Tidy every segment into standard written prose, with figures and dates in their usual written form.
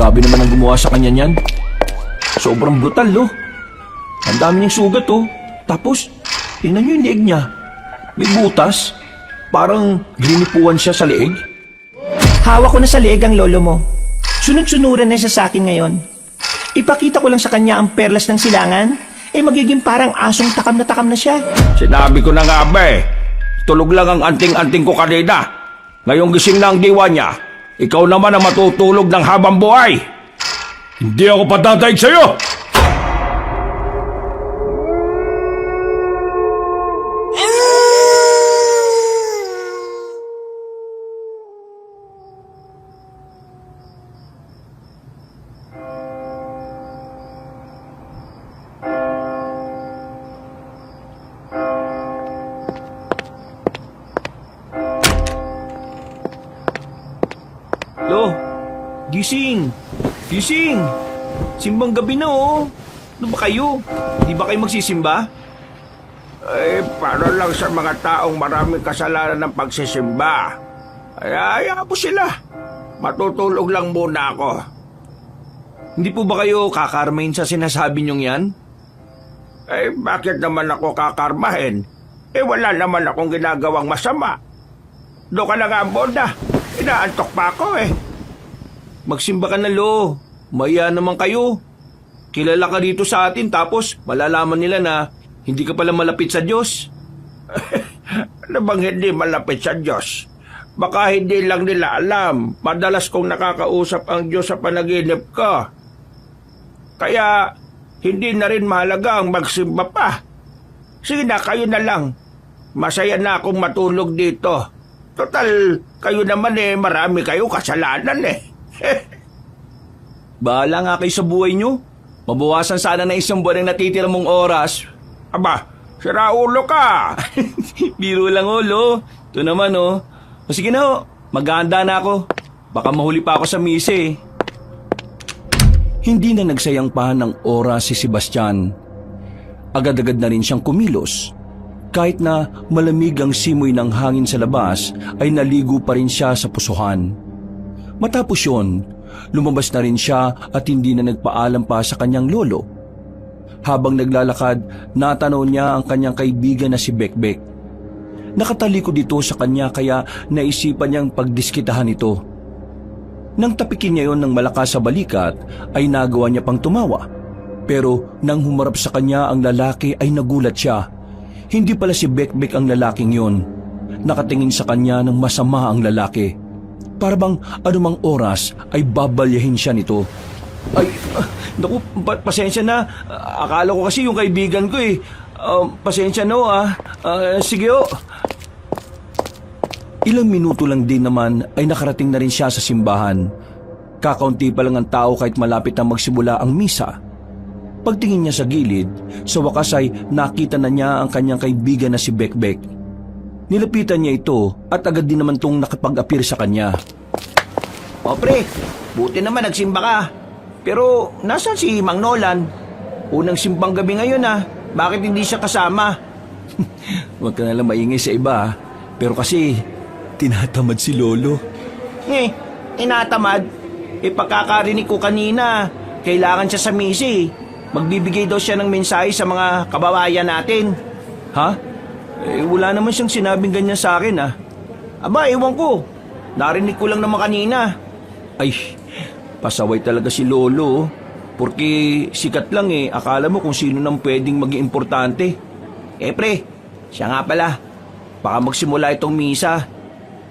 Grabe naman ang gumawa sa kanya niyan. Sobrang brutal, no? Ang dami niyang sugat, oh. Tapos, tingnan niyo yung leeg niya. May butas. Parang glinipuan siya sa leeg. Hawak ko na sa leeg ang lolo mo. Sunod-sunuran na siya sa akin ngayon. Ipakita ko lang sa kanya ang perlas ng silangan, magiging parang asong takam na siya. Sinabi ko na nga ba eh. Tulog lang ang anting-anting ko kanina. Ngayong gising na ang diwa niya. Ikaw naman ang matutulog ng habang buhay. Hindi ako patataig sa'yo! Lo, gising! Gising! Simbang gabi na, oh. Ano ba kayo? Di ba kayo magsisimba? Para lang sa mga taong maraming kasalanan ng pagsisimba. Hayaan mo sila. Matutulog lang muna ako. Hindi po ba kayo kakarmahin sa sinasabi niyong yan? Bakit naman ako kakarmahin? Wala naman akong ginagawang masama. Doon ka na nga muna. Inaantok pa ako Magsimba ka na, Lo. Maya naman kayo. Kilala ka dito sa atin tapos malalaman nila na hindi ka pala malapit sa Diyos. Ano bang hindi malapit sa Diyos? Baka hindi lang nila alam. Madalas kong nakakausap ang Diyos sa panaginip ko. Kaya hindi na rin mahalaga ang magsimba pa. Sige na, kayo na lang. Masaya na akong matulog dito. Total, kayo naman marami kayo kasalanan Bahala nga kayo sa buhay nyo. Mabawasan sana na isang buwan ang natitira mong oras. Aba, sira ulo ka. Biro lang, Lo. Ito naman, O sige na, maghahanda na ako. Baka mahuli pa ako sa mise. Hindi na nagsayang pa ng oras si Sebastian. Agad-agad na rin siyang kumilos. Kahit na malamig ang simoy ng hangin sa labas, ay naligo pa rin siya sa pusuhan. Matapos yun, lumabas na rin siya at hindi na nagpaalam pa sa kanyang lolo. Habang naglalakad, natanaw niya ang kanyang kaibigan na si Bekbek. Nakatalikod dito sa kanya kaya naisipan niyang pagdiskitahan ito. Nang tapikin niya yon ng malakas sa balikat, ay nagawa niya pang tumawa. Pero nang humarap sa kanya ang lalaki ay nagulat siya. Hindi pala si Bekbek ang lalaking yon. Nakatingin sa kanya ng masama ang lalaki. Para bang anumang oras ay babalyahin siya nito. Ay, naku, pasensya na. Akala ko kasi yung kaibigan ko pasensya no sige o. Ilang minuto lang din naman ay nakarating na rin siya sa simbahan. Kakaunti pa lang ang tao kahit malapit na magsimula ang misa. Pagtingin niya sa gilid, sa wakas ay nakita na niya ang kanyang kaibigan na si Bekbek. Nilapitan niya ito at agad din naman itong nakapag-appear sa kanya. O pre, buti naman nagsimba ka. Pero nasaan si Mang Nolan? Unang simbang gabi ngayon Bakit hindi siya kasama? Huwag ka nalang maingay sa iba Pero kasi tinatamad si Lolo. Tinatamad? Pagkakarinig ko kanina, kailangan siya sa misi. Magbibigay daw siya ng mensahe sa mga kababayan natin. Ha? Wala naman siyang sinabing ganyan sa akin Aba, ewan ko. Narinig ko lang naman kanina. Ay, pasaway talaga si Lolo. Porque sikat lang akala mo kung sino nang pwedeng maging importante. Pre, siya nga pala. Baka magsimula itong misa.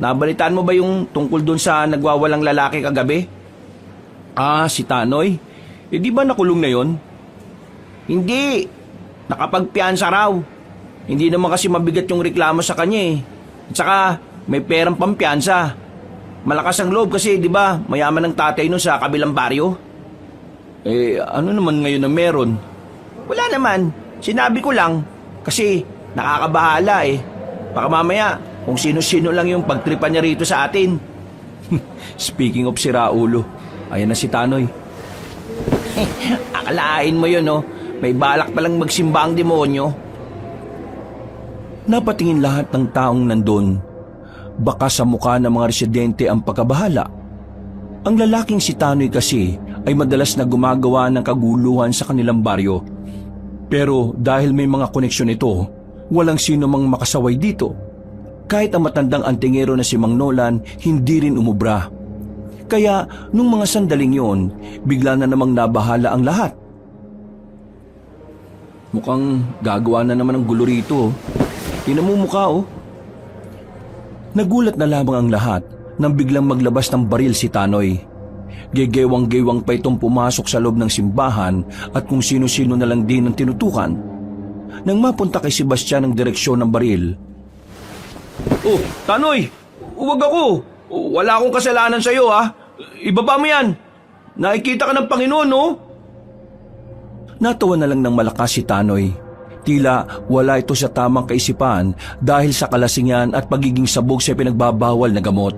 Nabalitaan mo ba yung tungkol dun sa nagwawalang lalaki kagabi? Si Tanoy? Di ba nakulong na yon? Hindi. Nakapagpiansa raw. Hindi naman kasi mabigat yung reklamo sa kanya At saka, may perang pampiyansa. Malakas ang loob kasi, di ba, mayaman ang tatay nun sa kabilang baryo. Ano naman ngayon na meron? Wala naman. Sinabi ko lang. Kasi, nakakabahala Baka mamaya, kung sino-sino lang yung pagtripan niya rito sa atin. Speaking of sira ulo, ayan na si Tanoy. Akalain mo yun, May balak palang magsimba ang demonyo. Napatingin lahat ng taong nandun. Baka sa mukha ng mga residente ang pagkabahala. Ang lalaking si Tanoy kasi ay madalas na gumagawa ng kaguluhan sa kanilang baryo. Pero dahil may mga koneksyon ito, walang sino mang makasaway dito. Kahit ang matandang antingero na si Mang Nolan, hindi rin umubra. Kaya nung mga sandaling yon, bigla na namang nabahala ang lahat. Mukhang gagawa na naman ng gulo rito. Tinamumukha oh. Nagulat na lamang ang lahat nang biglang maglabas ng baril si Tanoy. Gegewang-gewang pa itong pumasok sa loob ng simbahan at kung sino-sino na lang din ang tinutukan. Nang mapunta kay Sebastian ang direksyon ng baril. Oh, Tanoy! Huwag ako! Wala akong kasalanan sa'yo, ha? Ibaba mo yan! Nakikita ka ng Panginoon, no? Natawa na lang ng malakas si Tanoy. Tila wala ito sa tamang kaisipan dahil sa kalasingan at pagiging sabog sa pinagbabawal na gamot.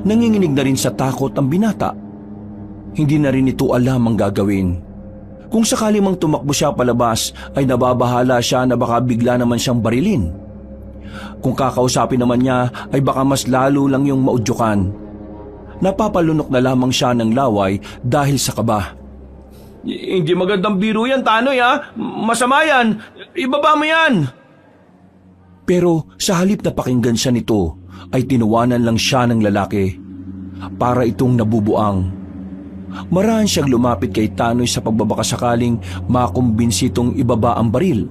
Nanginginig na rin sa takot ang binata. Hindi na rin ito alam ang gagawin. Kung sakali mang tumakbo siya palabas ay nababahala siya na baka bigla naman siyang barilin. Kung kakausapin naman niya ay baka mas lalo lang yung maudyukan. Napapalunok na lamang siya ng laway dahil sa kaba. Hindi magandang biro yan, Tanoy, ha? Masama yan! Ibaba mo yan! Pero sa halip na pakinggan siya nito, ay tinuwanan lang siya ng lalaki. Para itong nabubuang. Marahan siyang lumapit kay Tanoy sa pagbabakasakaling makumbinsi itong ibaba ang baril.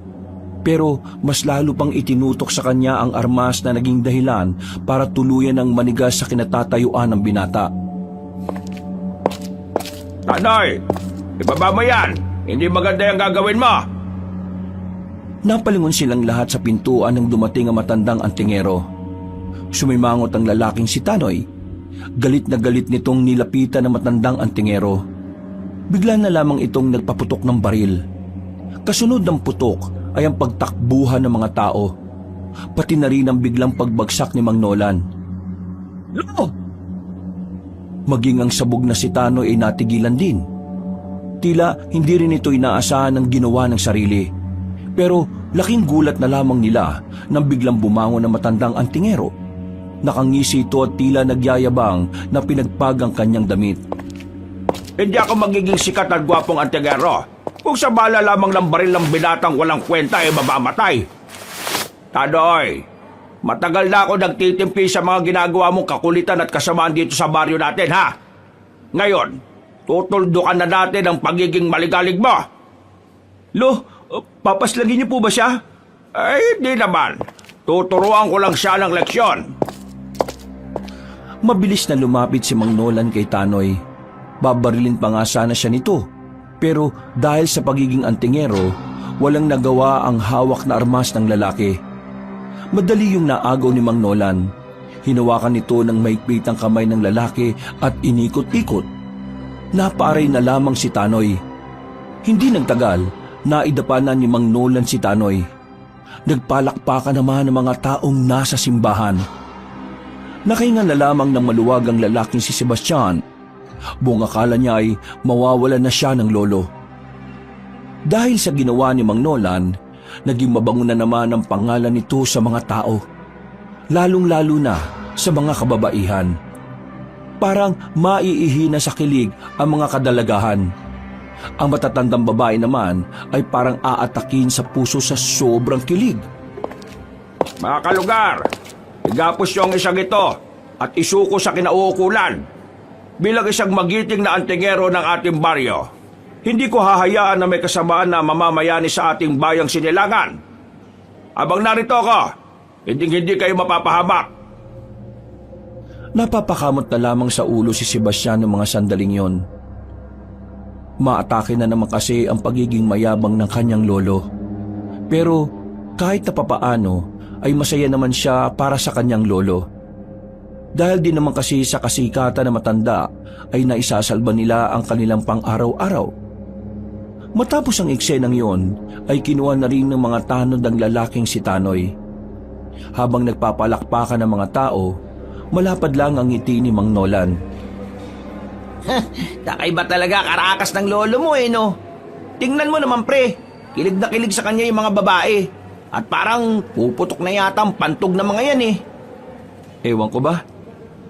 Pero mas lalo pang itinutok sa kanya ang armas na naging dahilan para tuluyan ng manigas sa kinatatayuan ng binata. Tanoy! Ibaba mo yan! Hindi maganda yung gagawin mo! Napalingon silang lahat sa pintuan nang dumating ang matandang antingero. Sumimangot ang lalaking si Tanoy. Galit na galit nitong nilapitan ng matandang antingero. Bigla na lamang itong nagpaputok ng baril. Kasunod ng putok ay ang pagtakbuhan ng mga tao. Pati na rin ang biglang pagbagsak ni Mang Nolan. Lo! Maging ang sabog na si Tanoy ay natigilan din. Tila hindi rin ito inaasahan ng ginawa ng sarili. Pero laking gulat na lamang nila nang biglang bumangon ang matandang antingero. Nakangisi ito at tila nagyayabang na pinagpag ang kanyang damit. Hindi ako magiging sikat at gwapong antingero kung sa bala lamang ng baril ng binatang walang kwenta ay mamamatay. Tanoy, matagal na ako nagtitimpi sa mga ginagawa mong kakulitan at kasamaan dito sa baryo natin, ha? Ngayon, tutuldukan na natin ang pagiging maligalig mo. Lo, papaslagin niyo po ba siya? Ay, hindi naman. Tuturuan ko lang siya ng leksyon. Mabilis na lumapit si Mang Nolan kay Tanoy. Babarilin pa nga sana siya nito. Pero dahil sa pagiging antingero, walang nagawa ang hawak na armas ng lalaki. Madali yung naagaw ni Mang Nolan. Hinawakan nito ng maigpit ang kamay ng lalaki at inikot-ikot. Naparay na lamang si Tanoy. Hindi nagtagal, naidapa na ni Mang Nolan si Tanoy. Nagpalakpakan naman ng mga taong nasa simbahan. Nakahinga na lamang ng maluwag ang lalaking si Sebastian. Buong akala niya ay mawawalan na siya ng lolo. Dahil sa ginawa ni Mang Nolan, naging mabango na naman ang pangalan nito sa mga tao. Lalong-lalo na sa mga kababaihan. Parang maiihina sa kilig ang mga kadalagahan. Ang matatandang babae naman ay parang aatakin sa puso sa sobrang kilig. Mga kalugar, igapos yung isang ito at isuko sa kinauukulan. Bilang isang magiting na antingero ng ating baryo, hindi ko hahayaan na may kasamaan na mamamayani sa ating bayang Sinilangan. Abang narito ako, hindi kayo mapapahamak. Napapakamot na lamang sa ulo si Sebastian ng mga sandaling yon. Maatake na naman kasi ang pagiging mayabang ng kanyang lolo. Pero kahit na papaano ay masaya naman siya para sa kanyang lolo. Dahil din naman kasi sa kasikatan na matanda ay naisasalba nila ang kanilang pang-araw-araw. Matapos ang eksenang yon ay kinuha na rin ng mga tanod ang lalaking si Tanoy. Habang nagpapalakpakan ng mga tao, malapad lang ang ngiti ni Mang Nolan. Kakaiba talaga karakas ng lolo mo no? Tingnan mo naman pre, kilig na kilig sa kanya yung mga babae. At parang puputok na yata ang pantog ng mga yan Ewan ko ba?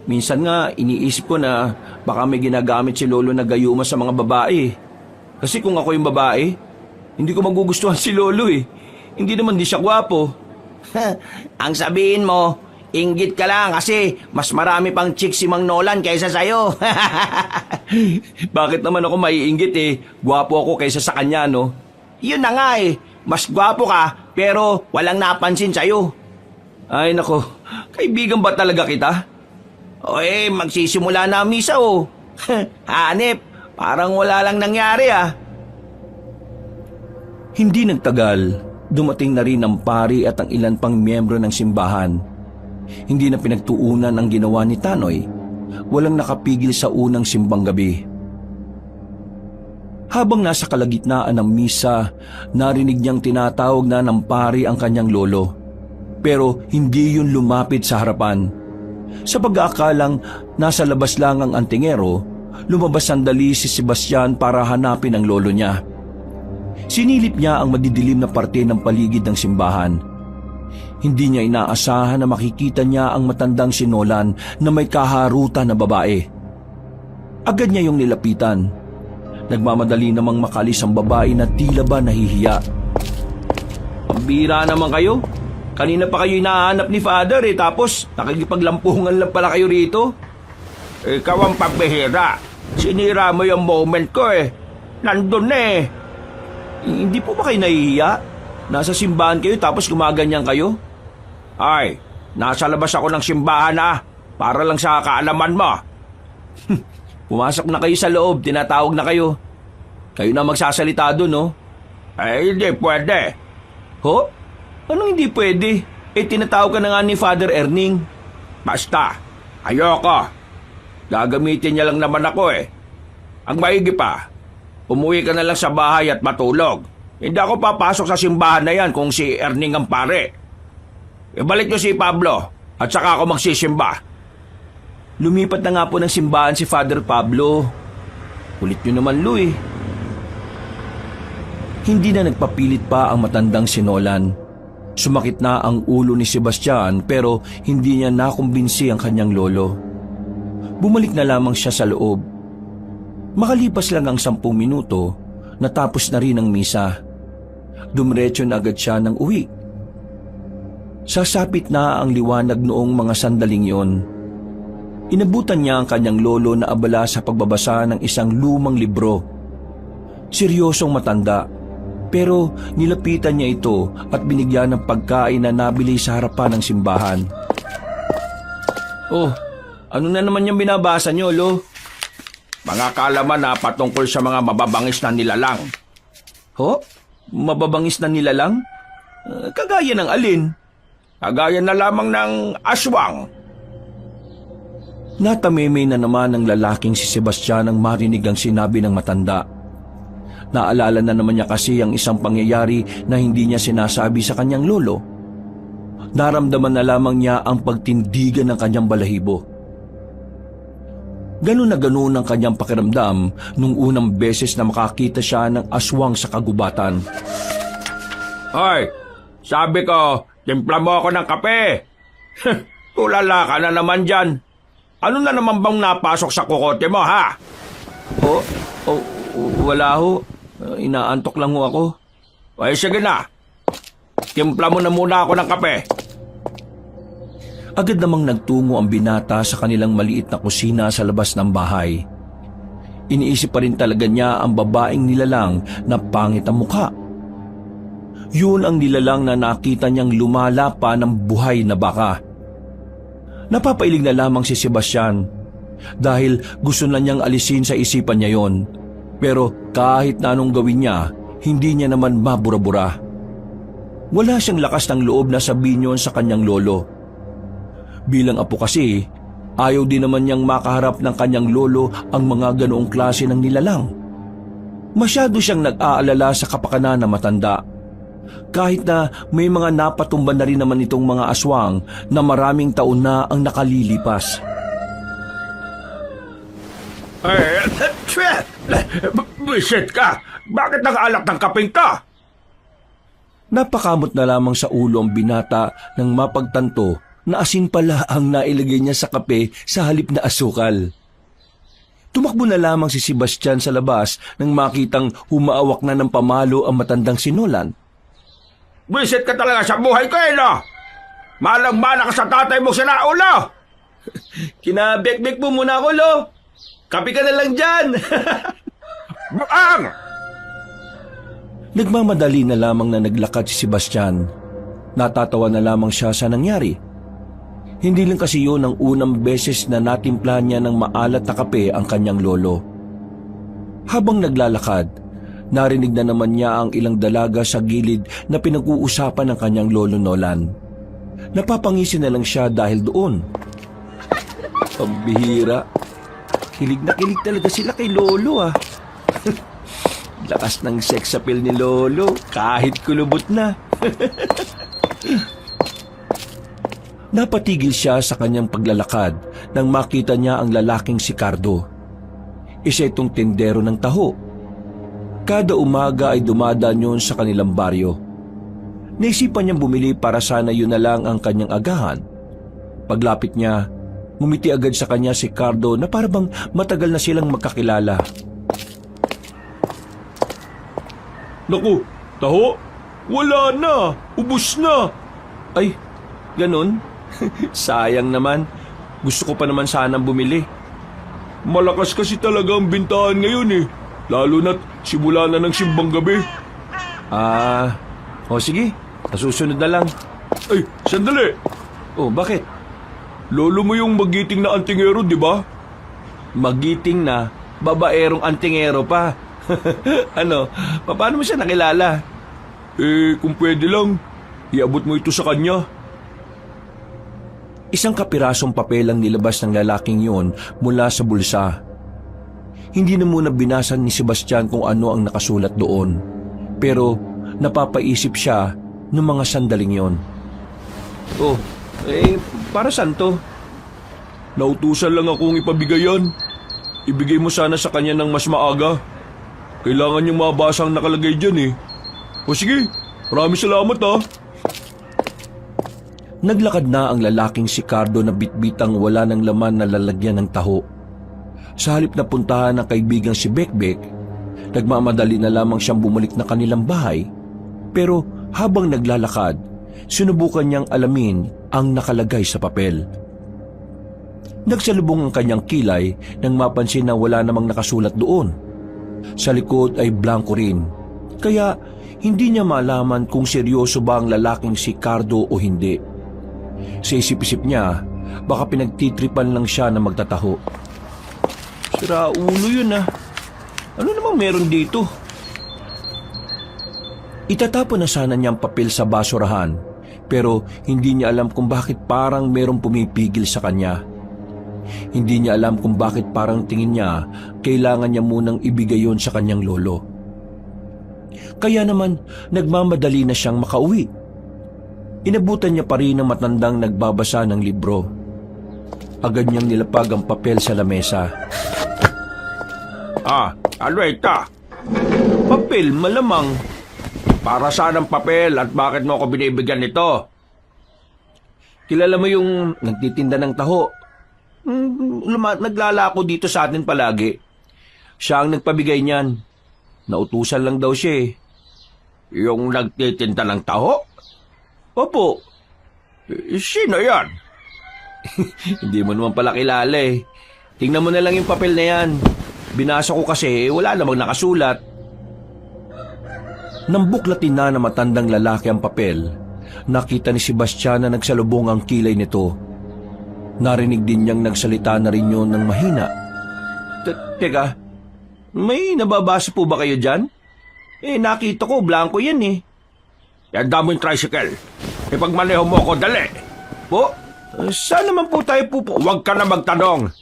Minsan nga, iniisip ko na baka may ginagamit si Lolo na gayuma sa mga babae. Kasi kung ako yung babae, hindi ko magugustuhan si Lolo eh. Hindi naman di siya gwapo. Ang sabihin mo, inggit ka lang kasi mas marami pang chicks si Mang Nolan kaysa sa'yo. Bakit naman ako maiinggit eh? Gwapo ako kaysa sa kanya, no? Yun na nga eh, mas gwapo ka pero walang napansin sa'yo. Ay nako, kaibigan ba talaga kita? O magsisimula na ang misa oh. Hanep, parang wala lang nangyari ah. Hindi nagtagal, dumating na rin ang pari at ang ilan pang miyembro ng simbahan. Hindi na pinagtuunan ang ginawa ni Tanoy. Walang nakapigil sa unang simbang gabi. Habang nasa kalagitnaan ng misa, narinig niyang tinatawag na ng pari ang kanyang lolo. Pero hindi yun lumapit sa harapan. Sa pag-aakalang nasa labas lang ang antingero, lumabas sandali si Sebastian para hanapin ang lolo niya. Sinilip niya ang madidilim na parte ng paligid ng simbahan. Hindi niya inaasahan na makikita niya ang matandang si Nolan na may kaharutan na babae. Agad niya yung nilapitan. Nagmamadali namang makalis ang babae na tila ba nahihiya. Pambira naman kayo. Kanina pa kayo hinahanap ni Father tapos nakikipaglampungan lang pala kayo rito. Ikaw ang pagbihira. Sinira mo yung moment ko eh. Nandun na eh. Hindi po ba kayo nahihiya? Nasa simbahan kayo tapos gumaganyan kayo? Ay, nasa labas ako ng simbahan para lang sa kaalaman mo. Pumasok na kayo sa loob, tinatawag na kayo. Kayo na magsasalita doon, no? Hindi pwede. Ho? Anong hindi pwede? Tinatawag ka na nga ni Father Erning. Basta, ayoko. Gagamitin niya lang naman ako eh. Ang maigi pa, umuwi ka na lang sa bahay at matulog. Hindi ako papasok sa simbahan na yan kung si Erning ang pare. Ibalik niyo si Pablo at saka ako magsisimba. Lumipat na nga po ng simbahan si Father Pablo. Kulit nyo naman, Lu eh. Hindi na nagpapilit pa ang matandang si Nolan. Sumakit na ang ulo ni Sebastian pero hindi niya nakumbinsi ang kanyang lolo. Bumalik na lamang siya sa loob. Makalipas lang ang 10 minuto, natapos na rin ang misa. Dumiretso na agad siya ng uwi. Sasapit na ang liwanag noong mga sandaling yon. Inabutan niya ang kanyang lolo na abala sa pagbabasa ng isang lumang libro. Seryosong matanda, pero nilapitan niya ito at binigyan ng pagkain na nabili sa harapan ng simbahan. Oh, ano na naman yung binabasa niyo, Lo? Mga kaalaman patungkol sa mga mababangis na nilalang. Ho? Mababangis na nilalang? Kagaya ng alin? Kagaya na lamang ng aswang. Natameme na naman ng lalaking si Sebastian nang marinig ang sinabi ng matanda. Naalala na naman niya kasi ang isang pangyayari na hindi niya sinasabi sa kanyang lolo. Naramdaman na lamang niya ang pagtindigan ng kanyang balahibo. Ganun na ganun ang kanyang pakiramdam nung unang beses na makakita siya ng aswang sa kagubatan. Hoy, sabi ko, timpla mo ako ng kape. Tulala ka na naman dyan. Ano na naman bang napasok sa kukote mo, ha? Oh, wala ho. Inaantok lang ho ako. Ay, sige na. Timpla mo na muna ako ng kape. Agad namang nagtungo ang binata sa kanilang maliit na kusina sa labas ng bahay. Iniisip pa rin talaga niya ang babaeng nilalang na pangit ang mukha. Yun ang nilalang na nakita niyang lumalapa ng buhay na baka. Napapailing na lamang si Sebastian dahil gusto na niyang alisin sa isipan niya yon. Pero kahit na anong gawin niya, hindi niya naman mabura-bura. Wala siyang lakas ng loob na sabihin yon sa kanyang lolo. Bilang apo kasi, ayaw din naman niyang makaharap ng kanyang lolo ang mga ganoong klase ng nilalang. Masyado siyang nag-aalala sa kapakanan na matanda. Kahit na may mga napatumba na rin naman itong mga aswang na maraming taon na ang nakalilipas. Bisit ka! Bakit nakaalak ng kaping ka? Napakamot na lamang sa ulo ang binata nang mapagtanto na asin pala ang nailagay niya sa kape sa halip na asukal. Tumakbo na lamang si Sebastian sa labas nang makitang humaawak na ng pamalo ang matandang si Nolan. Wisit ka talaga sa buhay ko no? Malang-mana ka sa tatay mo sinaulo! Kinabek-bek mo muna ako, Lo. Kape ka na lang dyan. Buang! Nagmamadali na lamang na naglakad si Sebastian. Natatawa na lamang siya sa nangyari. Hindi lang kasi yun ang unang beses na natimpla niya ng maalat na kape ang kanyang lolo. Habang naglalakad, narinig na naman niya ang ilang dalaga sa gilid na pinag-uusapan ng kanyang lolo Nolan. Napapangisi na lang siya dahil doon. Pambihira. Kilig na kilig talaga sila kay lolo Lakas ng sex appeal ni lolo kahit kulubot na. Napatigil siya sa kanyang paglalakad nang makita niya ang lalaking si Cardo. Isa itong tindero ng taho. Kada umaga ay dumadaan yun sa kanilang baryo. Naisipan niyang bumili para sana yun na lang ang kanyang agahan. Paglapit niya, ngumiti agad sa kanya si Cardo na parabang matagal na silang magkakilala. Naku, taho, wala na, ubus na. Ay, ganun? Sayang naman. Gusto ko pa naman sanang bumili. Malakas kasi talaga ang bintahan ngayon lalo na't simula na ng simbang gabi. O sige, nasusunod na lang. Ay, sandali. Oh, bakit? Lolo mo yung magiting na antingero, di ba? Magiting na, babaerong antingero pa. Ano, paano mo siya nakilala? Kung pwede lang, iabot mo ito sa kanya. Isang kapirasong papel ang nilabas ng lalaking yun mula sa bulsa. Hindi na muna binasan ni Sebastian kung ano ang nakasulat doon. Pero napapaisip siya ng mga sandaling yon. Oh, Para saan to? Nautusan lang akong ipabigay yan. Ibigay mo sana sa kanya ng mas maaga. Kailangan niyang mabasa ang nakalagay dyan O sige, maraming salamat Naglakad na ang lalaking si Cardo na bitbitang wala ng laman na lalagyan ng taho. Sa halip na puntahan ng kaibigang si Bekbek, nagmamadali na lamang siyang bumalik na kanilang bahay. Pero habang naglalakad, sinubukan niyang alamin ang nakalagay sa papel. Nagsalubong ang kanyang kilay nang mapansin na wala namang nakasulat doon. Sa likod ay blanco rin, kaya hindi niya malaman kung seryoso ba ang lalaking si Cardo o hindi. Sa isip-isip niya, baka pinagtitripan lang siya na magtataho. Sira ulo yun Ano namang meron dito? Itatapon na sana niyang papel sa basurahan, pero hindi niya alam kung bakit parang merong pumipigil sa kanya. Hindi niya alam kung bakit parang tingin niya kailangan niya munang ibigay yon sa kanyang lolo. Kaya naman nagmamadali na siyang makauwi. Inabutan niya pa rin ang matandang nagbabasa ng libro. Agad niyang nilapag ang papel sa lamesa. Ano ito? Papel, malamang. Para saan ang papel at bakit mo ako binibigyan nito? Kilala mo yung nagtitinda ng taho? Naglalako dito sa atin palagi. Siya ang nagpabigay niyan. Nautusan lang daw siya Yung nagtitinda ng taho? Opo. Sino yan? Hindi mo naman pala kilala Tingnan mo na lang yung papel na yan. Binasa ko kasi wala namang nakasulat. Nang buklatin na ng matandang lalaki ang papel, nakita ni Sebastian na nagsalubong ang kilay nito. Narinig din niyang nagsalita na rin yun ng mahina. Teka, may nababasa po ba kayo dyan? Nakita ko, blanco yan Yan mo yung tricycle. Ipagmaneho mo ako, dali. Po, saan naman po tayo pupunta? Huwag ka na magtanong.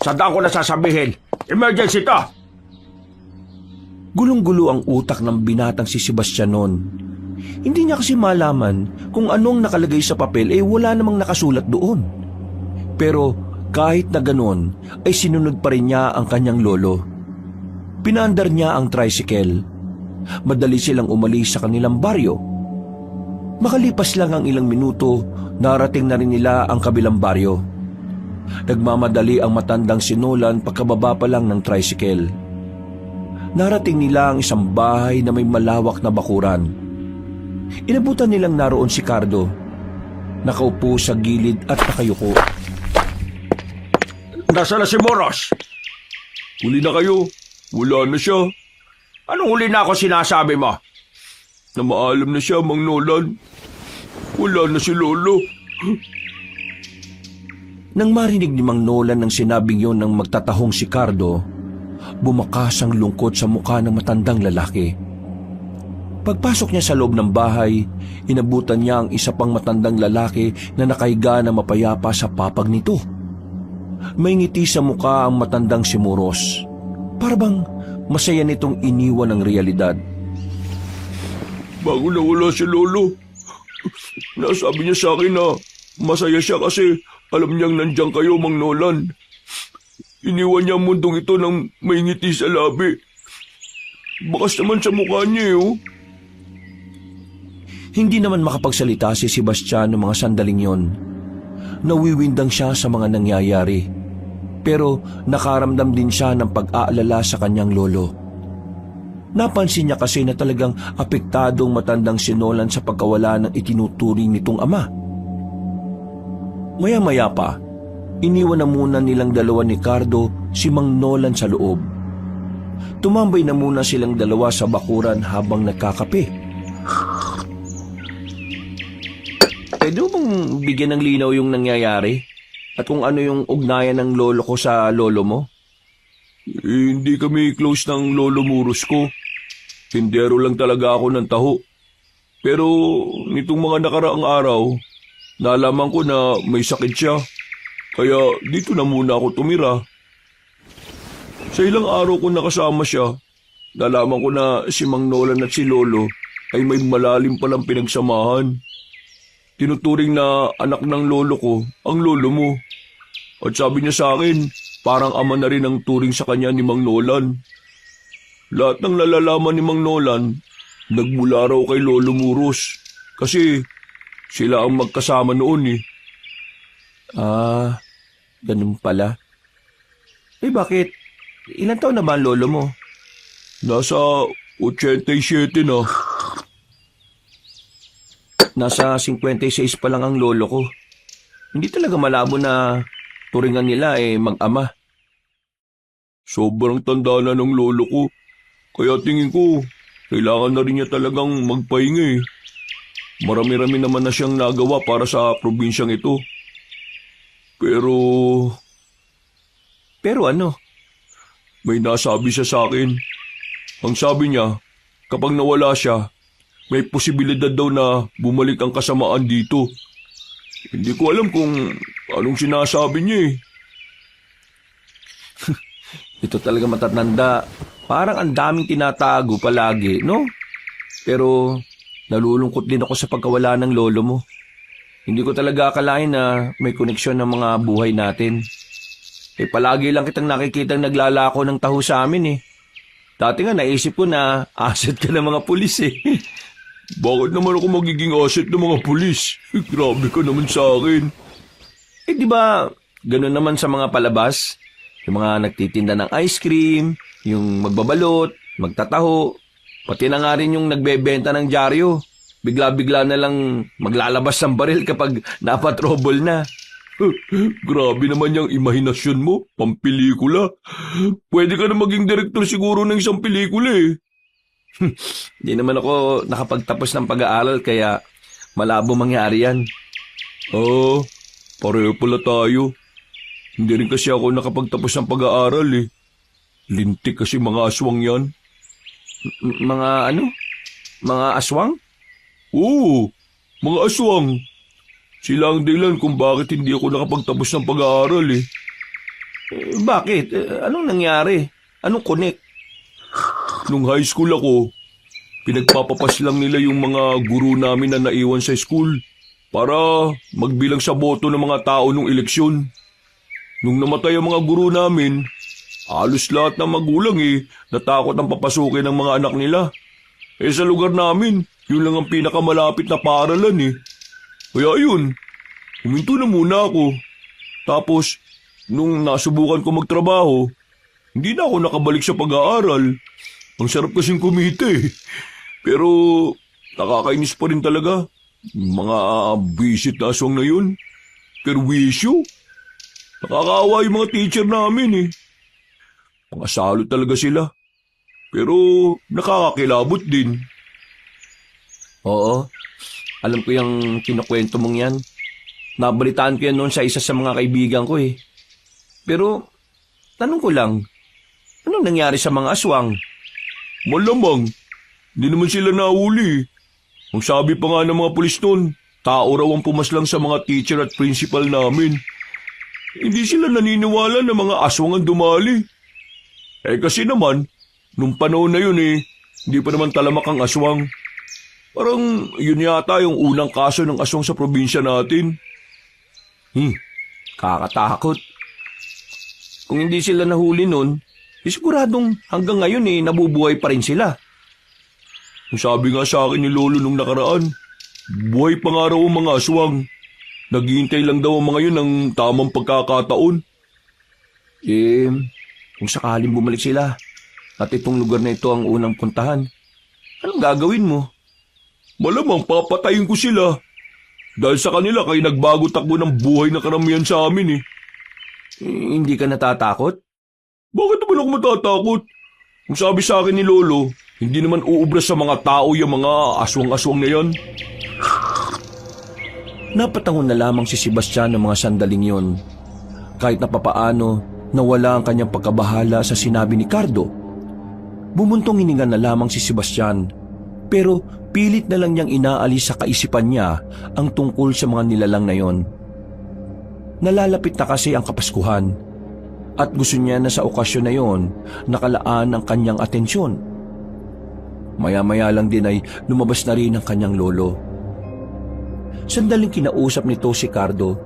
Sa daan ko na sasabihin, emergency to. Gulong-gulo ang utak ng binatang si Sebastian noon. Hindi niya kasi malaman kung anong nakalagay sa papel wala namang nakasulat doon. Pero kahit na ganon ay sinunod pa rin niya ang kanyang lolo. Pinaandar niya ang tricycle. Madali silang umalis sa kanilang baryo. Makalipas lang ang ilang minuto, narating na rin nila ang kabilang baryo. Nagmamadali ang matandang si Nolan pagkababa pa lang ng tricycle. Narating nila ang isang bahay na may malawak na bakuran. Inabutan nilang naroon si Cardo. Nakaupo sa gilid at nakayuko. Nasaan na si Moros? Huli na kayo. Wala na siya. Anong huli na ako sinasabi mo? Na maalam na siya, Mang Nolan. Wala na si Lolo. Nang marinig ni Mang Nolan ng sinabing yon ng magtatahong si Cardo, bumakas ang lungkot sa mukha ng matandang lalaki. Pagpasok niya sa loob ng bahay, inabutan niya ang isa pang matandang lalaki na nakahiga na mapayapa sa papag nito. May ngiti sa mukha ang matandang si Moros. Para bang masaya nitong iniwan ang realidad. Bago nawala si Lolo, nasabi niya sa akin na masaya siya kasi alam niyang nandiyan kayo, Mang Nolan. Iniwan niya ang mundong ito ng may ngiti sa labi. Bakas naman sa mukha niya, oh. Hindi naman makapagsalita si Sebastian noong mga sandaling yon. Nawiwindang siya sa mga nangyayari. Pero nakaramdam din siya ng pag-aalala sa kanyang lolo. Napansin niya kasi na talagang apektadong matandang si Nolan sa pagkawala ng itinuturing nitong ama. Maya-maya pa, iniwan na muna nilang dalawa ni Cardo si Mang Nolan sa loob. Tumambay na muna silang dalawa sa bakuran habang nagkakape. Pwede mo bang bigyan ng linaw yung nangyayari? At kung ano yung ugnayan ng lolo ko sa lolo mo? Hindi kami close ng Lolo Muros ko. Tindero lang talaga ako ng taho. Pero nitong mga nakaraang araw, nalaman ko na may sakit siya. Kaya dito na muna ako tumira. Sa ilang araw ko nakasama siya, nalaman ko na si Mang Nolan at si Lolo ay may malalim palang pinagsamahan. Tinuturing na anak ng lolo ko ang lolo mo. At sabi niya sa akin, parang ama na rin ang turing sa kanya ni Mang Nolan. Lahat ng nalalaman ni Mang Nolan, nagmula raw kay Lolo Muros. Kasi sila ang magkasama noon eh. Ah, ganun pala. Bakit? Ilan taon na ba ang lolo mo? Nasa 87 na. Nasa 56 pa lang ang lolo ko. Hindi talaga malabo na turingan nila mag-ama. Sobrang tanda na ng lolo ko. Kaya tingin ko, kailangan na rin niya talagang magpahinga eh. Marami-rami naman na siyang nagawa para sa probinsyang ito. Pero ano? may nasabi siya sa akin. Ang sabi niya, kapag nawala siya, may posibilidad daw na bumalik ang kasamaan dito. Hindi ko alam kung anong sinasabi niya eh. Ito talaga matatanda. Parang ang daming tinatago palagi, no? Pero nalulungkot din ako sa pagkawala ng lolo mo. Hindi ko talaga akalain na may koneksyon ng mga buhay natin. Palagi lang kitang nakikitang naglalako ng taho sa amin eh. Dati nga naisip ko na asset ka ng mga pulis eh. Bakit naman ako magiging asset ng mga pulis? Grabe ka naman sa akin. Di ba ganun naman sa mga palabas? Yung mga nagtitinda ng ice cream, yung magbabalot, magtataho, pati na nga rin yung nagbebenta ng dyaryo. Bigla-bigla na lang maglalabas ng baril kapag napatrouble na. Grabe naman yung imahinasyon mo, pampelikula. Pwede ka na maging direktor siguro ng isang pelikula eh. Di naman ako nakapagtapos ng pag-aaral kaya malabo mangyari yan. Pareho pala tayo. Hindi rin kasi ako nakapagtapos ng pag-aaral eh. Lintik kasi mga aswang yan. Mga ano? Mga aswang? Oo, mga aswang. Sila ang dahilan kung bakit hindi ako nakapagtapos ng pag-aaral eh. Bakit? Anong nangyari? Anong connect? Nung high school ako, pinagpapapas lang nila yung mga guru namin na naiwan sa school para magbilang sa boto ng mga tao nung eleksyon. Nung namatay ang mga guru namin, halos lahat ng magulang natakot ang papasukin ng mga anak nila. Sa lugar namin, Yun lang ang pinakamalapit na paaralan eh. Kaya yun, huminto na muna ako. Tapos, nung nasubukan ko magtrabaho, hindi na ako nakabalik sa pag-aaral. Ang sarap kasing kumita eh. Pero, nakakainis pa rin talaga. Mga visit na aswang na yun. Perwisyo. Nakakaawa yung mga teacher namin eh. Mga salot talaga sila. Pero, nakakakilabot din. Oo, alam ko yung kinukwento mong yan. Nabalitaan ko yan noon sa isa sa mga kaibigan ko eh. Pero, tanong ko lang, anong nangyari sa mga aswang? Malamang, hindi naman sila nahuli. Ang sabi pa nga ng mga pulis noon, tao raw ang pumaslang sa mga teacher at principal namin. Hindi sila naniniwala na mga aswang ang dumali. Eh kasi naman, nung panahon na yun eh, hindi pa naman talamak ang aswang. Parang yun yata yung unang kaso ng aswang sa probinsya natin. Kakatakot. Kung hindi sila nahuli nun, siguradong hanggang ngayon eh nabubuhay pa rin sila. Ang sabi nga sa akin ni Lolo nung nakaraan, buhay pa nga raw ang mga aswang. Naghihintay lang daw ang mga yun ng tamang pagkakataon. Kung sakaling bumalik sila at itong lugar na ito ang unang puntahan, anong gagawin mo? Malamang papatayin ko sila. Dahil sa kanila kay nagbago takbo ng buhay na karamihan sa amin eh. Hindi ka natatakot? Bakit naman ako matatakot? Kung sabi sa akin ni Lolo, hindi naman uubra sa mga tao yung mga aswang-aswang na yan. Napatangon na lamang si Sebastian ng mga sandaling yon. Kahit na papaano, nawala ang kanyang pagkabahala sa sinabi ni Cardo. Bumuntong hininga na lamang si Sebastian. Pero pilit na lang niyang inaalis sa kaisipan niya ang tungkol sa mga nilalang na yon. Nalalapit na kasi ang Kapaskuhan at gusto niya na sa okasyon na yon nakalaan ang kanyang atensyon. Maya-maya lang din ay lumabas na rin ang kanyang lolo. Sandaling kinausap nito si Cardo.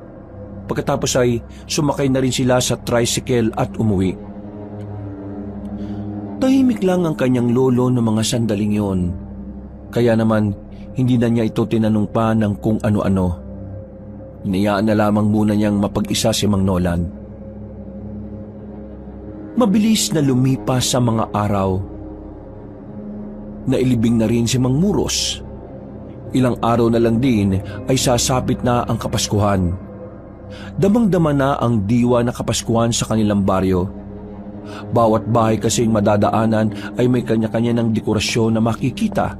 Pagkatapos ay sumakay na rin sila sa tricycle at umuwi. Tahimik lang ang kanyang lolo ng mga sandaling yon. Kaya naman, hindi na niya ito tinanong pa ng kung ano-ano. Hinayaan na lamang muna niyang mapag-isa si Mang Nolan. Mabilis na lumipas sa mga araw. Nailibing na rin si Mang Muros. Ilang araw na lang din ay sasapit na ang Kapaskuhan. Damang-dama na ang diwa na Kapaskuhan sa kanilang baryo. Bawat bahay kasing madadaanan ay may kanya-kanya ng dekorasyon na makikita.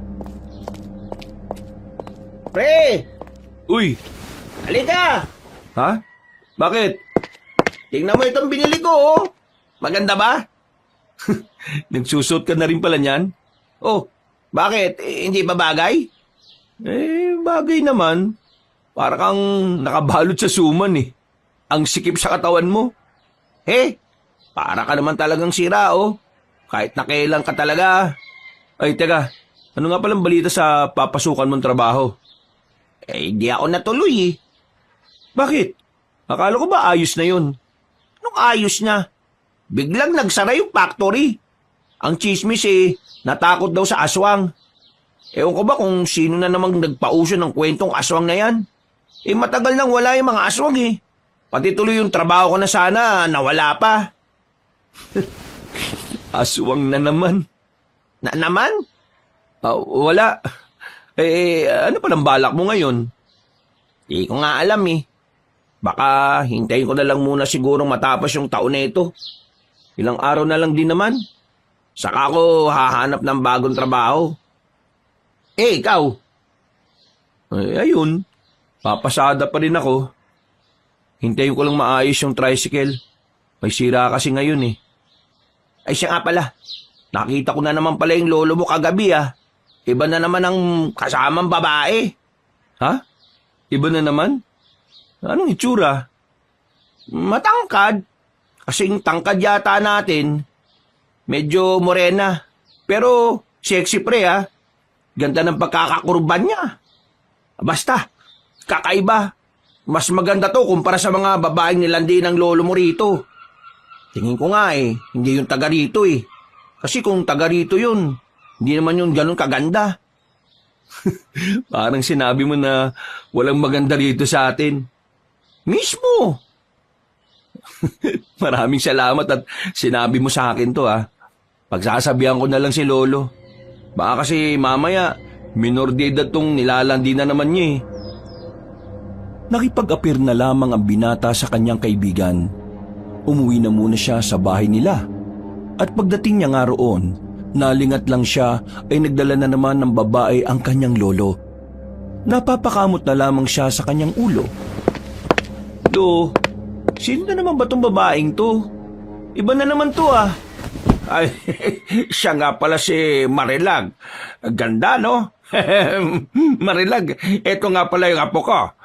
Pre! Uy! Halika! Ha? Bakit? Tingnan mo itong binili ko, oh. Maganda ba? Nagsusot ka na rin pala niyan? Oh, bakit? Hindi ba bagay? Bagay naman. Para kang nakabalot sa suman eh. Ang sikip sa katawan mo. Para ka naman talagang sira, oh. Kahit nakailang ka talaga. Ay, teka. Ano nga palang balita sa papasukan mong trabaho? Hindi ako natuloy, eh. Bakit? Akala ko ba ayos na yun? Anong ayos na? Biglang nagsara yung factory. Ang chismis natakot daw sa aswang. Ewan ko ba kung sino na namang nagpauso ng kwentong aswang na yan. Matagal nang wala yung mga aswang eh. Pati tuloy yung trabaho ko na sana, nawala pa. Aswang na naman. Na naman? Wala. Ano palang balak mo ngayon? Di ko nga alam eh. Baka hintayin ko na lang muna siguro matapos yung taon na ito. Ilang araw na lang din naman. Saka ako hahanap ng bagong trabaho. Ikaw? Ayun. Papasada pa rin ako. Hintayin ko lang maayos yung tricycle. May sira kasi ngayon eh. Ay siya nga pala. Nakita ko na naman pala yung lolo mo kagabi ah. Iba na naman ang kasamang babae. Ha? Iba na naman? Anong itsura? Matangkad. Kasing tangkad yata natin. Medyo morena. Pero sexy pre ah. Ganda ng pagkakakurban niya. Basta, kakaiba. Mas maganda to kumpara sa mga babaeng nilandi ng lolo mo rito. Tingin ko nga hindi yung taga rito eh. Kasi kung taga rito yun, hindi naman yun ganun kaganda. Parang sinabi mo na walang maganda rito sa atin. Mismo! Maraming salamat at sinabi mo sa akin to Pagsasabihan ko na lang si Lolo. Baka kasi mamaya, minor de edad tong nilalandi na naman niya Nakipag-apir na lamang ang binata sa kanyang kaibigan. Umuwi na muna siya sa bahay nila. At pagdating niya nga roon, nalingat lang siya ay nagdala na naman ng babae ang kanyang lolo. Napapakamot na lamang siya sa kanyang ulo. Do, sino na naman ba tong babaeng to? Iba na naman to Ay, siya nga pala si Marilag. Ganda, no? Marilag, eto nga pala yung apo ko.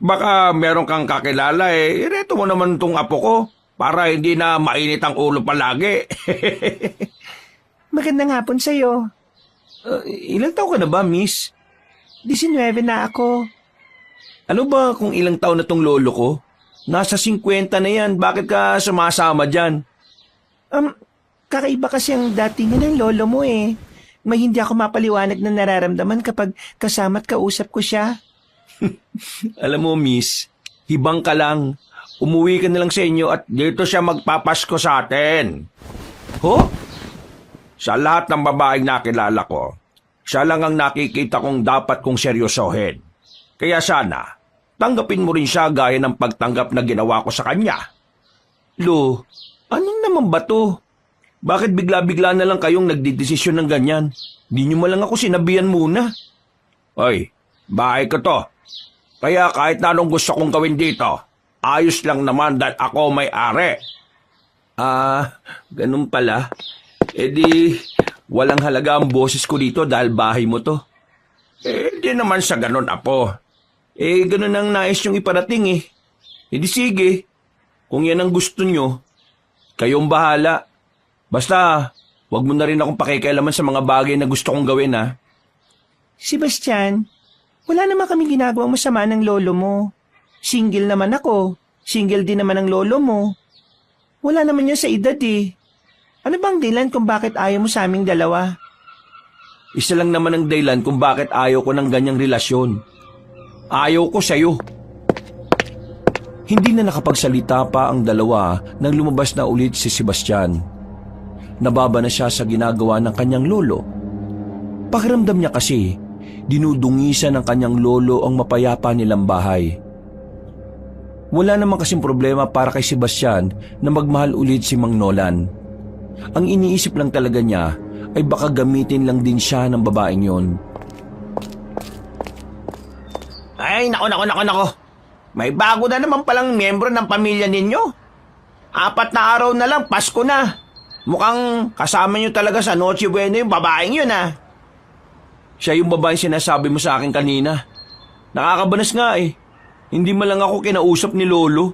Baka meron kang kakilala ireto mo naman tong apo ko para hindi na mainit ang ulo palagi. Magandang hapon sa'yo. Ilang taon ka na ba, miss? 19 na ako. Ano ba kung ilang taon na tong lolo ko? Nasa 50 na yan, bakit ka sumasama dyan? Kakaiba kasi ang dating ng lolo mo May hindi ako mapaliwanag na nararamdaman kapag kasama't kausap ko siya. Alam mo, miss, hibang ka lang. Umuwi ka na lang sa inyo at Dito siya magpapasko sa atin. Ho? Sa lahat ng babaeng nakilala ko, siya lang ang nakikita kong dapat kong seryosohin. Kaya sana, tanggapin mo rin siya gaya ng pagtanggap na ginawa ko sa kanya. Lo, anong naman ba to? Bakit bigla-bigla na lang kayong nagdidesisyon ng ganyan? Di nyo malang ako sinabihan muna. Hoy, bahay ko to. Kaya kahit na anong gusto kong gawin dito, ayos lang naman dahil ako may-ari. Ganun pala. Di, walang halaga ang boses ko dito dahil bahay mo to. Hindi naman sa ganun, apo. Ganun ang nais nyong iparating di sige. Kung yan ang gusto nyo, kayong bahala. Basta, wag mo na rin akong pakikialaman sa mga bagay na gusto kong gawin, Sebastian, wala naman kami ginagawang masama ng lolo mo. Single naman ako. Single din naman ang lolo mo. Wala naman yan sa edad Ano bang dahilan kung bakit ayaw mo sa aming dalawa? Isa lang naman ang dahilan kung bakit ayaw ko ng ganyang relasyon. Ayaw ko sa'yo. Hindi na nakapagsalita pa ang dalawa nang lumabas na ulit si Sebastian. Nababa na siya sa ginagawa ng kanyang lolo. Pakiramdam niya kasi, dinudungisan ng kanyang lolo ang mapayapa nilang bahay. Wala naman kasing problema para kay Sebastian na magmahal ulit si Mang Nolan. Ang iniisip lang talaga niya ay baka gamitin lang din siya ng babaeng yon. Ay, nako. May bago na naman palang miyembro ng pamilya ninyo. 4 na araw na lang, Pasko na. Mukhang kasama nyo talaga sa Noche Buena yung babaeng yun, Siya yung babaeng sinasabi mo sa akin kanina. Nakakabanas nga Hindi man lang ako kinausap ni Lolo.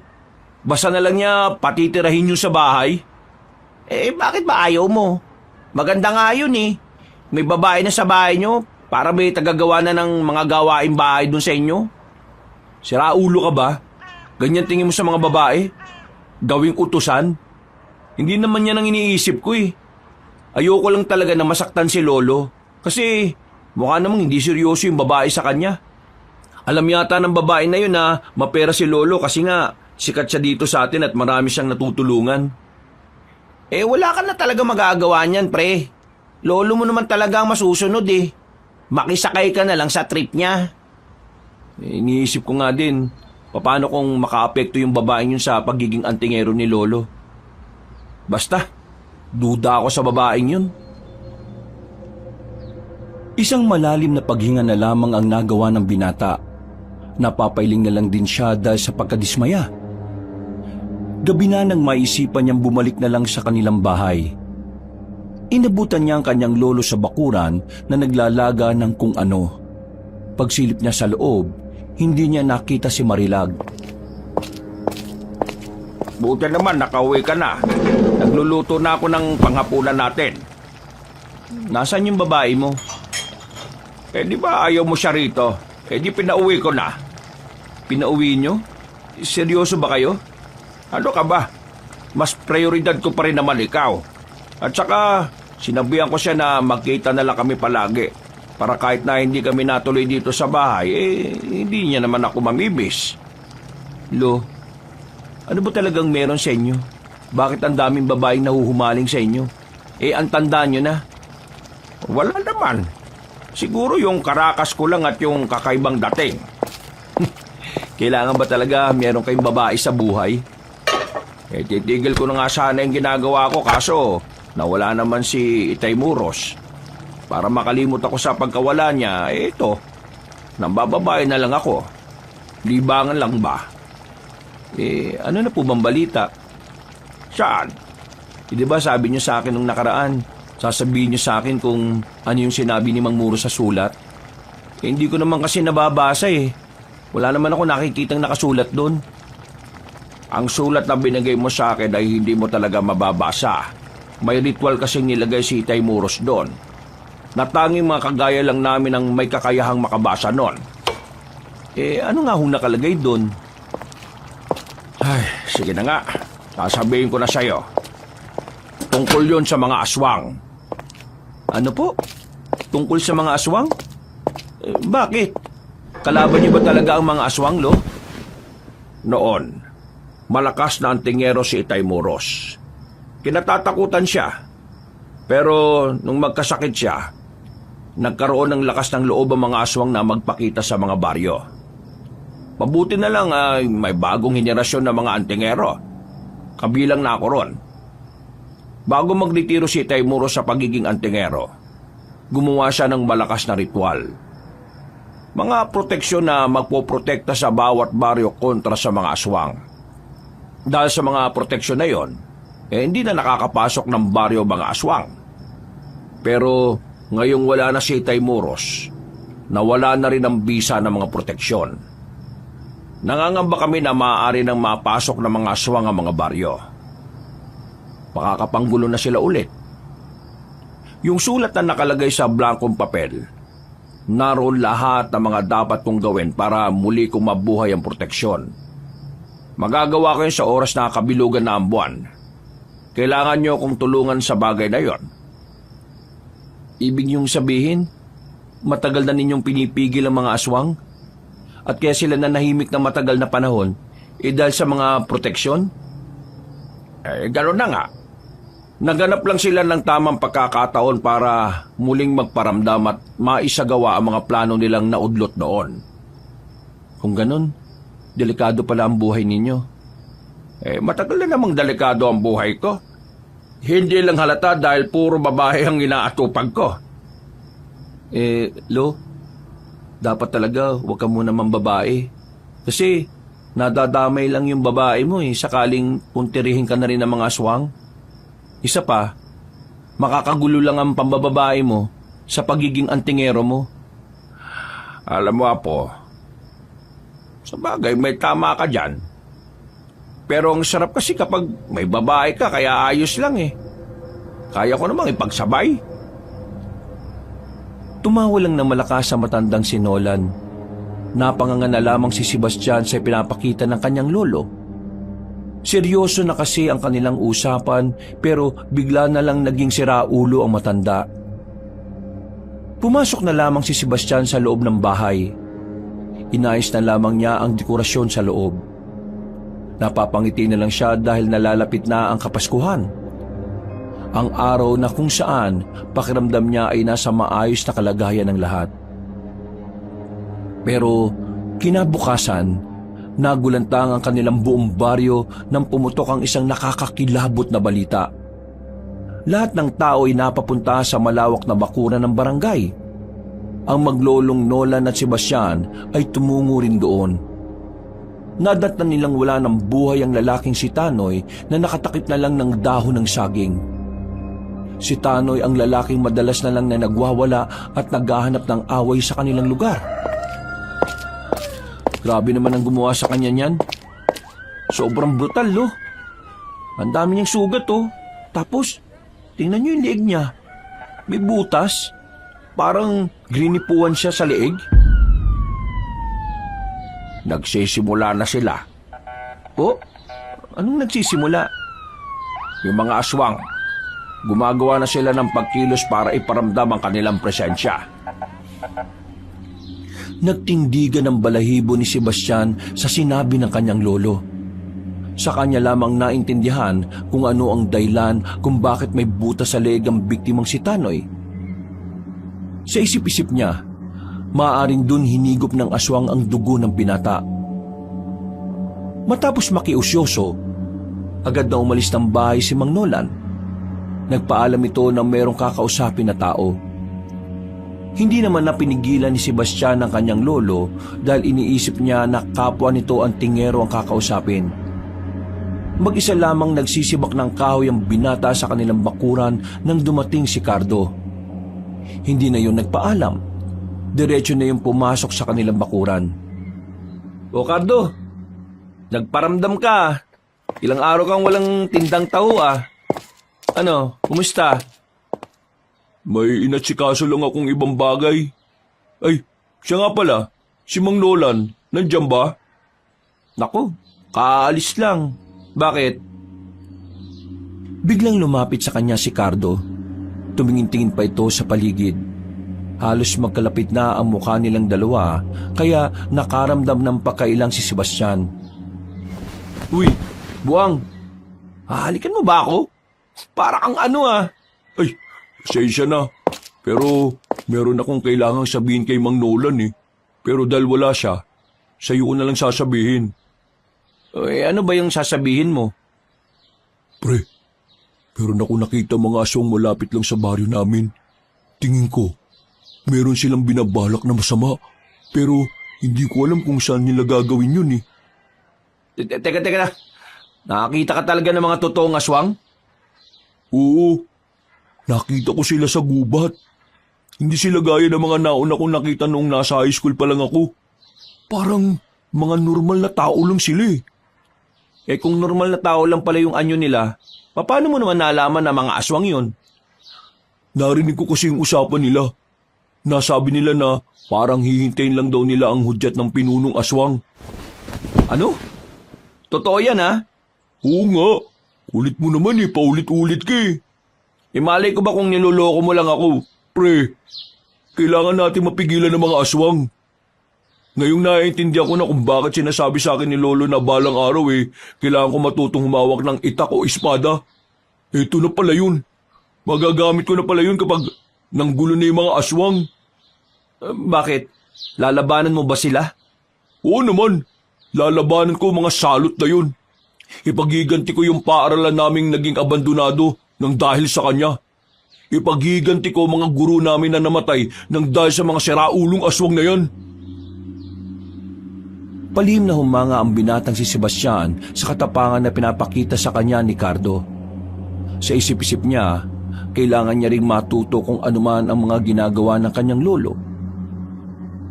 Basta na lang niya patitirahin nyo sa bahay. Bakit ba ayaw mo? Maganda nga yun May babae na sa bahay nyo para may tagagawa na ng mga gawaing bahay dun sa inyo. Siraulo ka ba? Ganyan tingin mo sa mga babae? Gawing utusan? Hindi naman yan ang iniisip ko Ayoko lang talaga na masaktan si Lolo. Kasi mukha namang hindi seryoso yung babae sa kanya. Alam yata ng babae na yun na mapera si Lolo kasi nga sikat siya dito sa atin at marami siyang natutulungan. Wala ka na talaga magagawa niyan, pre. Lolo mo naman talaga ang masusunod Makisakay ka na lang sa trip niya. Iniisip ko nga din, paano kung makaapekto yung babaeng yun sa pagiging antingero ni Lolo. Basta, duda ako sa babaeng yun. Isang malalim na paghinga na lamang ang nagawa ng binata. Napapailing na lang din siya dahil sa pagkadismaya. Gabi na nang maisipan niyang bumalik na lang sa kanilang bahay. Inabutan niya ang kanyang lolo sa bakuran na naglalaga ng kung ano. Pagsilip niya sa loob, hindi niya nakita si Marilag. Buti naman nakauwi ka na. Nagluluto na ako ng panghapunan natin. Nasaan yung babae mo? Di ba ayaw mo siya rito? Di pinauwi ko na. Pinauwi nyo? Seryoso ba kayo? Ano ka ba? Mas prioridad ko pa rin naman ikaw. At saka, sinabihan ko siya na magkita na lang kami palagi. Para kahit na hindi kami natuloy dito sa bahay, hindi niya naman ako mamibis. Lo, ano ba talagang meron sa inyo? Bakit ang daming babaeng nahuhumaling sa inyo? Ang tanda nyo na. Wala naman. Siguro yung karakas ko lang at yung kakaibang dating. Kailangan ba talaga meron kayong babae sa buhay? Titigil ko na nga sana yung ginagawa ko kaso nawala naman si Itay Muros. Para makalimot ako sa pagkawala niya, ito, nambababae na lang ako. Libangan lang ba? Ano na po bang balita? Saan? Di ba sabi niyo sa akin nung nakaraan, sasabihin niyo sa akin kung ano yung sinabi ni Mang Muro sa sulat? Hindi ko naman kasi nababasa eh. Wala naman ako nakikitang nakasulat doon. Ang sulat na binigay mo sa akin ay hindi mo talaga mababasa. May ritual kasing nilagay si Itay Muros doon. Natanging mga kagaya lang namin ang may kakayahang makabasa noon. Ano nga hong nakalagay doon? Ay, sige na nga. Sasabihin ko na sa'yo. Tungkol yon sa mga aswang. Ano po? Tungkol sa mga aswang? Bakit? Kalaban niyo ba talaga ang mga aswang, Lo? Noon, malakas na antingero si Itay Muros. Kinatatakutan siya. Pero nung magkasakit siya, nagkaroon ng lakas ng loob ang mga aswang na magpakita sa mga baryo. Mabuti na lang ay may bagong henerasyon ng mga antingero. Kabilang na ako ron. Bago magretiro si Itay Muros sa pagiging antingero, gumawa siya ng malakas na ritual. Mga proteksyon na magpoprotekta sa bawat baryo kontra sa mga aswang. Dahil sa mga proteksyon na yon, hindi na nakakapasok ng baryo mga aswang. Pero ngayong wala na si Itay Muros, nawala na rin ang bisa ng mga proteksyon. Nangangamba kami na maaari nang mapasok ng mga aswang ang mga baryo. Makakapanggulo na sila ulit. Yung sulat na nakalagay sa blankong papel, naroon lahat ng mga dapat kong gawin para muli kong mabuhay ang proteksyon. Magagawa ko yun sa oras na kabilugan na ang buwan. Kailangan nyo akong tulungan sa bagay na yon. Ibig niyong sabihin, matagal na ninyong pinipigil ang mga aswang? At kaya sila nanahimik ng matagal na panahon, dahil sa mga proteksyon? Gano'n na nga. Naganap lang sila ng tamang pagkakataon para muling magparamdam at maisagawa ang mga plano nilang naudlot noon. Kung ganun, delikado pala ang buhay ninyo. Matagal na namang delikado ang buhay ko. Hindi lang halata dahil puro babae ang inaatupag ko. Lo, dapat talaga huwag ka muna mambabae. Kasi nadadamay lang yung babae mo sakaling puntirihin ka na rin ng mga aswang. Isa pa, makakagulo lang ang pambababae mo sa pagiging antingero mo. Alam mo, Apo, sa bagay may tama ka dyan. Pero ang sarap kasi kapag may babae ka kaya ayos lang Kaya ko namang ipagsabay. Tumawa lang na malakas sa matandang si Nolan. Napanganga na lamang si Sebastian sa pinapakita ng kanyang lolo. Seryoso na kasi ang kanilang usapan pero bigla na lang naging siraulo ang matanda. Pumasok na lamang si Sebastian sa loob ng bahay. Inayos na lamang niya ang dekorasyon sa loob. Napapangiti na lang siya dahil nalalapit na ang Kapaskuhan. Ang araw na kung saan pakiramdam niya ay nasa maayos na kalagayan ng lahat. Pero kinabukasan, nagulantang ang kanilang buong baryo nang pumutok ang isang nakakakilabot na balita. Lahat ng tao ay napapunta sa malawak na bakuran ng barangay. Ang maglolong Nolan at Sebastian ay tumungo rin doon. Nadatnan nilang wala ng buhay ang lalaking si Tanoy na nakatakip na lang ng dahon ng saging. Si Tanoy ang lalaking madalas na lang na nagwawala at naghahanap ng away sa kanilang lugar. Grabe naman ang gumawa sa kanya niyan. Sobrang brutal, lo. Ang dami niyang sugat, Tapos, tingnan niyo yung leeg niya. May butas. Parang grinipuan siya sa leeg. Nagsisimula na sila. Anong nagsisimula? Yung mga aswang, gumagawa na sila ng pagkilos para iparamdam ang kanilang presensya. Nagtindigan ng balahibo ni Sebastian sa sinabi ng kanyang lolo. Sa kanya lamang naintindihan kung ano ang dahilan kung bakit may butas sa leeg ang biktimang si Tanoy. Sa isip-isip niya, maaaring dun hinigop ng aswang ang dugo ng binata. Matapos makiusyoso, agad na umalis ng bahay si Mang Nolan. Nagpaalam ito na mayroong kakausapin na tao. Hindi naman na pinigilan ni Sebastian ang kanyang lolo dahil iniisip niya na kapwa nito ang tingero ang kakausapin. Mag-isa lamang nagsisibak ng kahoy ang binata sa kanilang bakuran nang dumating si Cardo. Hindi na yun nagpaalam. Diretso na yung pumasok sa kanilang bakuran. O Cardo, nagparamdam ka. Ilang araw kang walang tindang taho ah. Ano, kumusta? May inatsikaso lang akong ibang bagay. Ay, siya nga pala, si Mang Nolan, nandiyan ba? Naku, kaalis lang. Bakit? Biglang lumapit sa kanya si Cardo. Tumingin-tingin pa ito sa paligid. Halos magkalapit na ang mukha nilang dalawa, kaya nakaramdam ng pagkailang si Sebastian. Uy, buwang, hahalikan mo ba ako? Para kang ano ah. Ay, pasensya na. Pero meron akong kailangang sabihin kay Mang Nolan eh. Pero dahil wala siya, sa'yo ko na lang sasabihin. Ano ba yung sasabihin mo? Pre, meron ako nakita mga aswang malapit lang sa baryo namin. Tingin ko, meron silang binabalak na masama. Pero hindi ko alam kung saan nila gagawin yun eh. Teka na. Nakakita ka talaga ng mga totoong aswang? Oo, nakita ko sila sa gubat. Hindi sila gaya ng mga nauna kong nakita noong nasa high school pa lang ako. Parang mga normal na tao lang sila eh. Eh kung normal na tao lang pala yung anyo nila, paano mo naman nalaman na mga aswang yon? Narinig ko kasi yung usapan nila. Nasabi nila na parang hihintayin lang daw nila ang hudyat ng pinunong aswang. Ano? Totoo yan ha? Oo nga, ulit mo naman eh, paulit-ulit ka eh. Malay ko ba kung niloloko mo lang ako? Pre, kailangan natin mapigilan ng mga aswang. Ngayong naiintindihan ko na kung bakit sinasabi sa akin ni Lolo na balang araw eh, kailangan ko matutong humawak ng itak o espada. Ito na pala yun. Magagamit ko na pala yun kapag nanggulo na yung mga aswang. Bakit? Lalabanan mo ba sila? Oo naman, lalabanan ko mga salot na yun. Ipagiganti ko yung paaralan naming naging abandonado ng dahil sa kanya. Ipagiganti ko mga guro namin na namatay ng dahil sa mga siraulong aswang na yan. Palihim na humanga ang binatang si Sebastian sa katapangan na pinapakita sa kanya ni Cardo. Sa isip-isip niya, kailangan niya ring matuto kung anuman ang mga ginagawa ng kanyang lolo.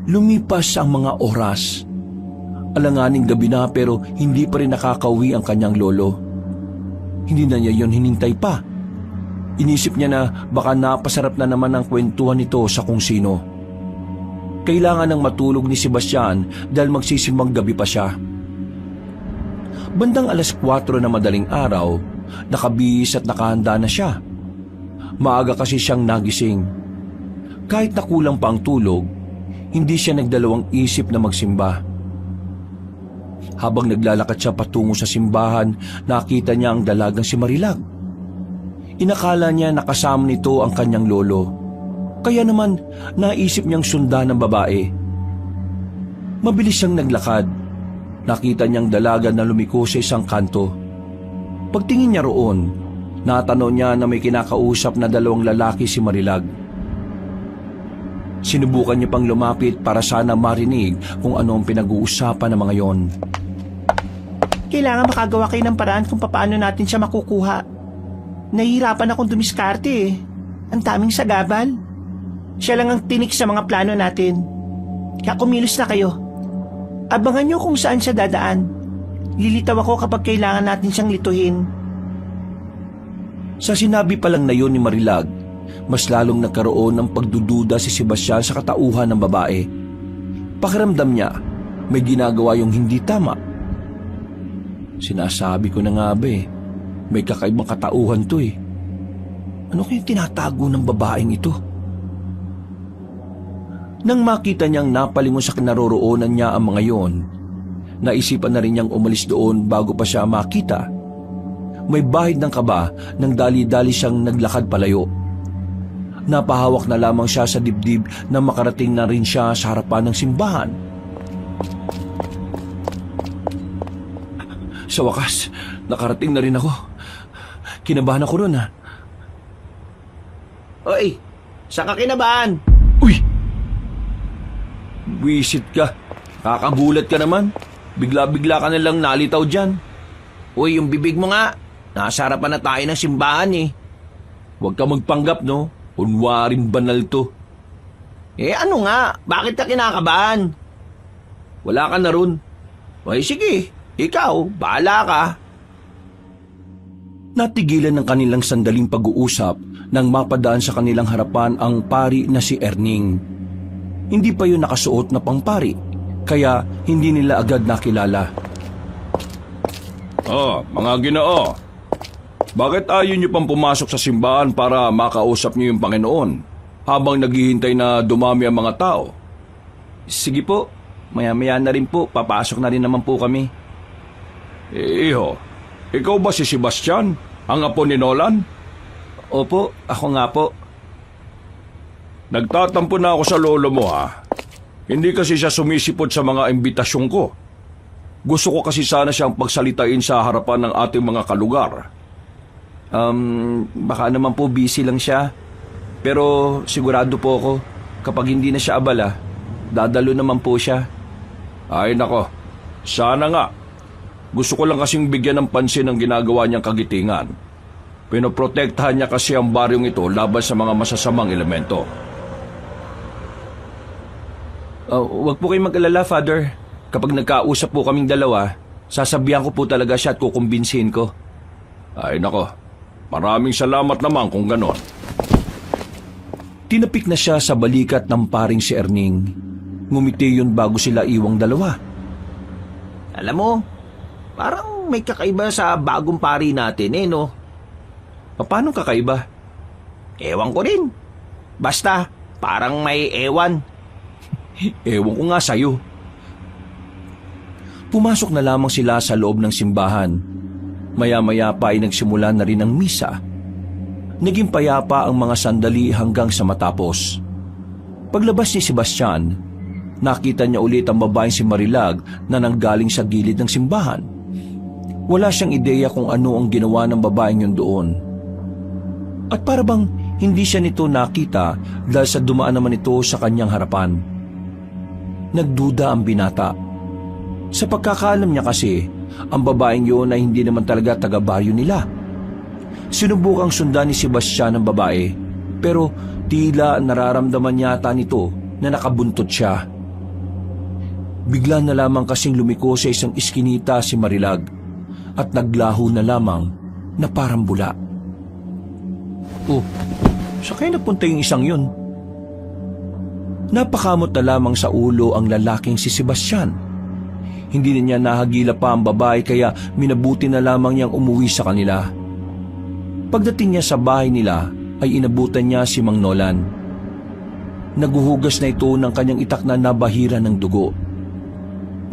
Lumipas ang mga oras. Alanganing gabi na pero hindi pa rin nakakauwi ang kanyang lolo. Hindi na niya yon hinintay pa. Inisip niya na baka napasarap na naman ang kwentuhan nito sa kung sino. Kailangan ng matulog ni Sebastian dahil magsisimang gabi pa siya. Bandang 4:00 na madaling araw, nakabihis at nakahanda na siya. Maaga kasi siyang nagising. Kahit nakulang pa ang tulog, hindi siya nagdalawang isip na magsimba. Habang naglalakad siya patungo sa simbahan, nakita niya ang dalagang si Marilag. Inakala niya nakasama nito ang kanyang lolo. Kaya naman naisip niyang sundan ng babae. Mabilis siyang naglakad. Nakita niyang dalaga na lumiko sa isang kanto. Pagtingin niya roon, natanaw niya na may kinakausap na 2 lalaki si Marilag. Sinubukan niya pang lumapit para sana marinig kung ano ang pinag-uusapan ng mga yon. Kailangan makagawa kayo ng paraan kung paano natin siya makukuha. Nahihirapan akong dumiskarte eh. Ang daming sagabal. Siya lang ang tinik sa mga plano natin. Kaya kumilos na kayo. Abangan niyo kung saan siya dadaan. Lilitaw ako kapag kailangan natin siyang lituhin. Sa sinabi pa lang na yon ni Marilag, mas lalong nagkaroon ng pagdududa si Sebastian sa katauhan ng babae. Pakiramdam niya, may ginagawa yung hindi tama. Sinasabi ko na nga ba eh, may kakaibang katauhan to eh. Ano kayong tinatago ng babaeng ito? Nang makita niyang napalingon sa kinaroroonan niya ang mga yon, naisipan na rin niyang umalis doon bago pa siya makita. May bahid ng kaba nang dali-dali siyang naglakad palayo. Napahawak na lamang siya sa dibdib na makarating na rin siya sa harapan ng simbahan. Sa wakas, nakarating na rin ako. Kinabahan ako ron ha. Oy, saan ka kinabahan? Uy! Wisit ka. Kakagulat ka naman. Bigla-bigla ka nalang nalitaw dyan. Uy, yung bibig mo nga. Nasa harapan na tayo ng simbahan eh. Huwag ka magpanggap, no? Unwaring banal to. Eh ano nga? Bakit ka kinakabahan? Wala ka na ron. Uy, sige. Ikaw, bahala ka. Natigilan ng kanilang sandaling pag-uusap nang mapadaan sa kanilang harapan ang pari na si Erning. Hindi pa yun nakasuot na pangpari, kaya hindi nila agad nakilala. Mga Ginoo, bakit ayaw niyo pang pumasok sa simbahan para makausap niyo yung Panginoon habang naghihintay na dumami ang mga tao? Sige po, maya-maya na rin po, papasok na rin naman po kami. Iho, ikaw ba si Sebastian, ang apo ni Nolan? Opo, ako nga po. Nagtatampo na ako sa lolo mo ha. Hindi kasi siya sumisipot sa mga imbitasyon ko. Gusto ko kasi sana siyang pagsalitain sa harapan ng ating mga kalugar. Baka naman po busy lang siya. Pero sigurado po ako, kapag hindi na siya abala, dadalo naman po siya. Ay nako, sana nga. Gusto ko lang kasing bigyan ng pansin ang ginagawa niyang kagitingan. Pinoprotektahan niya kasi ang baryong ito laban sa mga masasamang elemento. Huwag po kayong mag-alala, Father. Kapag nagkausap po kaming dalawa, sasabihan ko po talaga siya at kukumbinsihin ko. Ay nako, maraming salamat naman kung ganon. Tinapik na siya sa balikat ng paring si Erning. Ngumiti yun bago sila iwang dalawa. Alam mo, parang may kakaiba sa bagong pari natin eh, no? Paano kakaiba? Ewan ko rin. Basta, parang may ewan. Ewan ko nga sa'yo. Pumasok na lamang sila sa loob ng simbahan. Maya-maya pa ay nagsimula na rin ang misa. Naging payapa ang mga sandali hanggang sa matapos. Paglabas ni Sebastian, nakita niya ulit ang babaeng si Marilag na nanggaling sa gilid ng simbahan. Wala siyang ideya kung ano ang ginawa ng babaeng yun doon. At para bang hindi siya nito nakita dahil sa dumaan naman ito sa kanyang harapan. Nagduda ang binata. Sa pagkakaalam niya kasi, ang babaeng yun ay hindi naman talaga taga-baryo nila. Sinubukang sundan ni Sebastian ang babae, pero tila nararamdaman yata nito na nakabuntot siya. Bigla na lamang kasing lumiko sa isang iskinita si Marilag at naglaho na lamang na parang bula. Oh, saan kayo napunta yung isang yun? Napakamot na lamang sa ulo ang lalaking si Sebastian. Hindi na niya nahagila pa ang babae kaya minabuti na lamang niyang umuwi sa kanila. Pagdating niya sa bahay nila ay inabutan niya si Mang Nolan. Naguhugas na ito ng kanyang itak na nabahira ng dugo.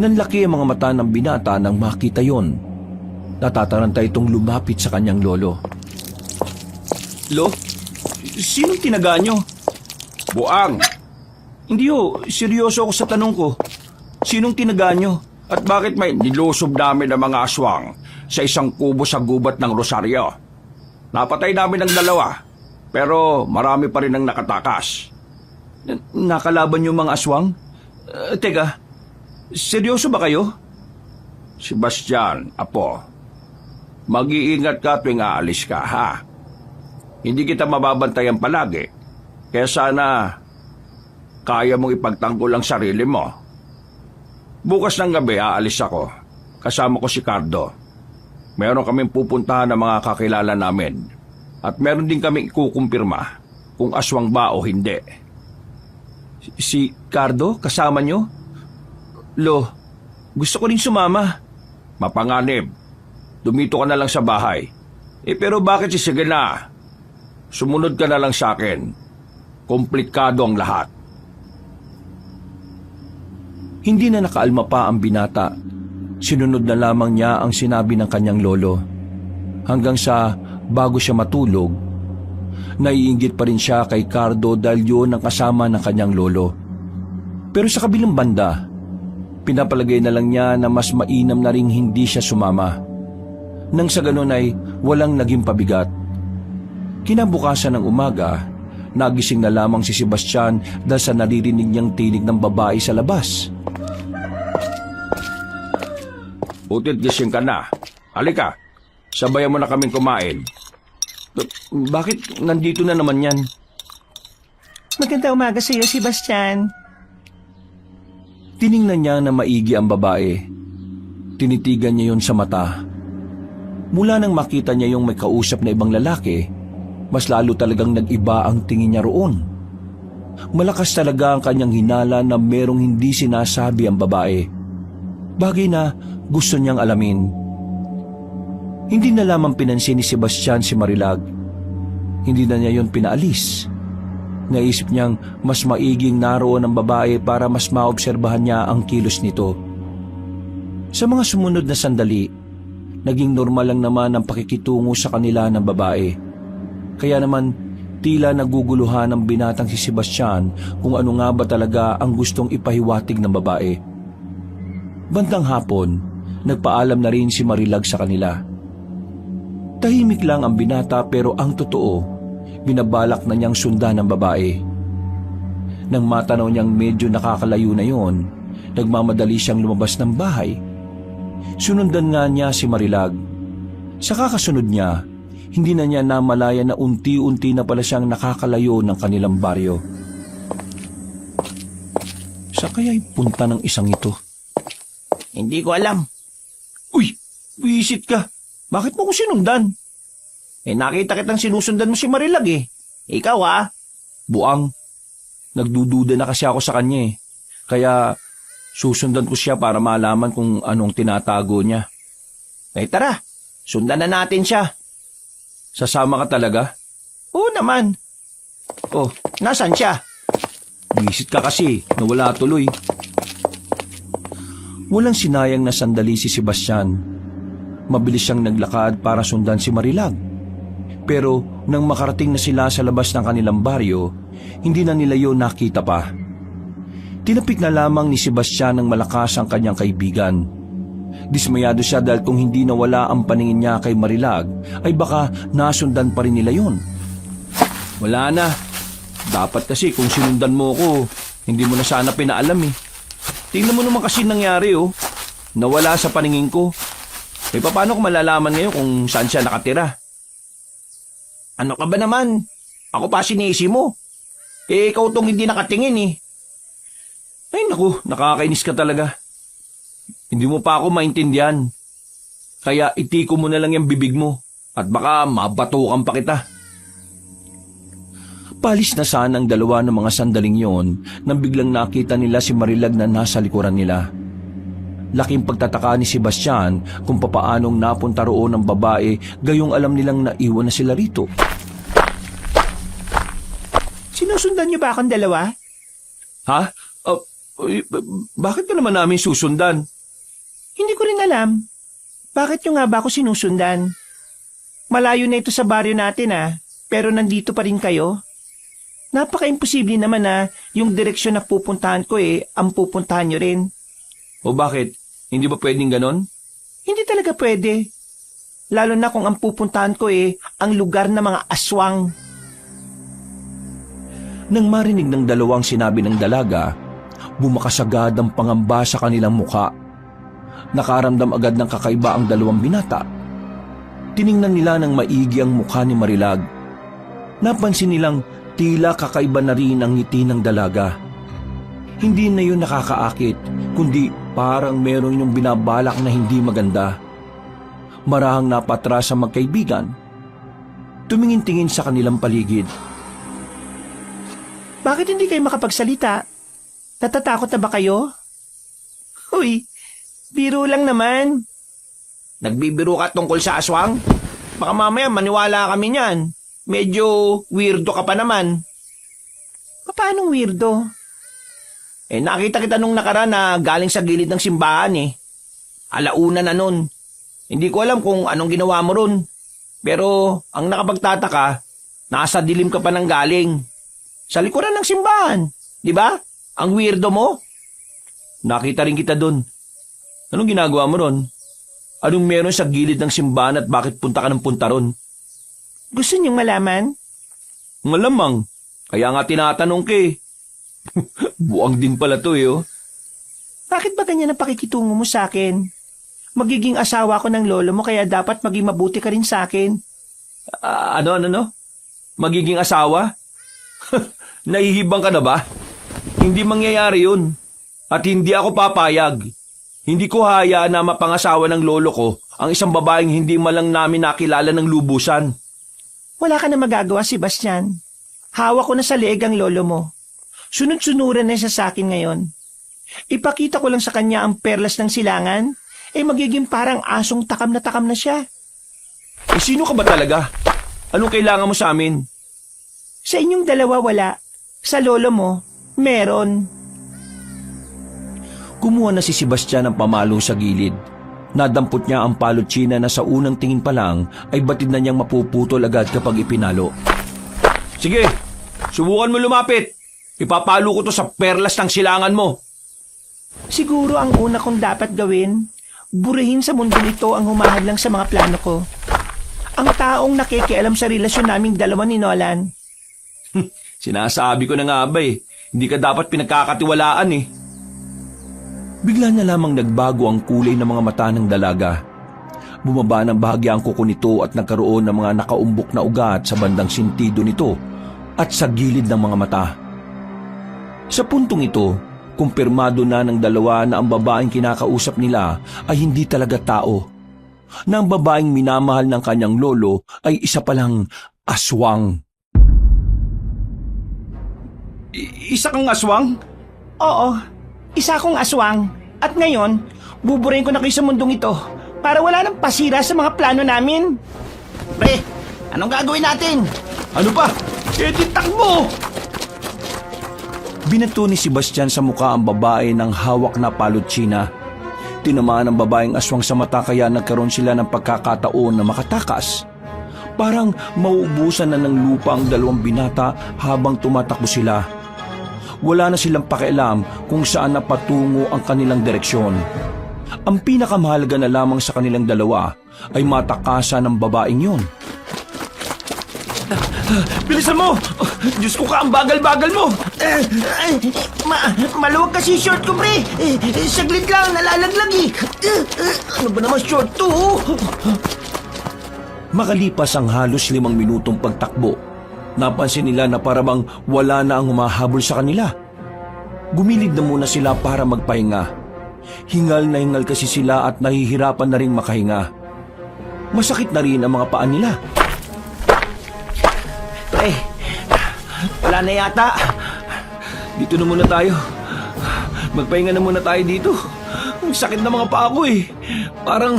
Nanlaki ang mga mata ng binata nang makita yon. Natataranta itong lumapit sa kanyang lolo. Lo, sinong tinaga niyo? Buang! Hindi ho, seryoso ako sa tanong ko. Sinong tinaga niyo? At bakit may nilusob namin ng mga aswang sa isang kubo sa gubat ng Rosario? Napatay namin ng 2, pero marami pa rin ang nakatakas. Nakalaban niyo mga aswang? Teka, seryoso ba kayo? Sebastian, apo, mag-iingat ka tuwing aalis ka, ha? Hindi kita mababantayan palagi, kaya sana kaya mong ipagtanggol ang sarili mo. Bukas ng gabi aalis ako, kasama ko si Cardo. Meron kaming pupuntahan ng mga kakilala namin at meron din kaming ikukumpirma kung aswang ba o hindi. Si Cardo, kasama niyo? Lo, gusto ko rin sumama. Mapanganib, dumito ka na lang sa bahay. Pero bakit sige na? Sumunod ka na lang sa akin. Komplikado ang lahat. Hindi na nakaalma pa ang binata. Sinunod na lamang niya ang sinabi ng kanyang lolo. Hanggang sa bago siya matulog, naiinggit pa rin siya kay Cardo dahil yun ang kasama ng kanyang lolo. Pero sa kabilang banda, pinapalagay na lang niya na mas mainam na ring hindi siya sumama. Nang sa ganun ay walang naging pabigat. Kinabukasan ng umaga, nagising na lamang si Sebastian dahil sa naririnig niyang tinig ng babae sa labas. Butit gising ka na. Halika, sabayan mo na kaming kumain. Bakit nandito na naman yan? Maganda umaga sa iyo, Sebastian. Tiningnan niya na maigi ang babae. Tinitigan niya yon sa mata. Mula nang makita niya yung may kausap na ibang lalaki, mas lalo talagang nag-iba ang tingin niya roon. Malakas talaga ang kanyang hinala na merong hindi sinasabi ang babae. Bagay na gusto niyang alamin. Hindi na lamang pinansin ni Sebastian si Marilag. Hindi na niya yon pinaalis. Naisip niyang mas maiging naroon ang babae para mas maobserbahan niya ang kilos nito. Sa mga sumunod na sandali, naging normal lang naman ang pakikitungo sa kanila ng babae. Kaya naman, tila naguguluhan ng binatang si Sebastian kung ano nga ba talaga ang gustong ipahiwatig ng babae. Bandang hapon, nagpaalam na rin si Marilag sa kanila. Tahimik lang ang binata pero ang totoo, binabalak na niyang sundan ng babae. Nang matanaw niyang medyo nakakalayo na yon, nagmamadali siyang lumabas ng bahay. Sunundan nga niya si Marilag. Sa kakasunod niya, hindi na niya namalaya na unti-unti na pala siyang nakakalayo ng kanilang baryo. Sa kaya'y punta ng isang ito? Hindi ko alam. Uy, wisit ka. Bakit mo ko sinundan? Nakita kitang sinusundan mo si Marilag eh. Ikaw Buang. Nagdududa na kasi ako sa kanya eh. Kaya susundan ko siya para malaman kung anong tinatago niya. Tara, sundan na natin siya. Sasama ka talaga? Oo naman. Oh, nasan siya? Wisit ka kasi, nawala tuloy. Walang sinayang na sandali si Sebastian. Mabilis siyang naglakad para sundan si Marilag. Pero nang makarating na sila sa labas ng kanilang baryo, hindi na nila yun nakita pa. Tinapik na lamang ni Sebastian ng malakas ang kanyang kaibigan. Dismayado siya dahil kung hindi nawala ang paningin niya kay Marilag, ay baka nasundan pa rin nila yun. Wala na. Dapat kasi kung sinundan mo ko, hindi mo na sana pinaalam eh. Tingnan mo naman kasi nangyari oh. Nawala sa paningin ko. Paano ko malalaman ngayon kung saan siya nakatira? Ano ka ba naman? Ako pa sinisi mo. Ikaw tong hindi nakatingin eh. Ay naku, nakakainis ka talaga. Hindi mo pa ako maintindihan. Kaya itiko mo na lang yung bibig mo at baka mabatukan pa kita. Palis na sana ang dalawa ng mga sandaling yon nang biglang nakita nila si Marilag na nasa likuran nila. Laking pagtataka ni Sebastian kung papaanong napunta roon ang babae gayong alam nilang naiwan na sila rito. Sinusundan niyo ba akong dalawa? Ha? Bakit ka naman namin susundan? Hindi ko rin alam. Bakit niyo nga ba ako sinusundan? Malayo na ito sa baryo natin pero nandito pa rin kayo. Napaka-imposible naman yung direksyon na pupuntahan ko ang pupuntahan niyo rin. O bakit? Hindi ba pwedeng ganon? Hindi talaga pwede. Lalo na kung ang pupuntahan ko ang lugar ng mga aswang. Nang marinig ng dalawang sinabi ng dalaga, bumakas agad ang pangamba sa kanilang muka. Nakaramdam agad ng kakaiba ang dalawang binata. Tiningnan nila ng maigi ang mukha ni Marilag. Napansin nilang tila kakaiba na rin ang ngiti ng dalaga. Hindi na yun nakakaakit, kundi parang meron yung binabalak na hindi maganda. Marahang napatras ang magkaibigan. Tumingin-tingin sa kanilang paligid. Bakit hindi kayo makapagsalita? Natatakot na ba kayo? Uy, biro lang naman. Nagbibiro ka tungkol sa aswang? Baka mamaya maniwala kami niyan. Medyo weirdo ka pa naman. Paanong weirdo? Nakita kita nung nakaraan na galing sa gilid ng simbahan eh. Alauna na nun. Hindi ko alam kung anong ginawa mo ron. Pero ang nakapagtataka, nasa dilim ka pa ng galing. Sa likuran ng simbahan, di ba? Ang weirdo mo. Nakita rin kita dun. Anong ginagawa mo ron? Anong meron sa gilid ng simbahan at bakit punta ka ng punta ron? Gusto niyong malaman? Malamang. Kaya nga tinatanong ka eh. Buang din pala to eh oh. Bakit ba ganyan ang pakikitungo mo sa akin? Magiging asawa ko ng lolo mo kaya dapat maging mabuti ka rin sa akin. Ano? Magiging asawa? Nahihibang ka na ba? Hindi mangyayari yun. At hindi ako papayag. Hindi ko hayaan na mapangasawa ng lolo ko ang isang babaeng hindi malang namin nakilala ng lubusan. Wala ka na magagawa, Sebastian. Hawak ko na sa leeg ang lolo mo. Sunod-sunuran na siya sa akin ngayon. Ipakita ko lang sa kanya ang perlas ng silangan, magiging parang asong takam na siya. Sino ka ba talaga? Anong kailangan mo sa amin? Sa inyong dalawa wala. Sa lolo mo, meron. Kumuha na si Sebastian ng pamalo sa gilid. Nadampot niya ang palotsina na sa unang tingin pa lang ay batid na niyang mapuputol agad kapag ipinalo. Sige, subukan mo lumapit. Ipapalo ko to sa perlas ng silangan mo. Siguro ang una kong dapat gawin, burihin sa mundo ito ang humahadlang sa mga plano ko. Ang taong nakikialam sa relasyon naming dalawa ni Nolan. Sinasabi ko na nga ba eh, hindi ka dapat pinagkakatiwalaan eh. Bigla na lamang nagbago ang kulay ng mga mata ng dalaga. Bumaba ng bahagya ang kuko nito at nagkaroon ng mga nakaumbok na ugat sa bandang sintido nito at sa gilid ng mga mata. Sa puntong ito, kumpirmado na ng dalawa na ang babaeng kinakausap nila ay hindi talaga tao. Na ang babaeng minamahal ng kanyang lolo ay isa palang aswang. Isa kang aswang? Oo, isa akong aswang. At ngayon, buburahin ko na kayo sa mundong ito para wala nang pasira sa mga plano namin. Pre, anong gagawin natin? Ano pa? Takbo! Binato ni Sebastian sa mukha ang babae ng hawak na palotsina. Tinamaan ang babaeng aswang sa mata kaya nagkaroon sila ng pagkakataon na makatakas. Parang mauubusan na ng lupa ang dalawang binata habang tumatakbo sila. Wala na silang pakialam kung saan napatungo ang kanilang direksyon. Ang pinakamahalaga na lamang sa kanilang dalawa ay matakasan ng babaeng yun. Bilisan mo! Diyos ko ka, ang bagal-bagal mo! Maluwag kasi short ko, pre. Saglit lang, nalalaglag eh. Ano ba naman short to? Makalipas ang halos 5 minutong pagtakbo, napansin nila na parabang wala na ang humahabol sa kanila. Gumilid na muna sila para magpahinga. Hingal na hingal kasi sila at nahihirapan na rin makahinga. Masakit na rin ang mga paa nila. Pre, wala na yata. Dito na muna tayo. Magpahinga na muna tayo dito. Ang sakit na mga paa ko eh. Parang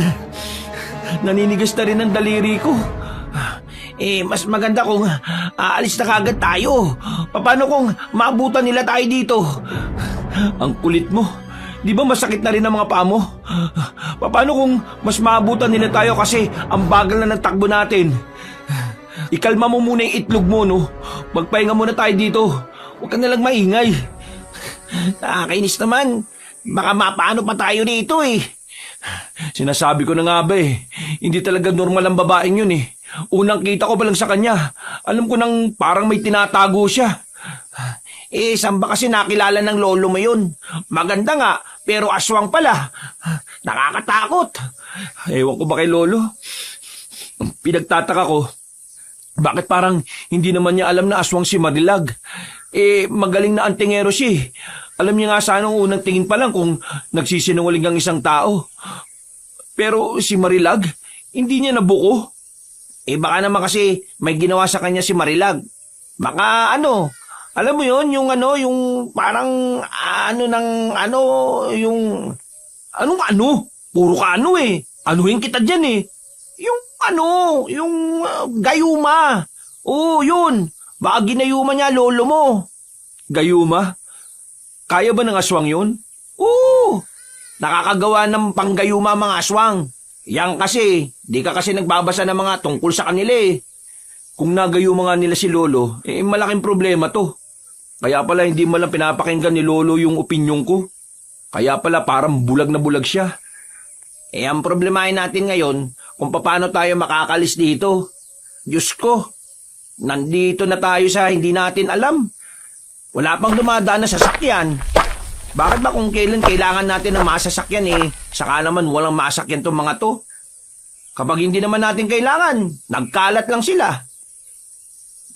naninigas na rin ang daliri ko. Mas maganda kung aalis na kagad tayo. Paano kung maabutan nila tayo dito? Ang kulit mo. Di ba masakit na rin ang mga paa mo? Paano kung mas maabutan nila tayo kasi ang bagal na ng takbo natin? Ikalma mo muna yung itlog mo, no? Magpahinga muna tayo dito. Huwag ka nalang maingay. Nakakainis naman. Baka mapaano pa tayo dito eh. Sinasabi ko na nga ba eh. Hindi talaga normal ang babaeng yun eh. Unang kita ko pa lang sa kanya. Alam ko nang parang may tinatago siya. Saan ba kasi nakilala ng lolo mo yun? Maganda nga, pero aswang pala. Nakakatakot. Ewan ko ba kay lolo? Pinagtataka ko, bakit parang hindi naman niya alam na aswang si Marilag? Magaling na antingero siya eh. Alam niya nga sana nung unang tingin pa lang kung nagsisinungaling ang isang tao. Pero si Marilag, hindi niya nabuko. Baka naman kasi may ginawa sa kanya si Marilag. Baka alam mo yon yung parang yung puro ka eh. Anuhin kita dyan eh. Yung gayuma. Oo, yun. Baka ginayuma niya lolo mo. Gayuma? Kaya ba ng aswang yun? Oo! Nakakagawa ng panggayuma mga aswang. Yan kasi, di ka kasi nagbabasa ng mga tungkol sa kanila eh. Kung nagayuma nga nila si Lolo, malaking problema to. Kaya pala hindi mo lang pinapakinggan ni Lolo yung opinyon ko. Kaya pala parang bulag na bulag siya. Ang problemahin natin ngayon kung paano tayo makakalis dito. Diyos ko, nandito na tayo sa hindi natin alam. Wala pang dumadaan na sasakyan. Bakit ba kung kailan kailangan natin ng masasakyan saka naman walang masakyan tong mga to? Kapag hindi naman natin kailangan, nagkalat lang sila.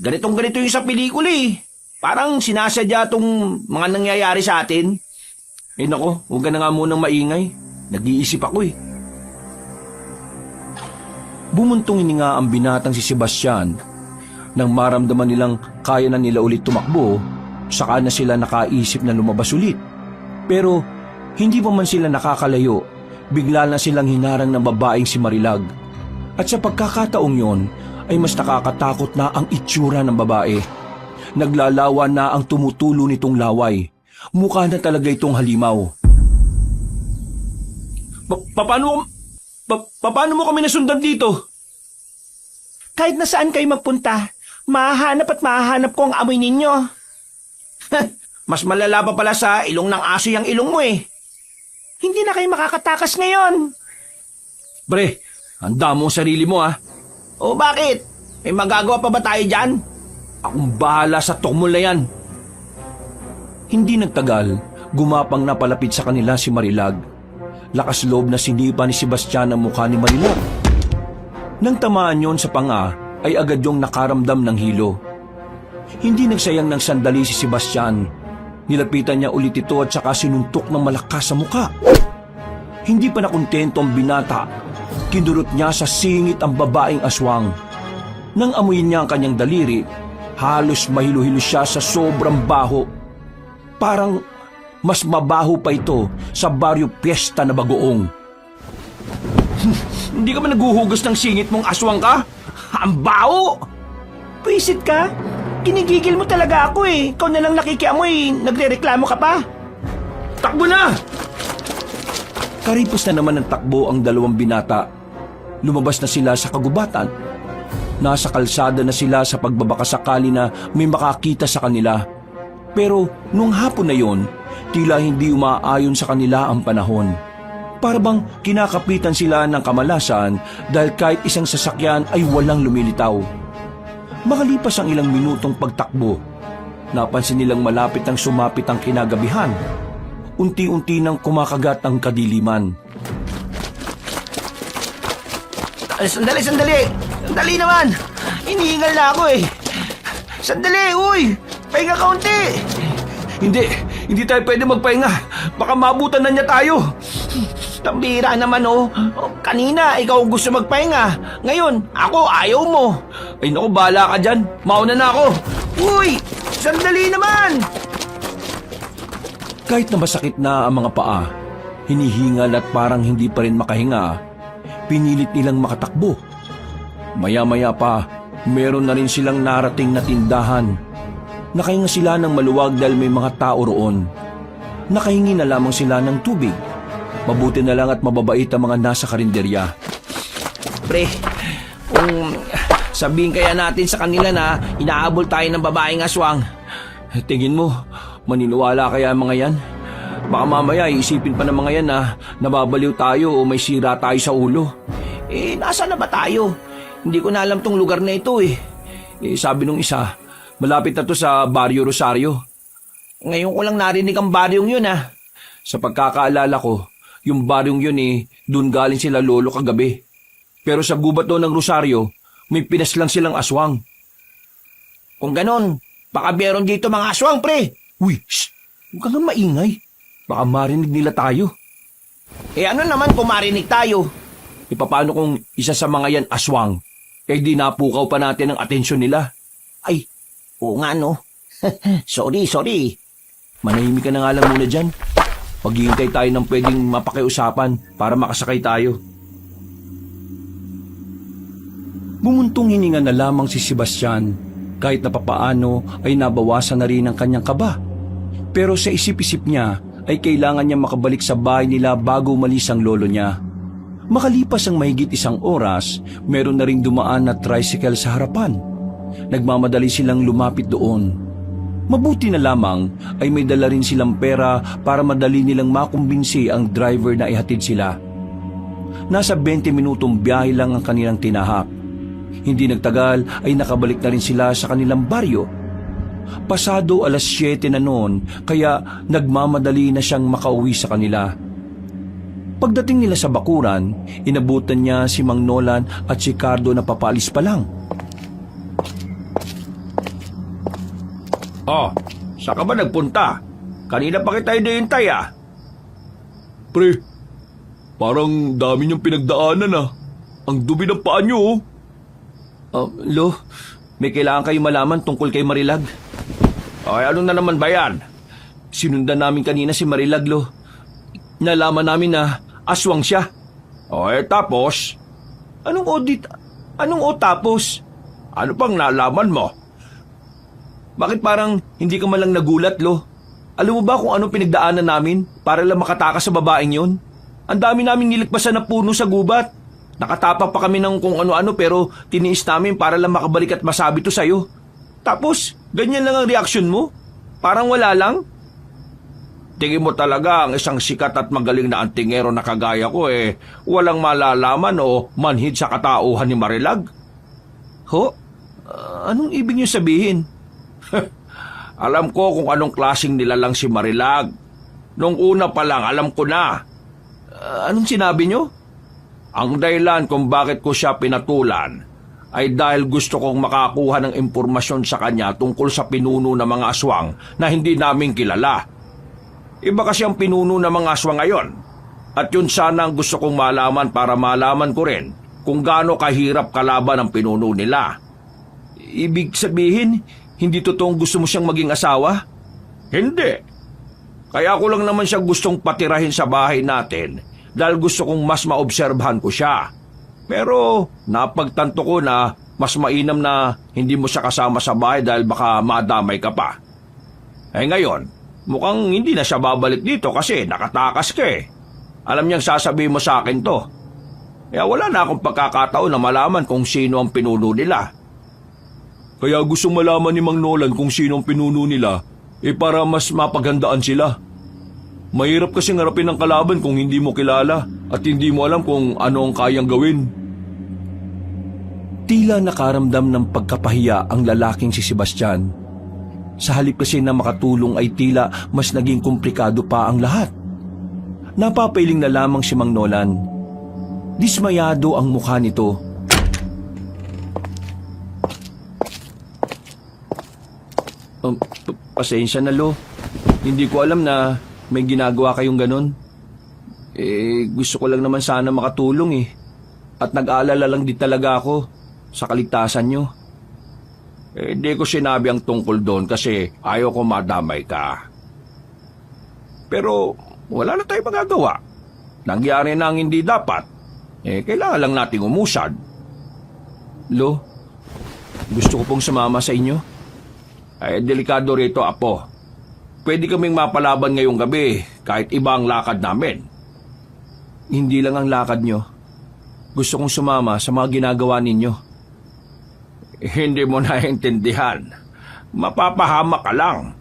Ganito yung sa pelikula eh. Parang sinasadya tong mga nangyayari sa atin. Nako, huwag ka na nga munang maingay. Nag-iisip ako eh. Bumuntong hininga ang binatang si Sebastian. Nang maramdaman nilang kaya na nila ulit tumakbo, saka na sila nakaisip na lumabas ulit. Pero hindi pa man sila nakakalayo, bigla na silang hinarang ng babaeng si Marilag. At sa pagkakataong yon ay mas nakakatakot na ang itsura ng babae. Naglalawa na ang tumutulo nitong laway. Mukha na talaga itong halimaw. Paano mo kami nasundan dito? Kahit na saan kayo magpunta, mahahanap ko ang amoy ninyo. Mas malala pa pala sa ilong ng aso yung ilong mo eh. Hindi na kayo makakatakas ngayon. Pre, handa mo ang sarili mo ah. O bakit? May magagawa pa ba tayo dyan? Akong bahala sa tukmol na yan. Hindi nagtagal, gumapang na palapit sa kanila si Marilag. Lakas loob na sinipa ni Sebastian ang mukha ni Marilag. Nang tamaan yon sa panga, ay agad yung nakaramdam ng hilo. Hindi nagsayang ng sandali si Sebastian. Nilapitan niya ulit ito at saka sinuntok ng malakas sa mukha. Hindi pa nakontento ang binata. Kinurot niya sa singit ang babaeng aswang. Nang amuyin niya ang kanyang daliri, halos mahilo-hilo siya sa sobrang baho. Parang mas mabaho pa ito sa baryo piyesta na Bagoong. Hindi ka ba naguhugas ng singit mong aswang ka? Ang baho! Pwisit ka? Kinigigil mo talaga ako eh. Ikaw na lang nakikiamoy, nagrereklamo ka pa. Takbo na! Karipos na naman ng takbo ang dalawang binata. Lumabas na sila sa kagubatan. Nasa kalsada na sila sa pagbabakasakali na may makakita sa kanila. Pero nung hapon na yon, tila hindi umaayon sa kanila ang panahon. Para bang kinakapitan sila ng kamalasan dahil kahit isang sasakyan ay walang lumilitaw. Makalipas ang ilang minutong pagtakbo, napansin nilang malapit ang sumapit ang kinagabihan. Unti-unti nang kumakagat ang kadiliman. Sandali! Sandali naman! Inihingal na ako eh! Sandali, uy! Pahinga kaunti! Hindi tayo pwede magpahinga. Baka mabutan na niya tayo. Tambira naman oh. Kanina, ikaw gusto magpahinga. Ngayon, ako ayaw mo. Ay naku, bahala ka dyan. Mauna na ako. Uy! Sandali naman! Kahit na masakit na ang mga paa, hinihingal at parang hindi pa rin makahinga, pinilit nilang makatakbo. Maya-maya pa, meron na rin silang narating na tindahan. Nakahinga sila ng maluwag dahil may mga tao roon. Nakahingi na lamang sila ng tubig. Mabuti na lang at mababait ang mga nasa karinderya. Pre, kung sabihin kaya natin sa kanila na inaabol tayo ng babaeng aswang. Tingin mo, maniniwala kaya ang mga yan? Baka mamaya iisipin pa ng mga yan na nababaliw tayo o may sira tayo sa ulo. Nasaan na ba tayo? Hindi ko na alam tong lugar na ito eh. Sabi nung isa, malapit na to sa Barrio Rosario. Ngayon ko lang narinig ang baryong yun ah. Sa pagkakaalala ko, yung baryong yun doon galing sila lolo kagabi. Pero sa gubat doon ng Rosario, may pinaslang silang aswang. Kung ganon, baka meron dito mga aswang, pre. Uy, shh! Huwag kang maingay. Baka marinig nila tayo. Ano naman kung marinig tayo? Paano kung isa sa mga yan aswang? Di napukaw pa natin ang atensyon nila. Ay, oo nga no. Sorry. Manahimik ka na nga lang muna dyan. Paghihintay tayo ng pwedeng mapakiusapan para makasakay tayo. Bumuntong hininga na lamang si Sebastian. Kahit na papaano ay nabawasan na rin ang kanyang kaba. Pero sa isip-isip niya ay kailangan niya makabalik sa bahay nila bago umalis ang lolo niya. Makalipas ang mahigit 1 oras, meron na ring dumaan na tricycle sa harapan. Nagmamadali silang lumapit doon. Mabuti na lamang ay may dala rin silang pera para madali nilang makumbinsi ang driver na ihatid sila. Nasa 20 minutong biyahe lang ang kanilang tinahak. Hindi nagtagal ay nakabalik na rin sila sa kanilang baryo. Pasado 7:00 na noon kaya nagmamadali na siyang makauwi sa kanila. Pagdating nila sa bakuran, inabutan niya si Mang Nolan at si Cardo na papalis pa lang. Oh, saan ka ba nagpunta? Kanina pa kita hinihintay ah. Pre, parang dami niyong pinagdaanan ah. Ang dumi ng paa niyo oh. Lo, may kailangan kayo malaman tungkol kay Marilag. Ay, ano na naman ba yan? Sinundan namin kanina si Marilag, Lo. Nalaman namin na aswang siya. Tapos? Anong audit? Anong o tapos? Ano pang nalaman mo? Bakit parang hindi ka malang nagulat, Lo? Alam mo ba kung anong pinagdaanan namin para lang makatakas sa babaeng yon? Ang dami naming niligpasan na puno sa gubat. Nakatapak pa kami ng kung ano-ano pero tiniis namin para lang makabalik at masabi to sa'yo. Tapos, ganyan lang ang reaksyon mo? Parang wala lang? Tingin mo talaga ang isang sikat at magaling na antingero na kagaya ko walang malalaman o manhid sa katauhan ni Marilag? Ho? Anong ibig niyo sabihin? Alam ko kung anong klaseng nilalang si Marilag. Nung una pa lang, alam ko na. Anong sinabi niyo? Ang dahilan kung bakit ko siya pinatulan ay dahil gusto kong makakuha ng impormasyon sa kanya tungkol sa pinuno ng mga aswang na hindi namin kilala. Iba kasi ang pinuno ng mga aswang ngayon. At yun sana ang gusto kong malaman para malaman ko rin kung gaano kahirap kalaban ang pinuno nila. Ibig sabihin, hindi totoong gusto mo siyang maging asawa? Hindi. Kaya ko lang naman siya gustong patirahin sa bahay natin dahil gusto kong mas maobserbahan ko siya. Pero napagtanto ko na mas mainam na hindi mo siya kasama sa bahay dahil baka madamay ka pa. Ngayon, mukhang hindi na siya babalik dito kasi nakatakas ka Alam niyang sasabihin mo sa akin to. Kaya wala na akong pagkakataon na malaman kung sino ang pinuno nila. Kaya gustong malaman ni Mang Nolan kung sino ang pinuno nila para mas mapaghandaan sila. Mahirap kasi harapin ng kalaban kung hindi mo kilala at hindi mo alam kung ano ang kayang gawin. Tila nakaramdam ng pagkapahiya ang lalaking si Sebastian. Sa halip kasi na makatulong ay tila mas naging komplikado pa ang lahat. Napapailing na lamang si Mang Nolan. Dismayado ang mukha nito. Pasensya na, Lo. Hindi ko alam na may ginagawa kayong ganun. Gusto ko lang naman sana makatulong At nag-aalala lang din talaga ako sa kaligtasan nyo. Hindi ko sinabi ang tungkol doon kasi ayaw ko madamay ka. Pero wala na tayong magagawa. Nangyari na ang hindi dapat. Kailangan lang nating umusad. Lo, gusto ko pong sumama sa inyo. Delikado rito, Apo. Pwede kaming mapalaban ngayong gabi kahit iba ang lakad namin. Hindi lang ang lakad nyo. Gusto kong sumama sa mga ginagawa ninyo. Hindi mo naiintindihan. Mapapahamak ka lang.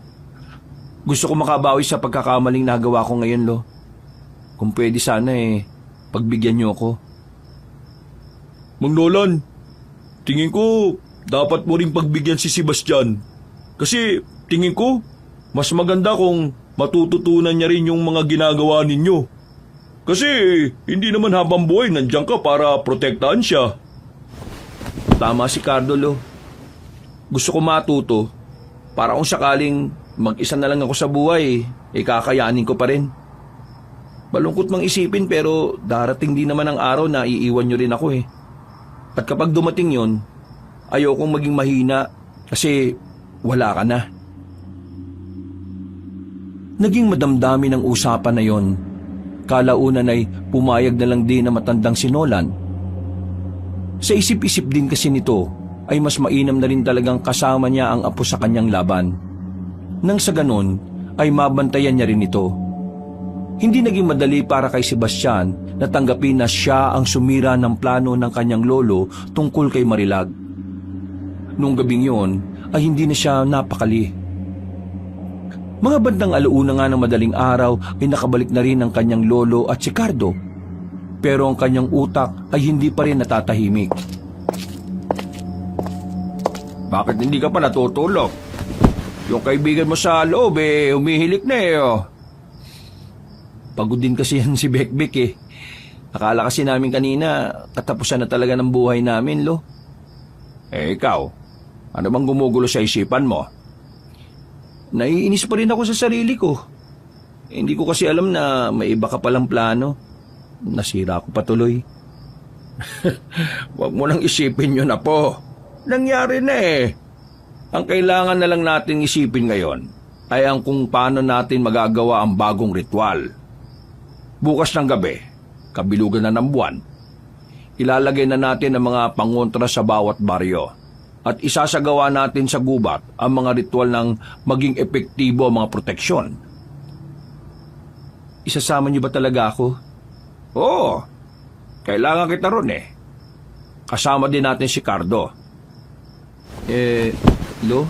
Gusto ko makabawi sa pagkakamaling nagawa ko ngayon, Lo. Kung pwede sana pagbigyan nyo ako. Mang Nolan, tingin ko dapat mo ring pagbigyan si Sebastian. Kasi tingin ko mas maganda kung matututunan niya rin yung mga ginagawa ninyo. Kasi hindi naman habang buhay nandiyan ka para protektahan siya. Tama si Cardo, Lo. Gusto ko matuto para kung sakaling mag-isa na lang ako sa buhay, kakayanin ko pa rin. Malungkot mang isipin pero darating din naman ang araw na iiwan nyo rin ako At kapag dumating yon, ayokong maging mahina kasi wala ka na. Naging madamdami ng usapan na yon. Kalaunan ay pumayag na lang din na matandang si Nolan. Sa isip-isip din kasi nito ay mas mainam na rin talagang kasama niya ang apo sa kanyang laban. Nang sa ganon ay mabantayan niya rin ito. Hindi naging madali para kay Sebastian na tanggapin na siya ang sumira ng plano ng kanyang lolo tungkol kay Marilag. Noong gabing yon ay hindi na siya napakali. Mga bandang alauna nga ng madaling araw ay nakabalik na rin ang kanyang lolo at si Cardo. Pero ang kanyang utak ay hindi pa rin natatahimik. Bakit hindi ka pa natutulog? Yung kaibigan mo sa loob humihilik na oh. Pagod din kasi yan si Bekbek eh. Akala kasi namin kanina katapusan na talaga ng buhay namin, lo. Ikaw, ano bang gumugulo sa isipan mo? Naiinis pa rin ako sa sarili ko. Hindi ko kasi alam na may iba ka palang plano. Nasira ko patuloy. Huwag mo nang isipin yun na po. Nangyari na eh. Ang kailangan na lang natin isipin ngayon ay ang kung paano natin magagawa ang bagong ritual. Bukas ng gabi, kabilugan na ng buwan, ilalagay na natin ang mga pangontra sa bawat baryo at isasagawa natin sa gubat ang mga ritual ng maging epektibo ang mga proteksyon. Isasama niyo ba talaga ako? Oo, kailangan kita ron eh. Kasama din natin si Cardo. Lo?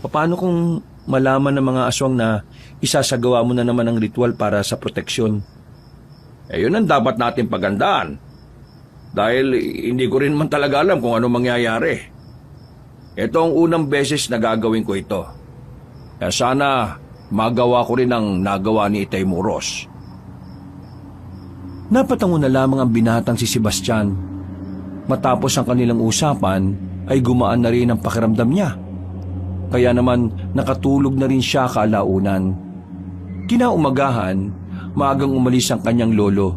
Paano kung malaman ng mga aswang na isasagawa mo na naman ang ritual para sa proteksyon? Yun ang dapat natin pagandaan. Dahil hindi ko rin man talaga alam kung ano mangyayari. Ito ang unang beses na gagawin ko ito. Kaya sana magawa ko rin ang nagawa ni Itay Muros. Napatango na lamang ang binatang si Sebastian. Matapos ang kanilang usapan, ay gumaan na rin ang pakiramdam niya. Kaya naman nakatulog na rin siya kalaunan. Kinaumagahan, maagang umalis ang kanyang lolo.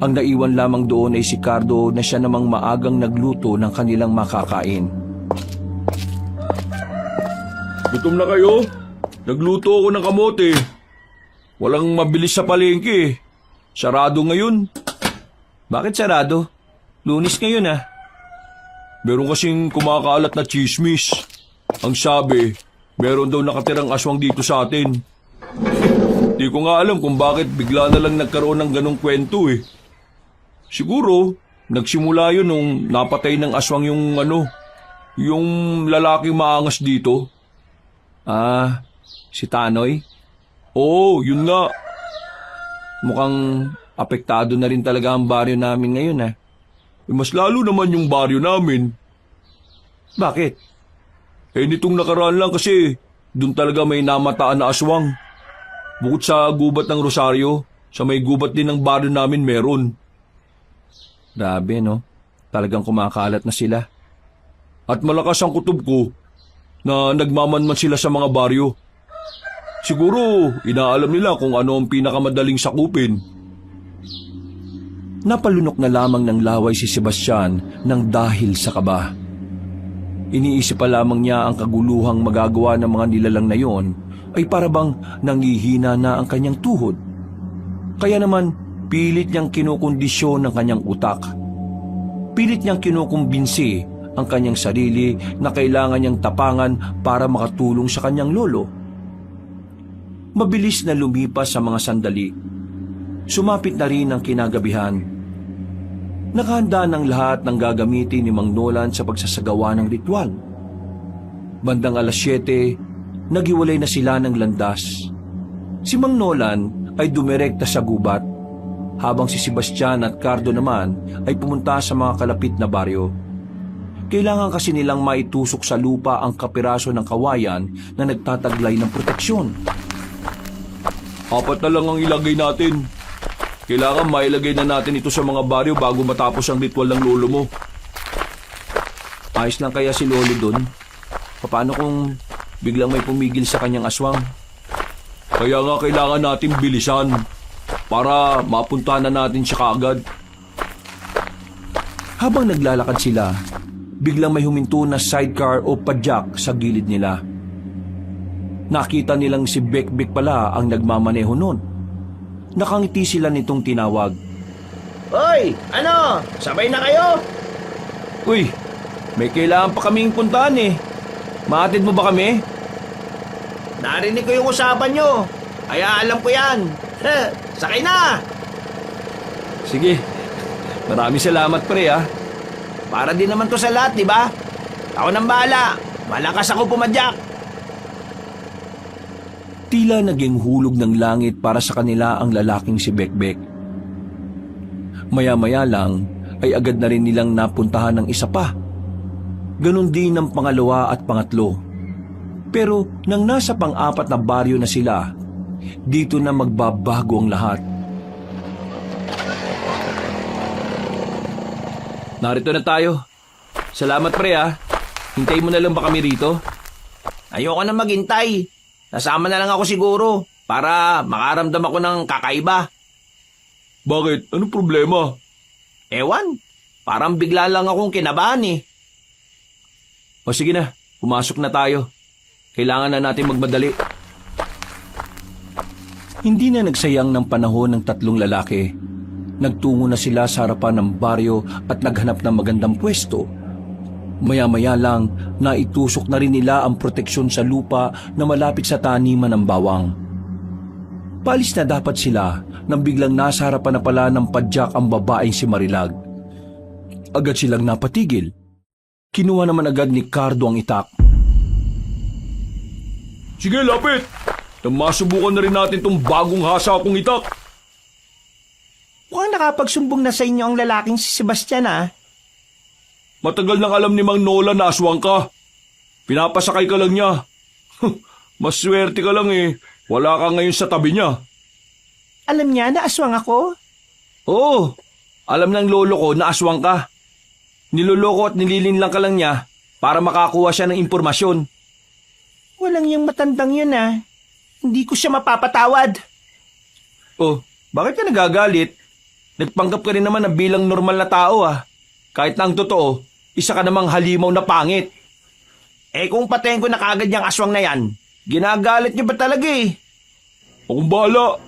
Ang naiwan lamang doon ay si Cardo na siya namang maagang nagluto ng kanilang makakain. Gutom na kayo? Nagluto ako ng kamote. Walang mabilis sa palengke. Sarado ngayon. Bakit sarado? Lunis ngayon ah. Meron kasing kumakalat na chismis. Ang sabi, meron daw nakatirang aswang dito sa atin. Di ko nga alam kung bakit bigla na lang nagkaroon ng ganong kwento eh. Siguro, nagsimula yun nung napatay ng aswang yung lalaking maangas dito. Ah, si Tanoy? Oo, yun nga. Mukhang apektado na rin talaga ang baryo namin ngayon ah. Mas lalo naman yung baryo namin. Bakit? Nitong nakaraan lang kasi doon talaga may namataan na aswang. Bukod sa gubat ng Rosario, sa may gubat din ng baryo namin meron. Grabe no, talagang kumakalat na sila. At malakas ang kutob ko na nagmamanman sila sa mga baryo. Siguro inaalam nila kung ano ang pinakamadaling sakupin. Napalunok na lamang ng laway si Sebastian nang dahil sa kaba. Iniisip pa lamang niya ang kaguluhang magagawa ng mga nilalang na yon ay parabang nangihina na ang kanyang tuhod. Kaya naman pilit niyang kinukondisyon ng kanyang utak. Pilit niyang kinukumbinsi ang kanyang sarili na kailangan niyang tapangan para makatulong sa kanyang lolo. Mabilis na lumipas sa mga sandali. Sumapit na rin ang kinagabihan. Nakahanda ng lahat ng gagamitin ni Mang Nolan sa pagsasagawa ng ritual. Bandang 7:00, naghiwalay na sila ng landas. Si Mang Nolan ay dumirekta sa gubat, habang si Sebastian at Cardo naman ay pumunta sa mga kalapit na baryo. Kailangan kasi nilang maitusok sa lupa ang kapiraso ng kawayan na nagtataglay ng proteksyon. 4 na lang ang ilagay natin. Kailangan mailagay na natin ito sa mga baryo bago matapos ang ritual ng lolo mo. Ayos lang kaya si lolo doon? Paano kung biglang may pumigil sa kanyang aswang? Kaya nga kailangan natin bilisan para mapuntahan na natin siya kaagad. Habang naglalakad sila, biglang may huminto na sidecar o padyak sa gilid nila. Nakita nilang si Bekbek pala ang nagmamaneho noon. Nakangiti sila nitong tinawag. Hoy, ano? Sabay na kayo? Uy, may kailangan pa kaming puntahan eh. Maatid mo ba kami? Narinig ko yung usapan nyo. Kaya alam ko yan. Sakay na! Sige, maraming salamat pre ah. Para din naman to sa lahat, di ba? Ako nang bahala. Malakas ako pumadyak. Tila naging hulog ng langit para sa kanila ang lalaking si Bekbek. Maya-maya lang ay agad na rin nilang napuntahan ng isa pa. Ganon din ang pangalawa at pangatlo. Pero nang nasa pang-apat na baryo na sila, dito na magbabago ang lahat. Narito na tayo. Salamat pre ah. Hintayin mo na lang ba kami rito? Ayoko na maghintay. Nasama na lang ako siguro para makaramdam ako ng kakaiba. Bakit? Anong problema? Ewan, parang bigla lang akong kinabahan eh. O sige na, pumasok na tayo. Kailangan na natin magmadali. Hindi na nagsayang ng panahon ng tatlong lalaki. Nagtungo na sila sa harapan ng baryo at naghanap ng magandang pwesto. Maya-maya lang, naitusok na rin nila ang proteksyon sa lupa na malapit sa taniman ng bawang. Palis na dapat sila nang biglang nasa harapan na pala ng padyak ang babaeng si Marilag. Agad silang napatigil. Kinuha naman agad ni Cardo ang itak. Sige, lapit! Masubukan na rin natin tong bagong hasa akong itak. Mukhang nakapagsumbong na sa inyo ang lalaking si Sebastian ah. Matagal nang alam ni Mang Nola na aswang ka. Pinapasakay ka lang niya. Mas swerte ka lang eh. Wala ka ngayon sa tabi niya. Alam niya na aswang ako? Oo, alam ng lolo ko na aswang ka. Niloloko at nililinlang ka lang niya para makakuha siya ng impormasyon. Walang yung matandang yun ah. Hindi ko siya mapapatawad. Oh, bakit ka nagagalit? Nagpanggap ka rin naman na bilang normal na tao ah. Kahit na ang totoo, isa ka namang halimaw na pangit. Eh kung patayin ko na kagad yung aswang na yan, ginagalit niyo ba talaga eh? Akong bahala.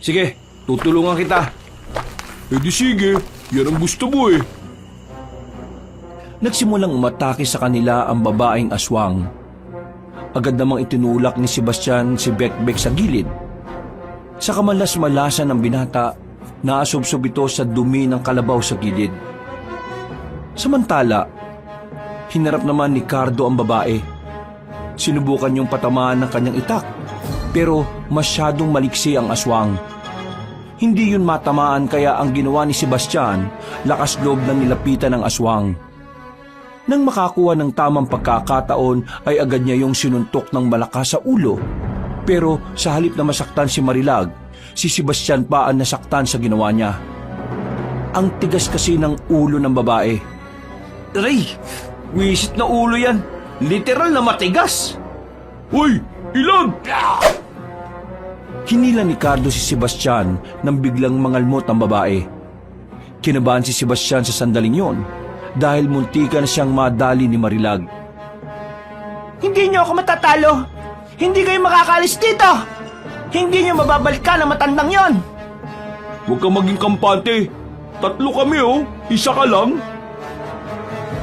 Sige, tutulungan kita. Eh di sige, yan ang gusto mo eh. Nagsimulang umatake sa kanila ang babaeng aswang. Agad namang itinulak ni Sebastian si Bekbek sa gilid. Sa kamalas-malasan ng binata, naasubsob ito sa dumi ng kalabaw sa gilid. Samantala, hinarap naman ni Cardo ang babae. Sinubukan niyong patamaan ng kanyang itak, pero masyadong maliksi ang aswang. Hindi yun matamaan kaya ang ginawa ni Sebastian, lakas loob na nilapitan ng aswang. Nang makakuha ng tamang pagkakataon ay agad niya yung sinuntok ng malakas sa ulo. Pero sa halip na masaktan si Marilag, si Sebastian pa ang nasaktan sa ginawa niya. Ang tigas kasi ng ulo ng babae. Aray, wisit na ulo yan. Literal na matigas. Hoy! Ilag! Hinila ni Cardo si Sebastian nang biglang mangalmot ang babae. Kinabahan si Sebastian sa sandaling yon dahil muntika na siyang madali ni Marilag. Hindi niyo ako matatalo. Hindi kayo makakalis dito. Hindi niyo mababalikan ang matandang yon. Huwag kang maging kampante. Tatlo kami oh. Isa ka lang.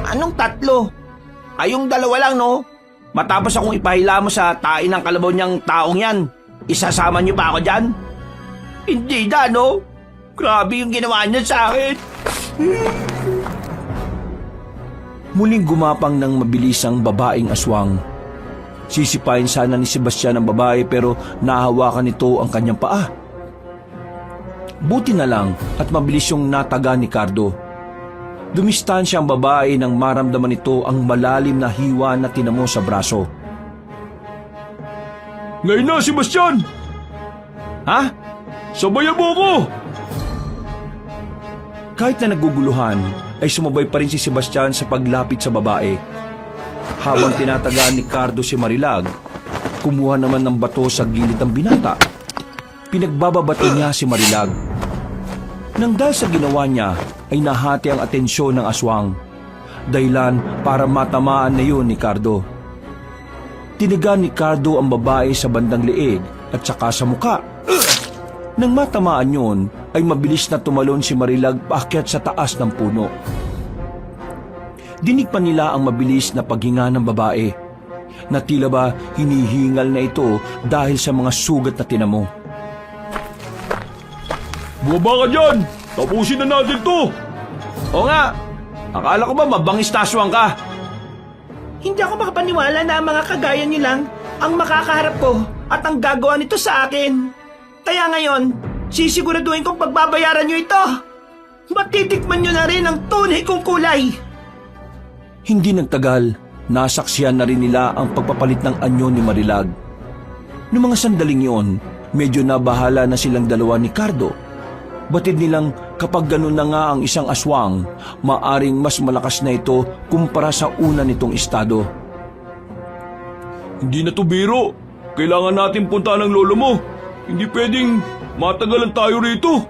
Anong tatlo? Kayong dalawa lang no? Matapos akong ipahila mo sa tain ng kalabaw niyang taong yan, isasama niyo pa ako dyan? Hindi na no? Grabe yung ginawa niya sa akin. Muling gumapang ng mabilis ang babaeng aswang. Sisipain sana ni Sebastian ang babae pero nahawakan nito ang kanyang paa. Buti na lang at mabilis yung nataga ni Cardo. Dumistansya ang babae nang maramdaman nito ang malalim na hiwa na tinamo sa braso. Ngayon na, Sebastian! Ha? Sabayan mo ako! Kahit na naguguluhan, ay sumabay pa rin si Sebastian sa paglapit sa babae. Habang tinatagaan ni Cardo si Marilag, kumuha naman ng bato sa gilid ng binata. Pinagbababato niya si Marilag. Nang dahil sa ginawa niya, ay nahati ang atensyon ng aswang. Dahilan para matamaan na yun ni Cardo. Tiniga ni Cardo ang babae sa bandang leeg at saka sa muka. Nang matamaan yun, ay mabilis na tumalon si Marilag paakyat sa taas ng puno. Dinig pa nila ang mabilis na paghinga ng babae. na tila ba hinihingal na ito dahil sa mga sugat na tinamo. Bumaba ka dyan! Tapusin na natin to! O nga, akala ko ba mabangis na aswang ka? Hindi ako makapaniwala na ang mga kagaya niyo lang ang makakaharap ko at ang gagawa nito sa akin. Kaya ngayon, sisiguraduhin kong pagbabayaran niyo ito. Matitikman niyo na rin ang tunay kong kulay. Hindi nagtagal, nasaksiyan na rin nila ang pagpapalit ng anyo ni Marilag. Noong mga sandaling yon, medyo nabahala na silang dalawa ni Cardo. Batid nilang kapag ganun na nga ang isang aswang, maaring mas malakas na ito kumpara sa una nitong estado. Hindi na to biro. Kailangan natin puntahan ng lolo mo. Hindi pwedeng matagalan tayo rito.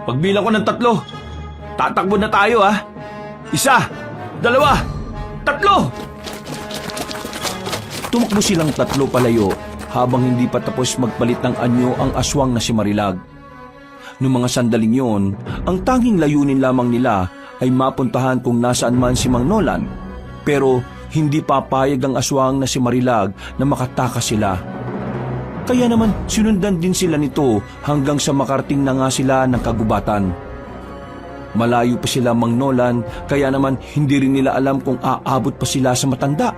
Pagbilang ko ng 3, tatakbo na tayo ha. 1, 2, 3! Tumakbo silang 3 palayo habang hindi pa tapos magpalit ng anyo ang aswang na si Marilag. Noong mga sandaling yon, ang tanging layunin lamang nila ay mapuntahan kung nasaan man si Mang Nolan. Pero hindi papayag ang aswang na si Marilag na makatakas sila. Kaya naman sinundan din sila nito hanggang sa makarating na nga sila ng kagubatan. Malayo pa sila Mang Nolan, kaya naman hindi rin nila alam kung aabot pa sila sa matanda.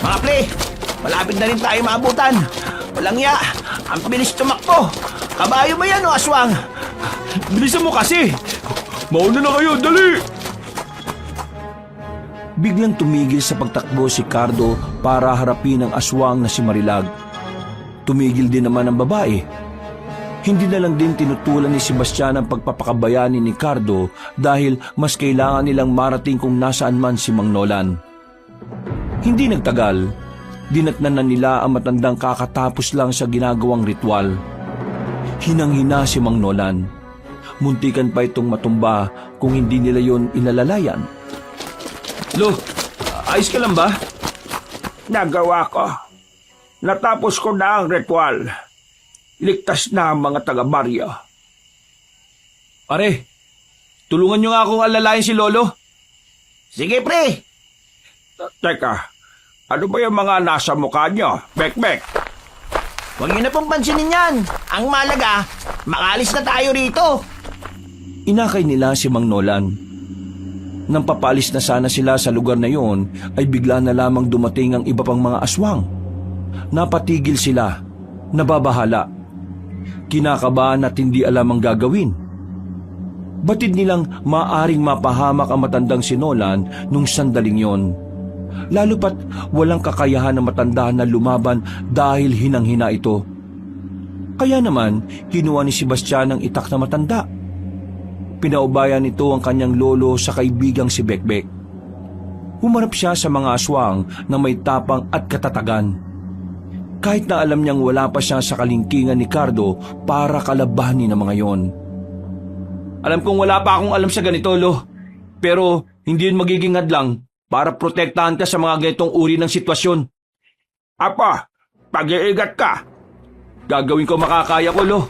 Mga pre, malapit na rin tayo maabutan. Walang ya, ang bilis tumakbo. Kabayo ba yan o aswang? Bilisan mo kasi! Mauna na kayo, dali! Biglang tumigil sa pagtakbo si Cardo para harapin ang aswang na si Marilag. Tumigil din naman ang babae. Hindi na lang din tinutulan ni Sebastian ang pagpapakabayani ni Cardo dahil mas kailangan nilang marating kung nasaan man si Mang Nolan. Hindi nagtagal, dinatnan na nila ang matandang kakatapos lang sa ginagawang ritual. Hinang-hina si Mang Nolan. Muntikan pa itong matumba kung hindi nila yon inalalayan. Lo, ayos ka lang ba? Nagawa ko. Natapos ko na ang ritual. Ligtas na ang mga taga-baryo. Pare, tulungan nyo nga akong alalayan si Lolo. Sige pre! Teka, ano ba yung mga nasa mukha nyo? Bek-bek! Huwag nyo na pong pansinin yan. Ang malaga, makalis na tayo rito. Inakay nila si Mang Nolan. Nang papaalis na sana sila sa lugar na yon, ay bigla na lamang dumating ang iba pang mga aswang. Napatigil sila, nababahala. Kinakabahan at hindi alam ang gagawin. Batid nilang maaring mapahamak ang matandang si Nolan nung sandaling yon. Lalo pat walang kakayahan ng matanda na lumaban dahil hinang-hina ito. Kaya naman, kinuha ni Sebastian ang itak na matanda. Pinaubayan nito ang kanyang lolo sa kaibigang si Bekbek. Humarap siya sa mga aswang na may tapang at katatagan. Kahit na alam niyang wala pa siya sa kalingkingan ni Cardo para kalabanin ang mga yon. Alam kong wala pa akong alam sa ganito, Lo. Pero hindi yun magiging hadlang para protektahan ka sa mga ganitong uri ng sitwasyon. Apa, pag-iingat ka. Gagawin ko makakaya ko, Lo.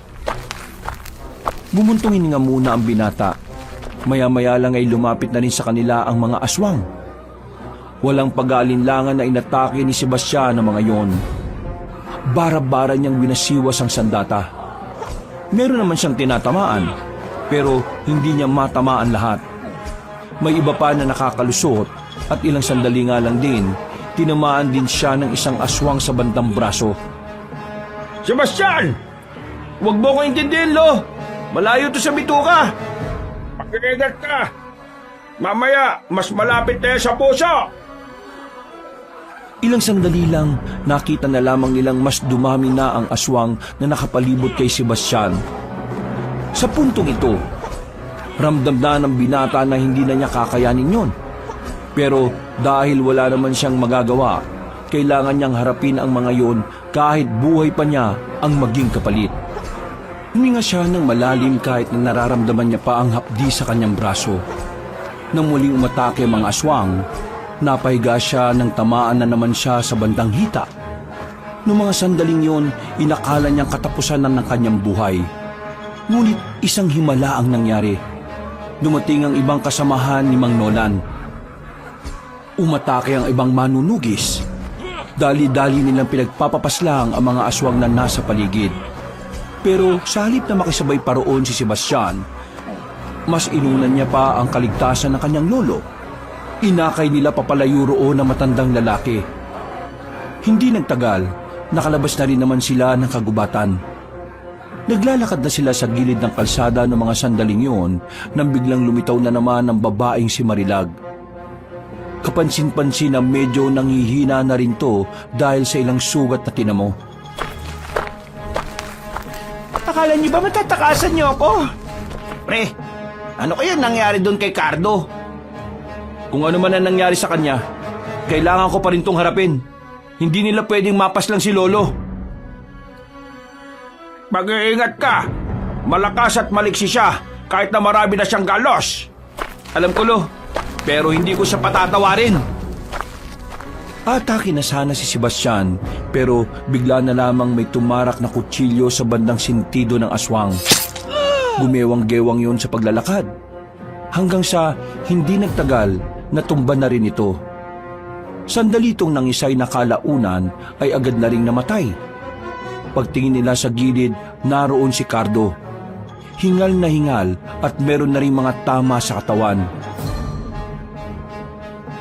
Bumuntungin nga muna ang binata. Maya-maya lang ay lumapit na rin sa kanila ang mga aswang. Walang pag-aalinlangan na inatake ni Sebastian ang mga yon. Bara-bara niyang winasiwas ang sandata. Meron naman siyang tinatamaan, pero hindi niya matamaan lahat. May iba pa na nakakalusot at ilang sandali nga lang din, tinamaan din siya ng isang aswang sa bandang braso. Sebastian! Huwag mo ko intindihin, Lo. Malayo to sa bituka. Pag-iingat ka. Mamaya, mas malapit na yan sa puso. Ilang sandali lang, nakita na lamang nilang mas dumami na ang aswang na nakapalibot kay Sebastian. Sa puntong ito, ramdam na ng binata na hindi na niya kakayanin yon. Pero dahil wala naman siyang magagawa, kailangan niyang harapin ang mga yon kahit buhay pa niya ang maging kapalit. Huminga siya ng malalim kahit na nararamdaman niya pa ang hapdi sa kanyang braso. Nang muling umatake ang mga aswang, napahiga siya ng tamaan na naman siya sa bandang hita. Noong mga sandaling yon, inakala niyang katapusan na ng kanyang buhay. Ngunit isang himala ang nangyari. Dumating ang ibang kasamahan ni Mang Nolan. Umatake ang ibang manunugis. Dali-dali nilang pinagpapapaslang ang mga aswang na nasa paligid. Pero sa halip na makisabay pa roon si Sebastian, mas inunan niya pa ang kaligtasan ng kanyang lolo. Inakay nila papalayo roon ang matandang lalaki. Hindi nagtagal, nakalabas na rin naman sila ng kagubatan. Naglalakad na sila sa gilid ng kalsada ng mga sandaling yun nang biglang lumitaw na naman ang babaeng si Marilag. Kapansin-pansin na medyo nanghihina na rin to dahil sa ilang sugat na tinamo. Akala niyo ba matatakasan niyo ako? Pre, ano kaya nangyari doon kay Cardo? Kung ano man ang nangyari sa kanya, kailangan ko pa rin tong harapin. Hindi nila pwedeng mapas lang si Lolo. Mag-iingat ka. Malakas at maliksi siya kahit na marami na siyang galos. Alam ko, Lo, pero hindi ko siya patatawarin. Atake na sana si Sebastian, pero bigla na lamang may tumarak na kutsilyo sa bandang sintido ng aswang. Gumewang-gewang yon sa paglalakad. Hanggang sa hindi nagtagal, natumba na rin ito. Sandali itong nangisay na kalaunan ay agad na ring namatay. Pagtingin nila sa gilid, naroon si Cardo. Hingal na hingal at meron na rin mga tama sa katawan.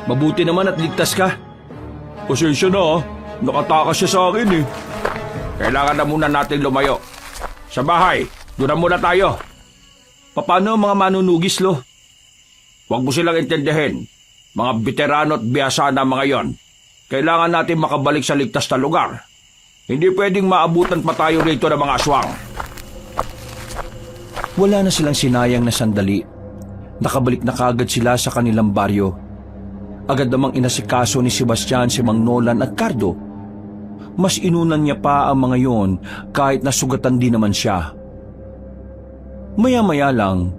Mabuti naman at ligtas ka. Pasensya na, nakatakas siya sa akin eh. Kailangan na muna natin lumayo. Sa bahay, doon na muna tayo. Paano ang mga manunugis, Lo? Huwag mo silang intindihin. Mga veterano at biyasa na mga yon. Kailangan natin makabalik sa ligtas na lugar. Hindi pwedeng maabutan pa tayo rito ng mga aswang. Wala na silang sinayang na sandali. Nakabalik na kagad sila sa kanilang baryo. Agad namang inasikaso ni Sebastian si Mang Nolan at Cardo. Mas inunan niya pa ang mga yon kahit nasugatan din naman siya. Maya-maya lang,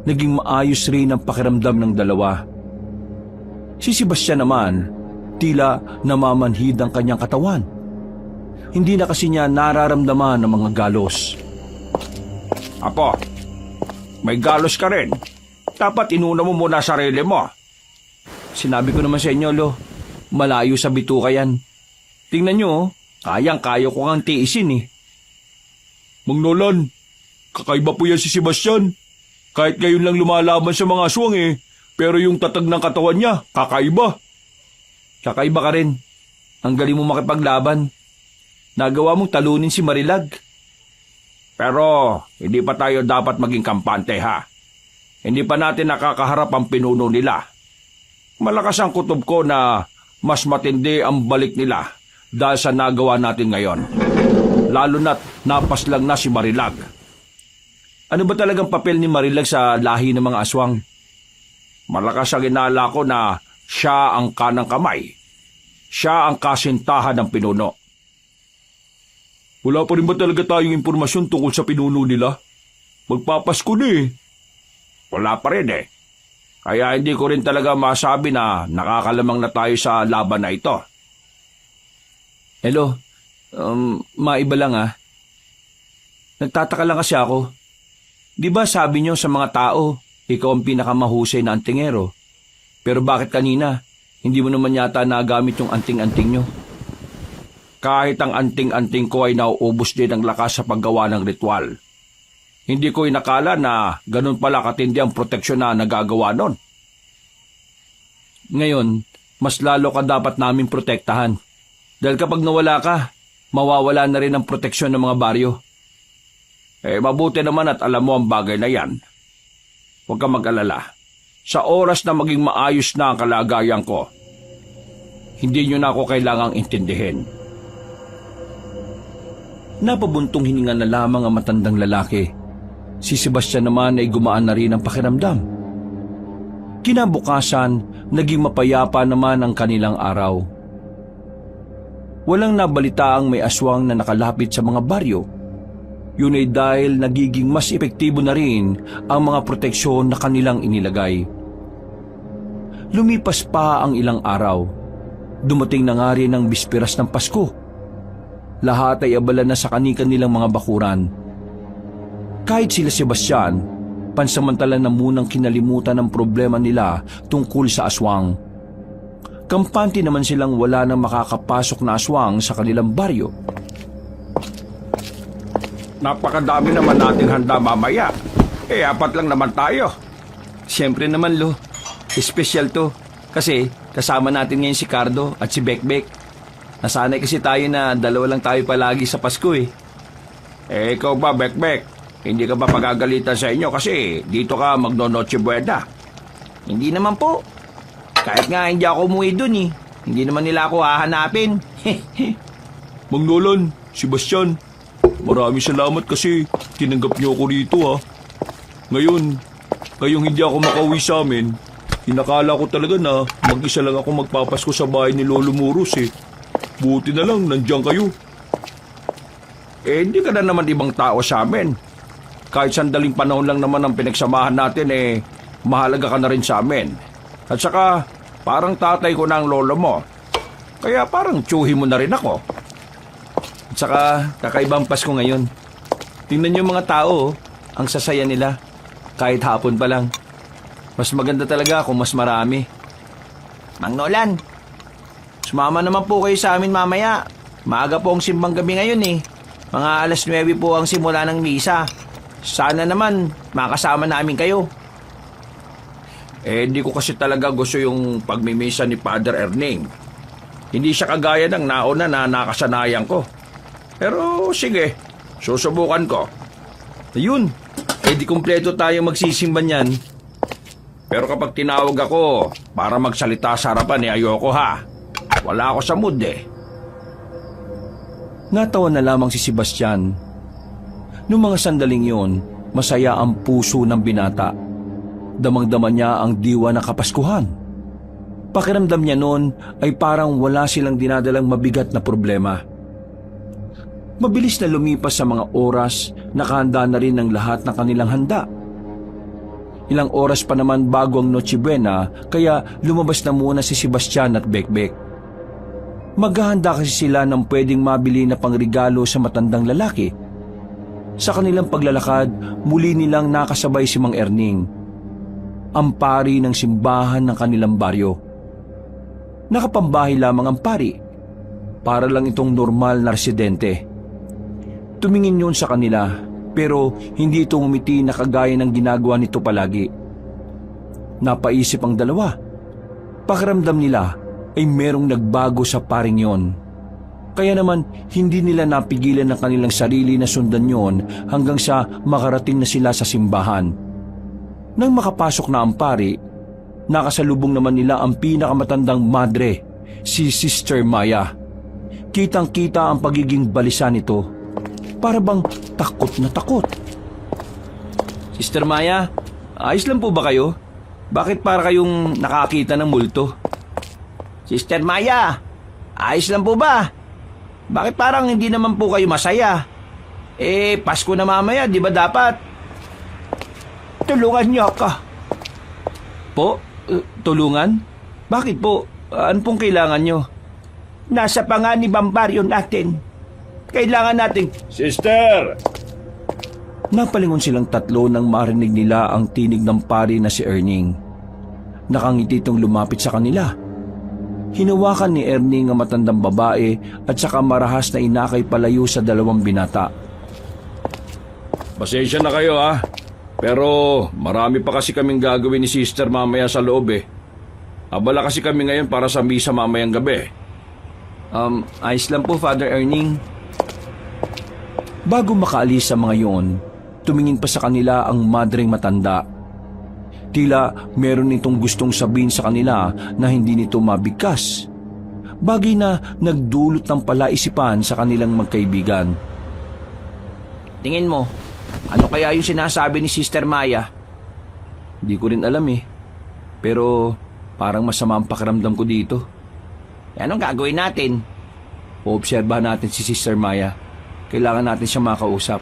naging maayos rin ang pakiramdam ng dalawa. Si Sebastian naman, tila namamanhid ang kanyang katawan. Hindi na kasi niya nararamdaman ang mga galos. Apo, may galos ka rin. Dapat inuna mo muna sarili mo. Sinabi ko naman sa inyo, Lo, malayo sa bituka yan. Tingnan nyo, kayang-kaya ko kang tiisin eh. Mang Nolan, kakaiba po yan si Sebastian. Kahit ngayon lang lumalaban sa mga aswang eh, pero yung tatag ng katawan niya, kakaiba. Kakaiba ka rin. Ang galing mo makipaglaban. Nagawa mong talunin si Marilag. Pero hindi pa tayo dapat maging kampante ha. Hindi pa natin nakakaharap ang pinuno nila. Malakas ang kutob ko na mas matindi ang balik nila dahil sa nagawa natin ngayon. Lalo na't napaslang na si Marilag. Ano ba talagang papel ni Marilag sa lahi ng mga aswang? Malakas ang inala ko na siya ang kanang kamay. Siya ang kasintahan ng pinuno. Wala pa rin ba talaga tayong impormasyon tungkol sa pinuno nila? Magpapasko na eh. Wala pa rin eh. Kaya hindi ko rin talaga masabi na nakakalamang na tayo sa laban na ito. Hello, maiba lang ah. Nagtataka lang kasi ako. Di ba sabi niyo sa mga tao, ikaw ang pinakamahusay na antingero? Pero bakit kanina, hindi mo naman yata nagamit yung anting-anting niyo? Kahit ang anting-anting ko ay nauubos din ang lakas sa paggawa ng ritual. Hindi ko inakala na ganun pala katindi ang proteksyon na nagagawa nun. Ngayon, mas lalo ka dapat naming protektahan. Dahil kapag nawala ka, mawawala na rin ang proteksyon ng mga baryo. Mabuti naman at alam mo ang bagay na yan. Huwag kang mag-alala. Sa oras na maging maayos na ang kalagayan ko, hindi nyo na ako kailangang intindihin. Napabuntong hininga na lamang ang matandang lalaki. Si Sebastian naman ay gumaan na rin ang pakiramdam. Kinabukasan, naging mapayapa naman ang kanilang araw. Walang nabalitaang may aswang na nakalapit sa mga baryo. Yun ay dahil nagiging mas epektibo na rin ang mga proteksyon na kanilang inilagay. Lumipas pa ang ilang araw. Dumating na nga rin ang bisperas ng Pasko. Lahat ay abala na sa kani-kanilang mga bakuran. Kahit sila Sebastian, pansamantala na munang kinalimutan ang problema nila tungkol sa aswang. Kampante naman silang wala nang makakapasok na aswang sa kanilang baryo. Napakadami naman nating handa mamaya. 4 lang naman tayo. Siyempre naman, Lo. Espesyal to. Kasi kasama natin ngayon si Cardo at si Bekbek. Nasanay kasi tayo na 2 lang tayo palagi sa Pasko eh. Ikaw ba, Bekbek? Hindi ka ba pagagalitan sa inyo kasi dito ka magno-Noche Buena? Hindi naman po. Kahit nga hindi ako umuwi dun eh. Hindi naman nila ako hahanapin. Mang Nolan, si Bastian, maraming salamat kasi tinanggap niyo ako rito ha. Ngayon, kayong hindi ako makauwi sa amin, inakala ko talaga na mag-isa lang ako magpapasko sa bahay ni Lolo Muros eh. Buti na lang, nandiyan kayo. Hindi ka na naman ibang tao sa amin. Kahit sandaling panahon lang naman ang pinagsamahan natin mahalaga ka na rin sa amin. At saka, parang tatay ko na ang lolo mo. Kaya parang tsuhi mo na rin ako. At saka, kakaibang Pasko ngayon. Tingnan niyo mga tao, ang sasaya nila. Kahit hapon pa lang. Mas maganda talaga kung mas marami. Mang Nolan, sumama naman po kayo sa amin mamaya. Maaga po ang simbang gabi ngayon eh. Mga 9:00 po ang simula ng misa. Sana naman makasama namin kayo. Hindi ko kasi talaga gusto yung pagmimisa ni Father Erning. Hindi siya kagaya ng nauna na nakasanayan ko. Pero sige, susubukan ko. Ayun, di kumpleto tayo magsisimba niyan. Pero kapag tinawag ako para magsalita sa harapan ayoko ha. Wala ako sa mood eh. Natawa na lamang si Sebastian. Noong mga sandaling yon, masaya ang puso ng binata. Damang-dama niya ang diwa na Kapaskuhan. Pakiramdam niya noon ay parang wala silang dinadalang mabigat na problema. Mabilis na lumipas sa mga oras, nakahanda na rin ang lahat ng kanilang handa. Ilang oras pa naman bago ang Noche Buena, kaya lumabas na muna si Sebastian at Bekbek. Maghahanda kasi sila ng pwedeng mabili na pangregalo sa matandang lalaki. Sa kanilang paglalakad, muli nilang nakasabay si Mang Erning, ang pari ng simbahan ng kanilang baryo. Nakapambahay lamang ang pari, para lang itong normal na residente. Tumingin yun sa kanila, pero hindi ito umiti na kagaya ng ginagawa nito palagi. Napaisip ang dalawa. Pakiramdam nila ay merong nagbago sa paring yon. Kaya naman hindi nila napigilan ang kanilang sarili na sundan yon hanggang sa makarating na sila sa simbahan. Nang makapasok na ang pari, nakasalubong naman nila ang pinakamatandang madre, si Sister Maya. Kitang-kita ang pagiging balisa nito. Para bang takot na takot. Sister Maya, ayos lang po ba kayo? Bakit para kayong nakakita ng multo? Sister Maya, ayos lang po ba? Bakit parang hindi naman po kayo masaya? Pasko na mamaya, di ba dapat? Tulungan niyo ako. Po? Tulungan? Bakit po? Ano pong kailangan nyo? Nasa panganib ang baryo natin. Kailangan nating... Sister! Napalingon silang tatlo nang marinig nila ang tinig ng pari na si Erning. Nakangiti itong lumapit sa kanila. Hinawakan ni Erning ang matandang babae at saka marahas na inakay palayo sa 2 binata. Pasensya na kayo ha. Pero marami pa kasi kaming gagawin ni Sister mamaya sa loob eh. Abala kasi kami ngayon para sa misa mamayang gabi. Ayos lang po, Father Erning. Bago makaalis sa mga yon, tumingin pa sa kanila ang madreng matanda. Tila meron itong gustong sabihin sa kanila na hindi nito mabigkas. Bagay na nagdulot ng palaisipan sa kanilang magkaibigan. Tingin mo, ano kaya yung sinasabi ni Sister Maya? Di ko rin alam eh. Pero parang masama ang pakiramdam ko dito. Anong gagawin natin? Oobserbahan natin si Sister Maya. Kailangan natin siya makausap.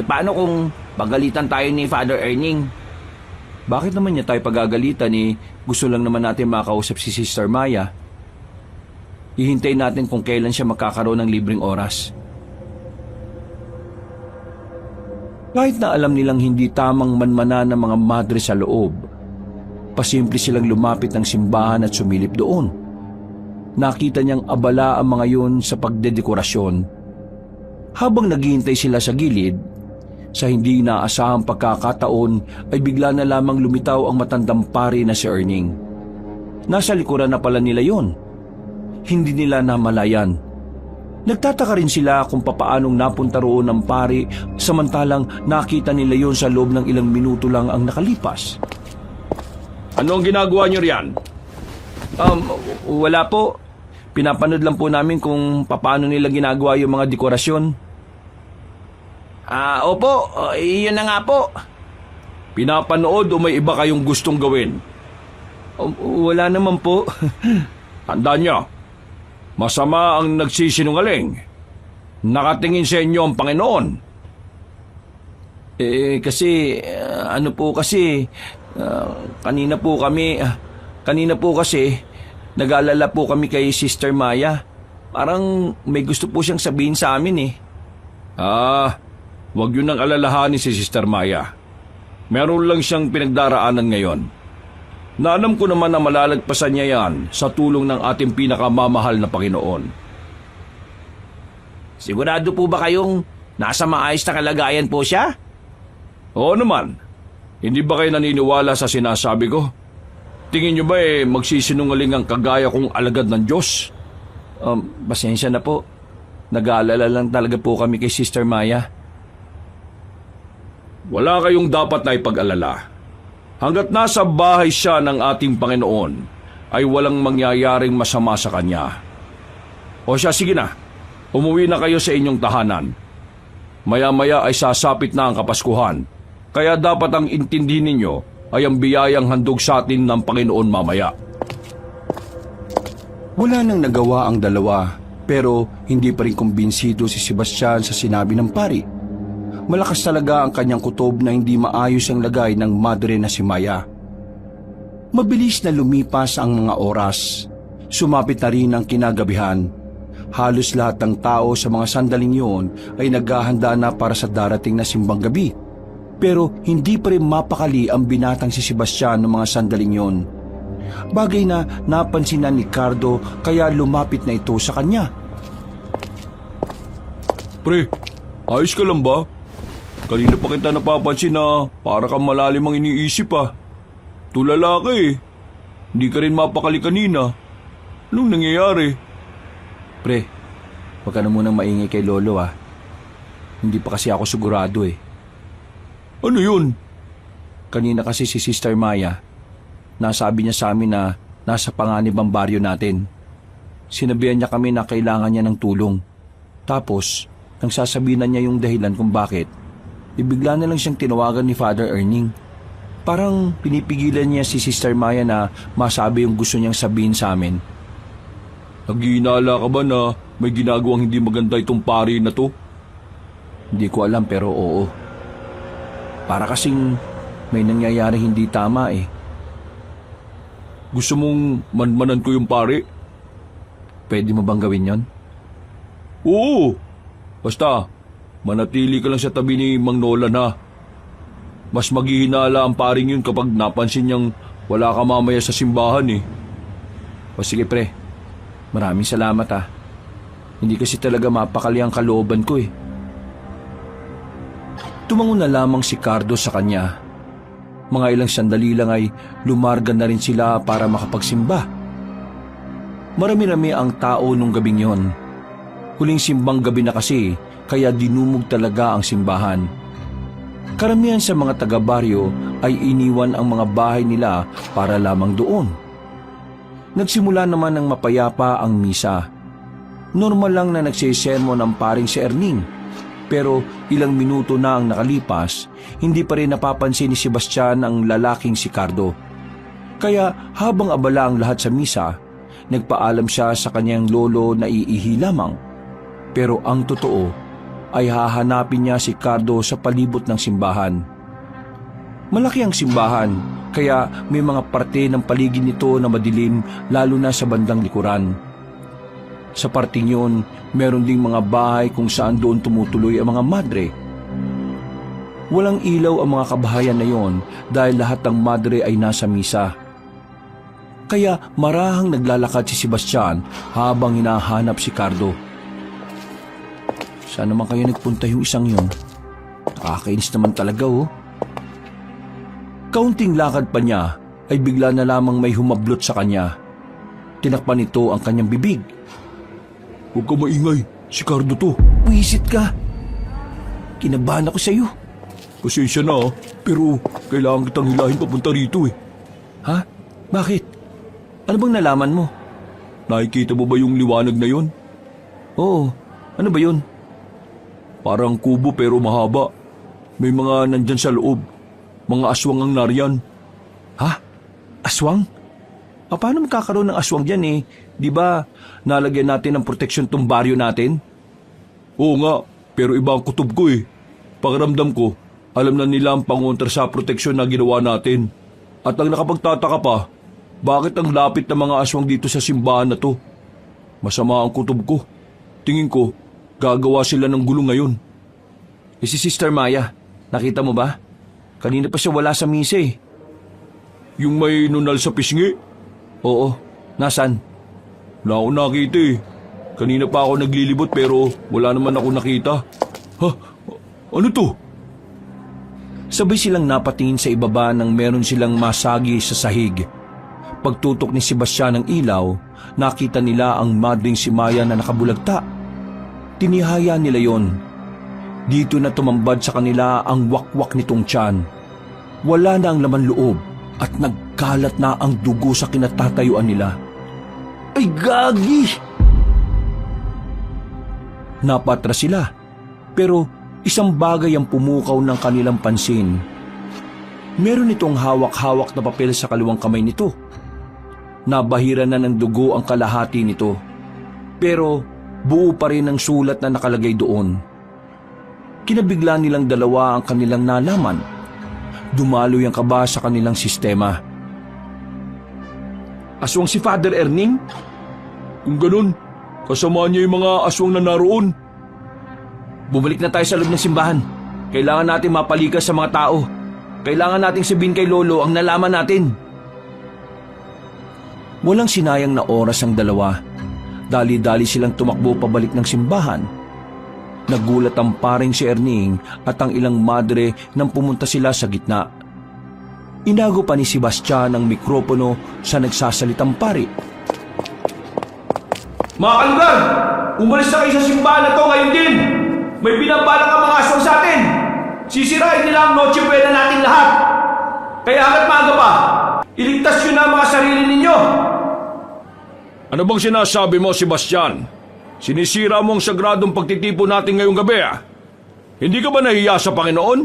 Paano kung pagalitan tayo ni Father Erning? Bakit naman niya tayo pagagalitan eh? Gusto lang naman natin makausap si Sister Maya. Hihintayin natin kung kailan siya magkakaroon ng libreng oras. Kahit na alam nilang hindi tamang manmana ng mga madre sa loob, pasimple silang lumapit ng simbahan at sumilip doon. nakita niyang abala ang mga yun sa pagdedekorasyon. Habang naghihintay sila sa gilid, sa hindi inaasahang pagkakataon ay bigla na lamang lumitaw ang matandang pari na si Erning. Nasa likuran na pala nila yon. Hindi nila namalayan. Nagtataka rin sila kung papaanong napunta roon ng pari samantalang nakita nila yon sa loob ng ilang minuto lang ang nakalipas. Ano ang ginagawa niyo riyan? Wala po. Pinapanood lang po namin kung paano nila ginagawa yung mga dekorasyon. Opo, iyon na nga po. Pinapanood o may iba kayong gustong gawin? Wala naman po. Tandaan niyo, masama ang nagsisinungaling. Nakatingin sa inyo ang Panginoon. Kanina po kasi, nag-aalala po kami kay Sister Maya. Parang may gusto po siyang sabihin sa amin eh. Huwag yun ang alalahanin si Sister Maya. Meron lang siyang pinagdaraanan ngayon. Naalam ko naman na malalagpasan niya yan sa tulong ng ating pinakamamahal na Panginoon. Sigurado po ba kayong nasa maayos na kalagayan po siya? Oo naman. Hindi ba kayo naniniwala sa sinasabi ko? Tingin niyo ba magsisinungaling ang kagaya kong alagad ng Diyos? Pasensya na po. Nag-aalala lang talaga po kami kay Sister Maya. Wala kayong dapat na ipag-alala. Hanggat nasa bahay siya ng ating Panginoon, ay walang mangyayaring masama sa kanya. O siya, sige na. Umuwi na kayo sa inyong tahanan. Maya-maya ay sasapit na ang Kapaskuhan. Kaya dapat ang intindihin ninyo ay ang biyayang handog sa atin ng Panginoon mamaya. Wala nang nagawa ang dalawa, pero hindi pa rin kumbinsido si Sebastian sa sinabi ng pari. Malakas talaga ang kanyang kutob na hindi maayos ang lagay ng madre na si Maya. Mabilis na lumipas ang mga oras. Sumapit na rin ang kinagabihan. Halos lahat ng tao sa mga sandaling yun ay naghahanda na para sa darating na simbang gabi. Pero hindi pa rin mapakali ang binatang si Sebastian ng mga sandaling yun. Bagay na napansin na ni Cardo kaya lumapit na ito sa kanya. Pre, ayos ka lang ba? Kanina pa kita napapansin na para kang malalim ang iniisip ah. Tulala ka eh. Hindi ka rin mapakali kanina. Anong nangyayari? Pre, huwag ka na munang maingay kay Lolo ah. Hindi pa kasi ako sigurado eh. Ano yun? Kanina kasi si Sister Maya, nasabi niya sa amin na nasa panganib ang baryo natin. Sinabihan niya kami na kailangan niya ng tulong. Tapos, nang sasabihin na niya yung dahilan kung bakit, ibigla na lang siyang tinawagan ni Father Erning. Parang pinipigilan niya si Sister Maya na masabi yung gusto niyang sabihin sa amin. Naghihinala ka ba na may ginagawang hindi maganda itong pari na to? Hindi ko alam pero oo. Para kasing may nangyayari hindi tama eh. Gusto mong manmanan ko yung pari? Pwede mo bang gawin yon? Oo. Basta, manatili ka lang sa tabi ni Mang Nolan ha. Mas maghihinala ang paring yun kapag napansin niyang wala ka mamaya sa simbahan eh. O sige pre, maraming salamat ha. Hindi kasi talaga mapakali ang kalooban ko eh. Tumango na lamang si Cardo sa kanya. Mga ilang sandali lang ay lumarga na rin sila para makapagsimba. Marami-rami ang tao nung gabing yon. Huling simbang gabi na kasi, kaya dinumog talaga ang simbahan. Karamihan sa mga taga-baryo ay iniwan ang mga bahay nila para lamang doon. Nagsimula naman ng mapayapa ang misa. Normal lang na nagsisermon ang paring si Erning. Pero ilang minuto na ang nakalipas, hindi pa rin napapansin ni Sebastian ang lalaking si Cardo. Kaya habang abala ang lahat sa misa, nagpaalam siya sa kanyang lolo na iihi lamang. Pero ang totoo ay hahanapin niya si Cardo sa palibot ng simbahan. Malaki ang simbahan, kaya may mga parte ng paligid nito na madilim lalo na sa bandang likuran. Sa parting yun, meron ding mga bahay kung saan doon tumutuloy ang mga madre. Walang ilaw ang mga kabahayan na yon dahil lahat ng madre ay nasa misa. Kaya marahang naglalakad si Sebastian habang hinahanap si Cardo. Saan naman kayo nagpunta yung isang yun? Nakakainis naman talaga oh. Kaunting lakad pa niya ay bigla na lamang may humablot sa kanya. Tinakpan nito ang kanyang bibig. Huwag ka maingay, si Cardo to. Wisit ka. Kinabahan ako sa'yo. Pasensya na pero kailangan kitang hilahin papunta rito eh. Ha? Bakit? Ano bang nalaman mo? Nakikita mo ba yung liwanag na yon? Oo. Ano ba yun? Parang kubo pero mahaba. May mga nandyan sa loob. Mga aswang ang nariyan. Ha? Aswang? Paano magkakaroon ng aswang dyan eh? Di ba nalagyan natin ng proteksyon tong baryo natin? Oo nga, pero iba ang kutob ko eh. Pakiramdam ko, alam na nila ang pangontra sa proteksyon na ginawa natin. At ang nakapagtataka pa, bakit ang lapit ng mga aswang dito sa simbahan na to? Masama ang kutob ko. Tingin ko, gagawa sila ng gulo ngayon. Si Sister Maya, nakita mo ba? Kanina pa siya wala sa misa eh. Yung may nunal sa pisngi? Oo, nasan? Wala akong nakita eh. Kanina pa ako naglilibot pero wala naman ako nakita. Ha? Ano to? Sabay silang napatingin sa ibaba nang meron silang masagi sa sahig. Pagtutok ni Sebastian ng ilaw, nakita nila ang madring si Maya na nakabulagta. Tinihaya nila yon. Dito na tumambad sa kanila ang wakwak nitong tiyan. Wala na ang laman loob at nagkalat na ang dugo sa kinatatayuan nila. Ay gagi! Napatras sila, pero isang bagay ang pumukaw ng kanilang pansin. Meron itong hawak-hawak na papel sa kaliwang kamay nito. Nabahira na ng dugo ang kalahati nito, pero buo pa rin ang sulat na nakalagay doon. Kinabigla nilang dalawa ang kanilang nalaman. Dumaloy ang kaba sa kanilang sistema. Aswang si Father Erning? Kung ganun, kasama niya yung mga aswang na naroon. Bumalik na tayo sa loob ng simbahan. Kailangan natin mapalikas sa mga tao. Kailangan nating sabihin kay Lolo ang nalaman natin. Walang sinayang na oras ang dalawa. Dali-dali silang tumakbo pabalik ng simbahan. Nagulat ang paring si Erning at ang ilang madre nang pumunta sila sa gitna. Inago pa ni Sebastian ang mikropono sa nagsasalitang pari. Mga kalugar! Umalis na kayo sa simbahan na to ngayon din! May binabalak ang mga aswang sa atin! Sisirain nila ang Noche Buena natin lahat! Kaya hanggat maaga pa, iligtas nyo na ang mga sarili ninyo! Ano bang sinasabi mo, Sebastian? Sinisira mo ang sagradong pagtitipon natin ngayong gabi ah? Hindi ka ba nahiya sa Panginoon?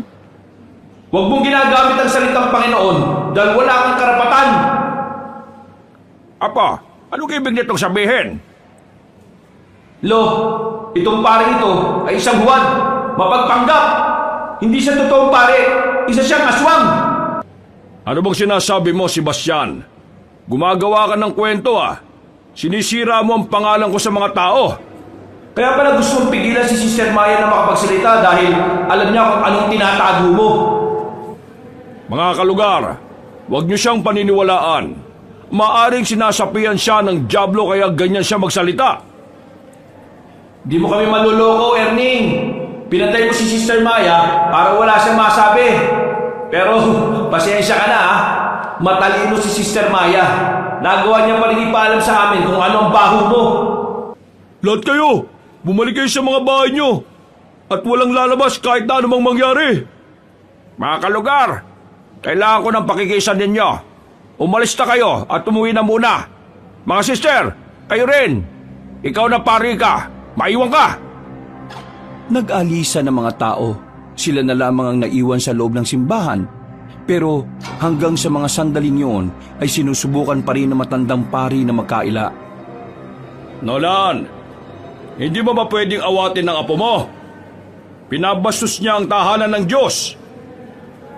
Huwag mong ginagamit ang salitang Panginoon dahil wala kang karapatan! Apa, ano ibig nitong sabihin? Lo, itong paring ito ay isang huwad, mapagpanggap! Hindi siya totoong pare, isa siyang aswang! Ano bang sinasabi mo, Sebastian? Gumagawa ka ng kwento ah. Sinisira mo ang pangalan ko sa mga tao. Kaya pala gusto mong pigilan si Sister Maya na makapagsalita dahil alam niya kung anong tinatago mo. Mga kalugar, huwag niyo siyang paniniwalaan. Maaring sinasapian siya ng dyablo kaya ganyan siya magsalita. Di mo kami maluloko, Erning. Pinatay mo si Sister Maya para wala siyang masabi. Pero pasensya ka na ha. Matalino si Sister Maya. Nagawa niya pa rin ipaalam sa amin kung ano ang baho mo. Lahat kayo, bumalik kayo sa mga bahay niyo. At walang lalabas kahit na anumang mangyari. Mga kalugar, kailangan ko ng pakikisan ninyo. Umalis na kayo at umuwi na muna. Mga sister, kayo rin. Ikaw na pari ka. Maiwan ka. Nag-alisa ng mga tao. Sila na lamang ang naiwan sa loob ng simbahan. Pero hanggang sa mga sandaling yun ay sinusubukan pa rin ng matandang pari na magkaila. Nolan, hindi mo ba pwedeng awatin ng apo mo? Pinabastos niya ang tahanan ng Diyos.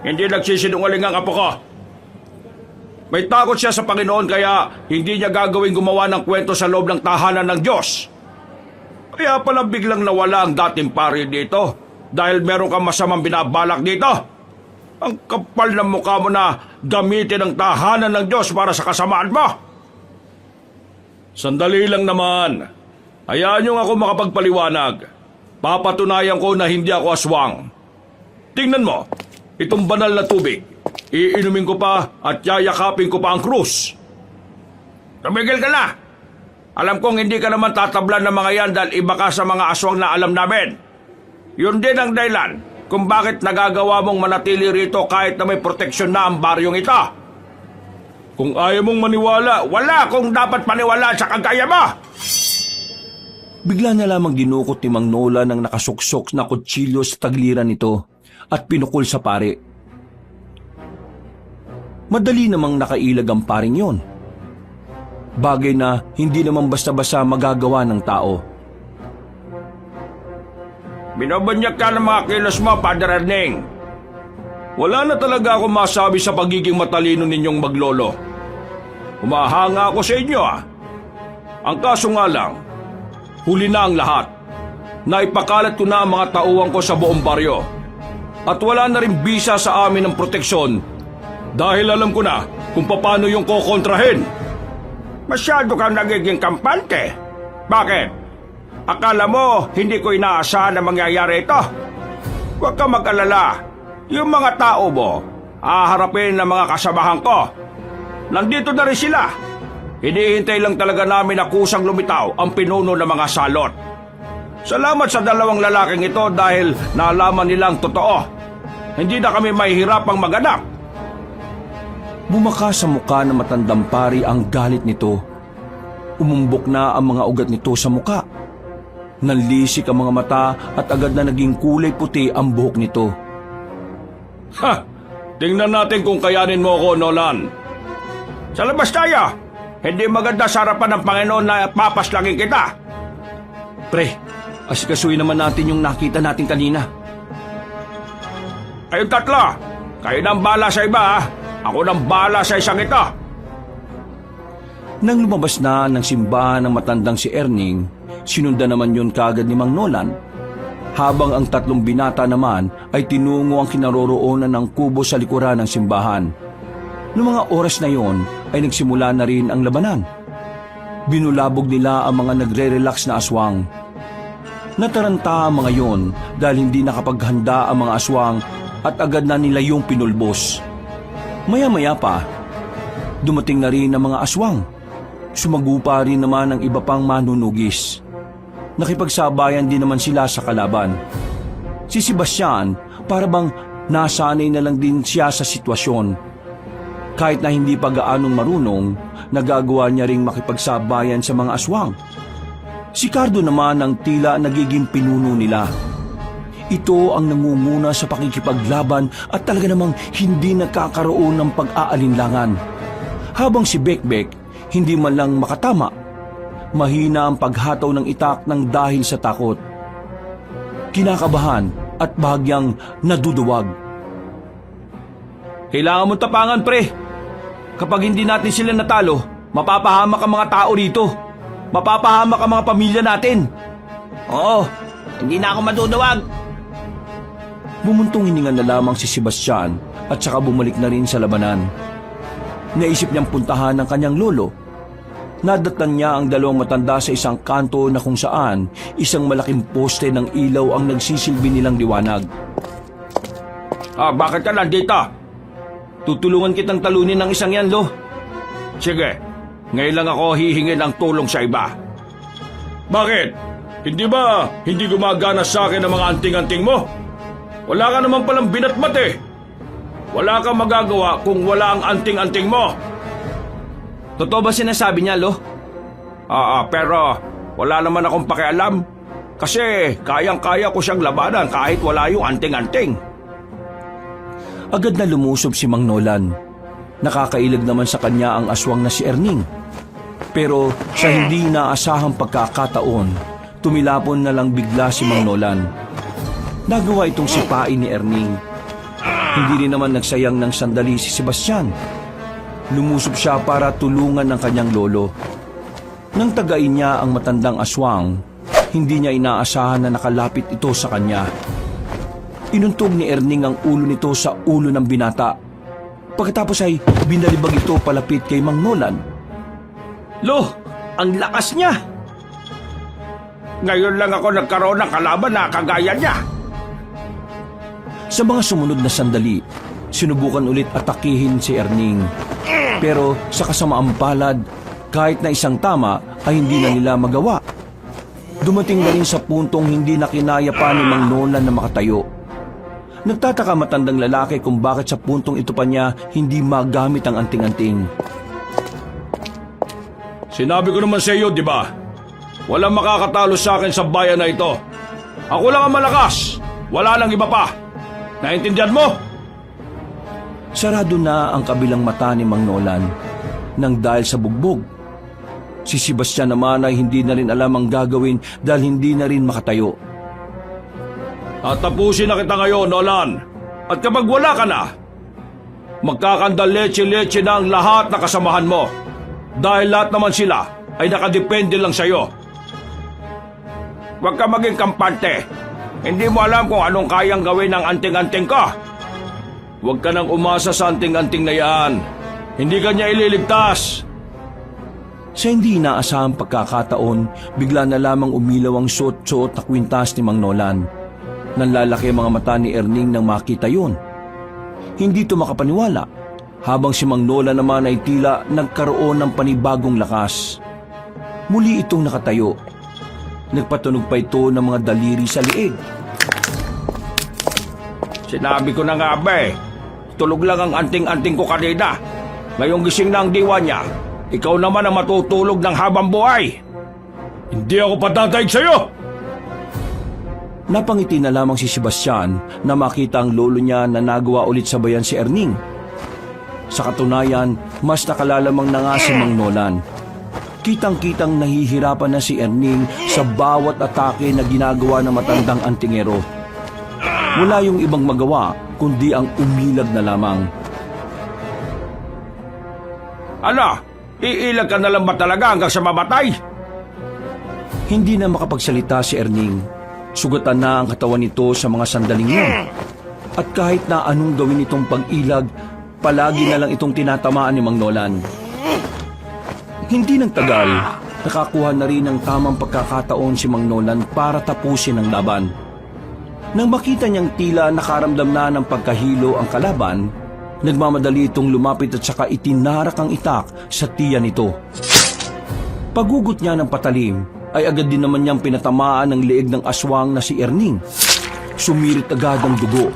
Hindi nagsisinungaling ang apo ko. May takot siya sa Panginoon kaya hindi niya gagawing gumawa ng kwento sa loob ng tahanan ng Diyos. Kaya pala biglang nawala ang dating pari dito dahil meron kang masamang binabalak dito. Ang kapal ng mukha mo na gamitin ang tahanan ng Diyos para sa kasamaan mo. Sandali lang naman. Hayaan niyo ako makapagpaliwanag. Papatunayan ko na hindi ako aswang. Tingnan mo, itong banal na tubig. Iinumin ko pa at yayakapin ko pa ang krus. Tumigil ka na! Alam kong hindi ka naman tatablan ng mga yan dahil iba ka sa mga aswang na alam namin. Yun din ang dahilan kung bakit nagagawa mong manatili rito kahit na may proteksyon na ang baryong ito. Kung ayaw mong maniwala, wala kung dapat maniwala sa kagaya mo! Bigla na lamang dinukot ni Mang Nolan ang nakasuksok na kutsilyo sa tagliran nito at pinukol sa pare. Madali namang nakailag ang paring yon. Bagay na hindi naman basta-basta magagawa ng tao. Binobanyak ka ng mga kilos mo, Father Erning. Wala na talaga ako masabi sa pagiging matalino ninyong maglolo. Humahanga ako sa inyo Ang kaso nga lang, huli na ang lahat. Naipakalat ko na ang mga tauhan ko sa buong baryo. At wala na rin bisa sa amin ng proteksyon dahil alam ko na kung paano yung kokontrahin. Masyado kang nagiging kampante. Bakit? Akala mo hindi ko inaasahan na mangyayari ito? Huwag kang mag-alala. Yung mga tao mo, haharapin ng mga kasamahan ko. Nandito na rin sila. Hinihintay lang talaga namin na kusang lumitaw ang pinuno ng mga salot. Salamat sa dalawang lalaking ito dahil naalaman nilang totoo. Hindi na kami mahihirapang maganap. Bumaka sa mukha ng matandang pari ang galit nito. Umumbok na ang mga ugat nito sa muka. Nanlisik ang mga mata at agad na naging kulay puti ang buhok nito. Ha! Tingnan natin kung kayanin mo ko, Nolan. Sa labas tayo! Hindi maganda sa harapan ng Panginoon na papaslangin kita. Pre, asikasuhin naman natin yung nakita natin kanina. Kayong tatlo, kayo nang bala sa iba Ako nang bala sa isang ito. Nang lumabas na ng simbahan ng matandang si Erning, sinundan naman yun kaagad ni Mang Nolan. Habang ang tatlong binata naman ay tinungo ang kinaroroonan ng kubo sa likuran ng simbahan. Noong mga oras na yon ay nagsimula na rin ang labanan. Binulabog nila ang mga nagre-relax na aswang. Nataranta ang mga yon dahil hindi nakapaghanda ang mga aswang at agad na nila yung pinulbos. Maya-maya pa, dumating na rin ang mga aswang. Sumagupa rin naman ang iba pang manunugis. Nakipagsabayan din naman sila sa kalaban. Si Sebastian, para bang nasanay na lang din siya sa sitwasyon. Kahit na hindi pa gaanong marunong, nagagawa niya ring makipagsabayan sa mga aswang. Si Cardo naman ang tila nagiging pinuno nila. Ito ang nangunguna sa pakikipaglaban at talaga namang hindi nagkakaroon ng pag-aalinlangan. Habang si Bekbek hindi man lang makatama, mahina ang paghataw ng itak ng dahil sa takot. Kinakabahan at bahagyang naduduwag. Kailangan mong tapangan, pre. Kapag hindi natin sila natalo, mapapahamak ang mga tao rito. Mapapahamak ang mga pamilya natin. Oo, hindi na ako maduduwag. Bumuntong hininga na lamang si Sebastian at saka bumalik na rin sa labanan. Naisip niyang puntahan ng kanyang lolo. Nadatnan niya ang dalawang matanda sa isang kanto na kung saan isang malaking poste ng ilaw ang nagsisilbi nilang liwanag. Bakit ka nandito? Tutulungan kitang talunin ng isang yan, Lo. Sige, ngayon lang ako hihingi ng tulong sa iba. Bakit? Hindi ba hindi gumagana sa akin ang mga anting-anting mo? Wala ka naman palang binatmat Wala kang magagawa kung wala ang anting-anting mo. Totoo ba sinasabi niya, Lo? Pero wala naman akong pakialam. Kasi kayang-kaya ko siyang labanan kahit wala yung anting-anting. Agad na lumusob si Mang Nolan. Nakakailag naman sa kanya ang aswang na si Erning. Pero sa hindi inaasahang pagkakataon, tumilapon na lang bigla si Mang Nolan. Nagawa itong sipain ni Erning. Hindi rin naman nagsayang ng sandali si Sebastian. Lumusob siya para tulungan ng kanyang lolo. Nang tagain niya ang matandang aswang, hindi niya inaasahan na nakalapit ito sa kanya. Inuntog ni Erning ang ulo nito sa ulo ng binata. Pagkatapos ay binalibag ito palapit kay Mang Nolan. Lo, Ang lakas niya! Ngayon lang ako nagkaroon ng kalaban na kagaya niya. Sa mga sumunod na sandali, sinubukan ulit atakihin si Erning. Pero sa kasamaang palad, kahit na isang tama ay hindi na nila magawa. Dumating na rin sa puntong hindi na kinaya pa ni Mang Nolan na makatayo. Nagtataka matandang lalaki kung bakit sa puntong ito pa niya hindi magamit ang anting-anting. Sinabi ko naman sa iyo, di ba? Walang makakatalo sa akin sa bayan na ito. Ako lang ang malakas. Wala nang iba pa. Naintindihan mo? Sarado na ang kabilang mata ni Mang Nolan nang dahil sa bugbog. Si Sebastian naman ay hindi na rin alam ang gagawin dahil hindi na rin makatayo. At tapusin na kita ngayon, Nolan. At kapag wala ka na, magkakandaleche-leche na ang lahat na kasamahan mo. Dahil lahat naman sila ay nakadepende lang sa'yo. Huwag ka maging kampante. Hindi mo alam kung anong kayang gawin ng anting-anting ka. Huwag ka nang umasa sa anting-anting na yan. Hindi ka niya ililigtas. Sa hindi inaasahang pagkakataon, bigla na lamang umilaw ang suot-suot na kwintas ni Mang Nolan. Nanlalaki ang mga mata ni Erning nang makita yun. Hindi ito makapaniwala, habang si Mang Nolan naman ay tila nagkaroon ng panibagong lakas. Muli itong nakatayo. Nagpatunog pa ito ng mga daliri sa liig. Sinabi ko na nga ba eh. Tulog lang ang anting-anting ko kanina. Ngayong gising na ang diwa niya. Ikaw naman ang matutulog ng habang buhay. Hindi ako patataig sa'yo! Napangiti na lamang si Sebastian na makita ang lolo niya na nagawa ulit sa bayan si Erning. Sa katunayan, mas nakalalamang na nga si Mang Nolan. Kitang-kitang nahihirapan na si Erning sa bawat atake na ginagawa ng matandang antingero. Wala yung ibang magawa kundi ang umilag na lamang. Ano? Iilag ka na lang ba talaga hanggang sa mamatay? Hindi na makapagsalita si Erning. Sugatan na ang katawan nito sa mga sandaling yun. At kahit na anong gawin itong pag-ilag, palagi na lang itong tinatamaan ni Mang Nolan. Hindi nang tagal, nakakuha na rin ng tamang pagkakataon si Mang Nolan para tapusin ang laban. Nang makita niyang tila nakaramdam na ng pagkahilo ang kalaban, nagmamadali itong lumapit at saka itinarak ang itak sa tiyan nito. Pagugot niya ng patalim, ay agad din naman niyang pinatamaan ng leeg ng aswang na si Erning. Sumirit agad ang dugo.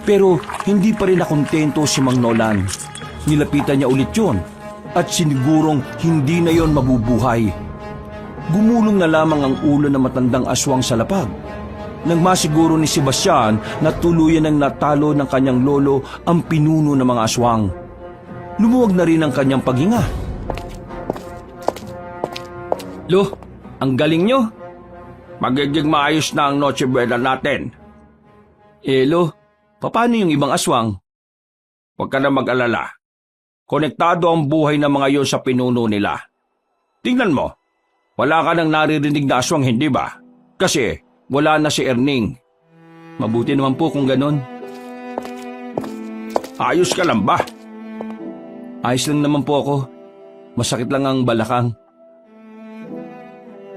Pero hindi pa rin nakontento si Mang Nolan. Nilapitan niya ulit yun at sinigurong hindi na yon mabubuhay. Gumulong na lamang ang ulo ng matandang aswang sa lapag. Nang masiguro ni Sebastian na tuluyan ng natalo ng kanyang lolo ang pinuno ng mga aswang. Lumuwag na rin ang kanyang paghinga. Lo, ang galing nyo. Magiging maayos na ang Noche Buena natin. Lo, paano yung ibang aswang? Huwag ka na mag-alala. Konektado ang buhay ng mga yon sa pinuno nila. Tingnan mo, wala ka nang naririnig na aswang, hindi ba? Kasi wala na si Erning. Mabuti naman po kung ganon. Ayos ka lang ba? Ayos lang naman po ako. Masakit lang ang balakang.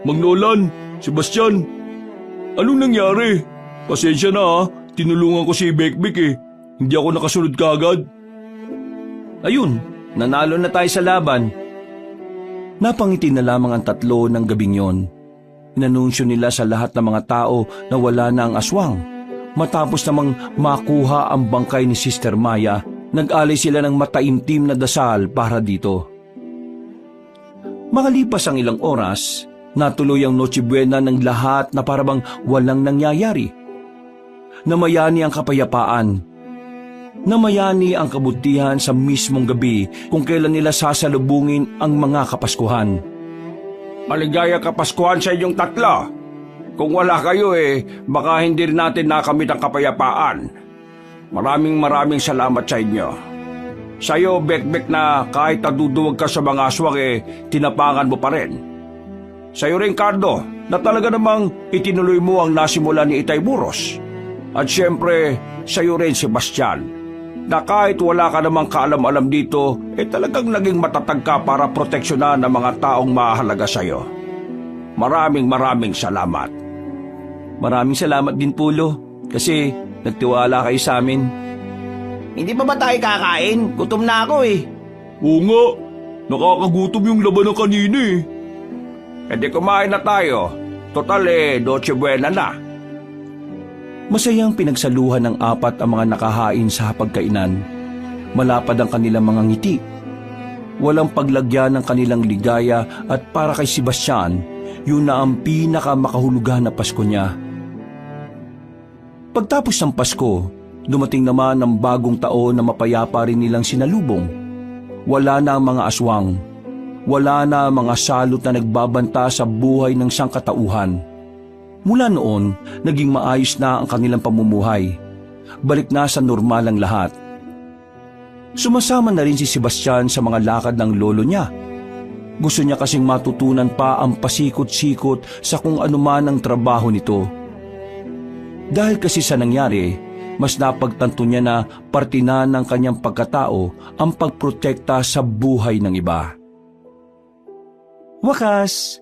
Mang Nolan, Sebastian, anong nangyari? Pasensya na ha, tinulungan ko si Bekbek eh. Hindi ako nakasunod kaagad. Ayun, nanalo na tayo sa laban. Napangiti na lamang ang tatlo ng gabing yon. Inanunsyo nila sa lahat ng mga tao na wala na ang aswang. Matapos namang makuha ang bangkay ni Sister Maya, nag-alay sila ng mataimtim na dasal para dito. Makalipas ang ilang oras, natuloy ang Noche Buena ng lahat na parabang walang nangyayari. Namayani ang kapayapaan. Namayani ang kabutihan sa mismong gabi kung kailan nila sasalubungin ang mga kapaskuhan. Maligaya kapaskuhan sa inyong tatlo. Kung wala kayo baka hindi rin natin nakamit ang kapayapaan. Maraming salamat sa inyo. Sa'yo, Bekbek, na kahit naduduwag ka sa mga aswang tinapangan mo pa rin. Sa'yo rin, Cardo, na talaga namang itinuloy mo ang nasimula ni Itay Buros. At syempre, sa'yo rin, Sebastian, na kahit wala ka namang kaalam-alam dito, talagang naging matatag ka para proteksyonan ang mga taong mahalaga sa'yo. Maraming salamat. Maraming salamat din po, Lo, kasi nagtiwala kayo sa amin. Hindi pa ba tayo kakain? Gutom na ako eh. Oo nga, nakakagutom yung laban ng kanina eh. Di kumain na tayo. Total Noche Buena na. Masayang pinagsaluhan ng apat ang mga nakahain sa hapagkainan. Malapad ang kanilang mga ngiti. Walang paglagyan ng kanilang ligaya at para kay Sebastian, yun na ang pinakamakahulugan na Pasko niya. Pagtapos ng Pasko, dumating naman ang bagong taon na mapayapa rin nilang sinalubong. Wala na ang mga aswang. Wala na ang mga salot na nagbabanta sa buhay ng sangkatauhan. Mula noon, naging maayos na ang kanilang pamumuhay. Balik na sa normal ang lahat. Sumasama na rin si Sebastian sa mga lakad ng lolo niya. Gusto niya kasing matutunan pa ang pasikot-sikot sa kung anuman ang trabaho nito. Dahil kasi sa nangyari, mas napagtanto niya na parte na ng kanyang pagkatao ang pagprotekta sa buhay ng iba. Wakas,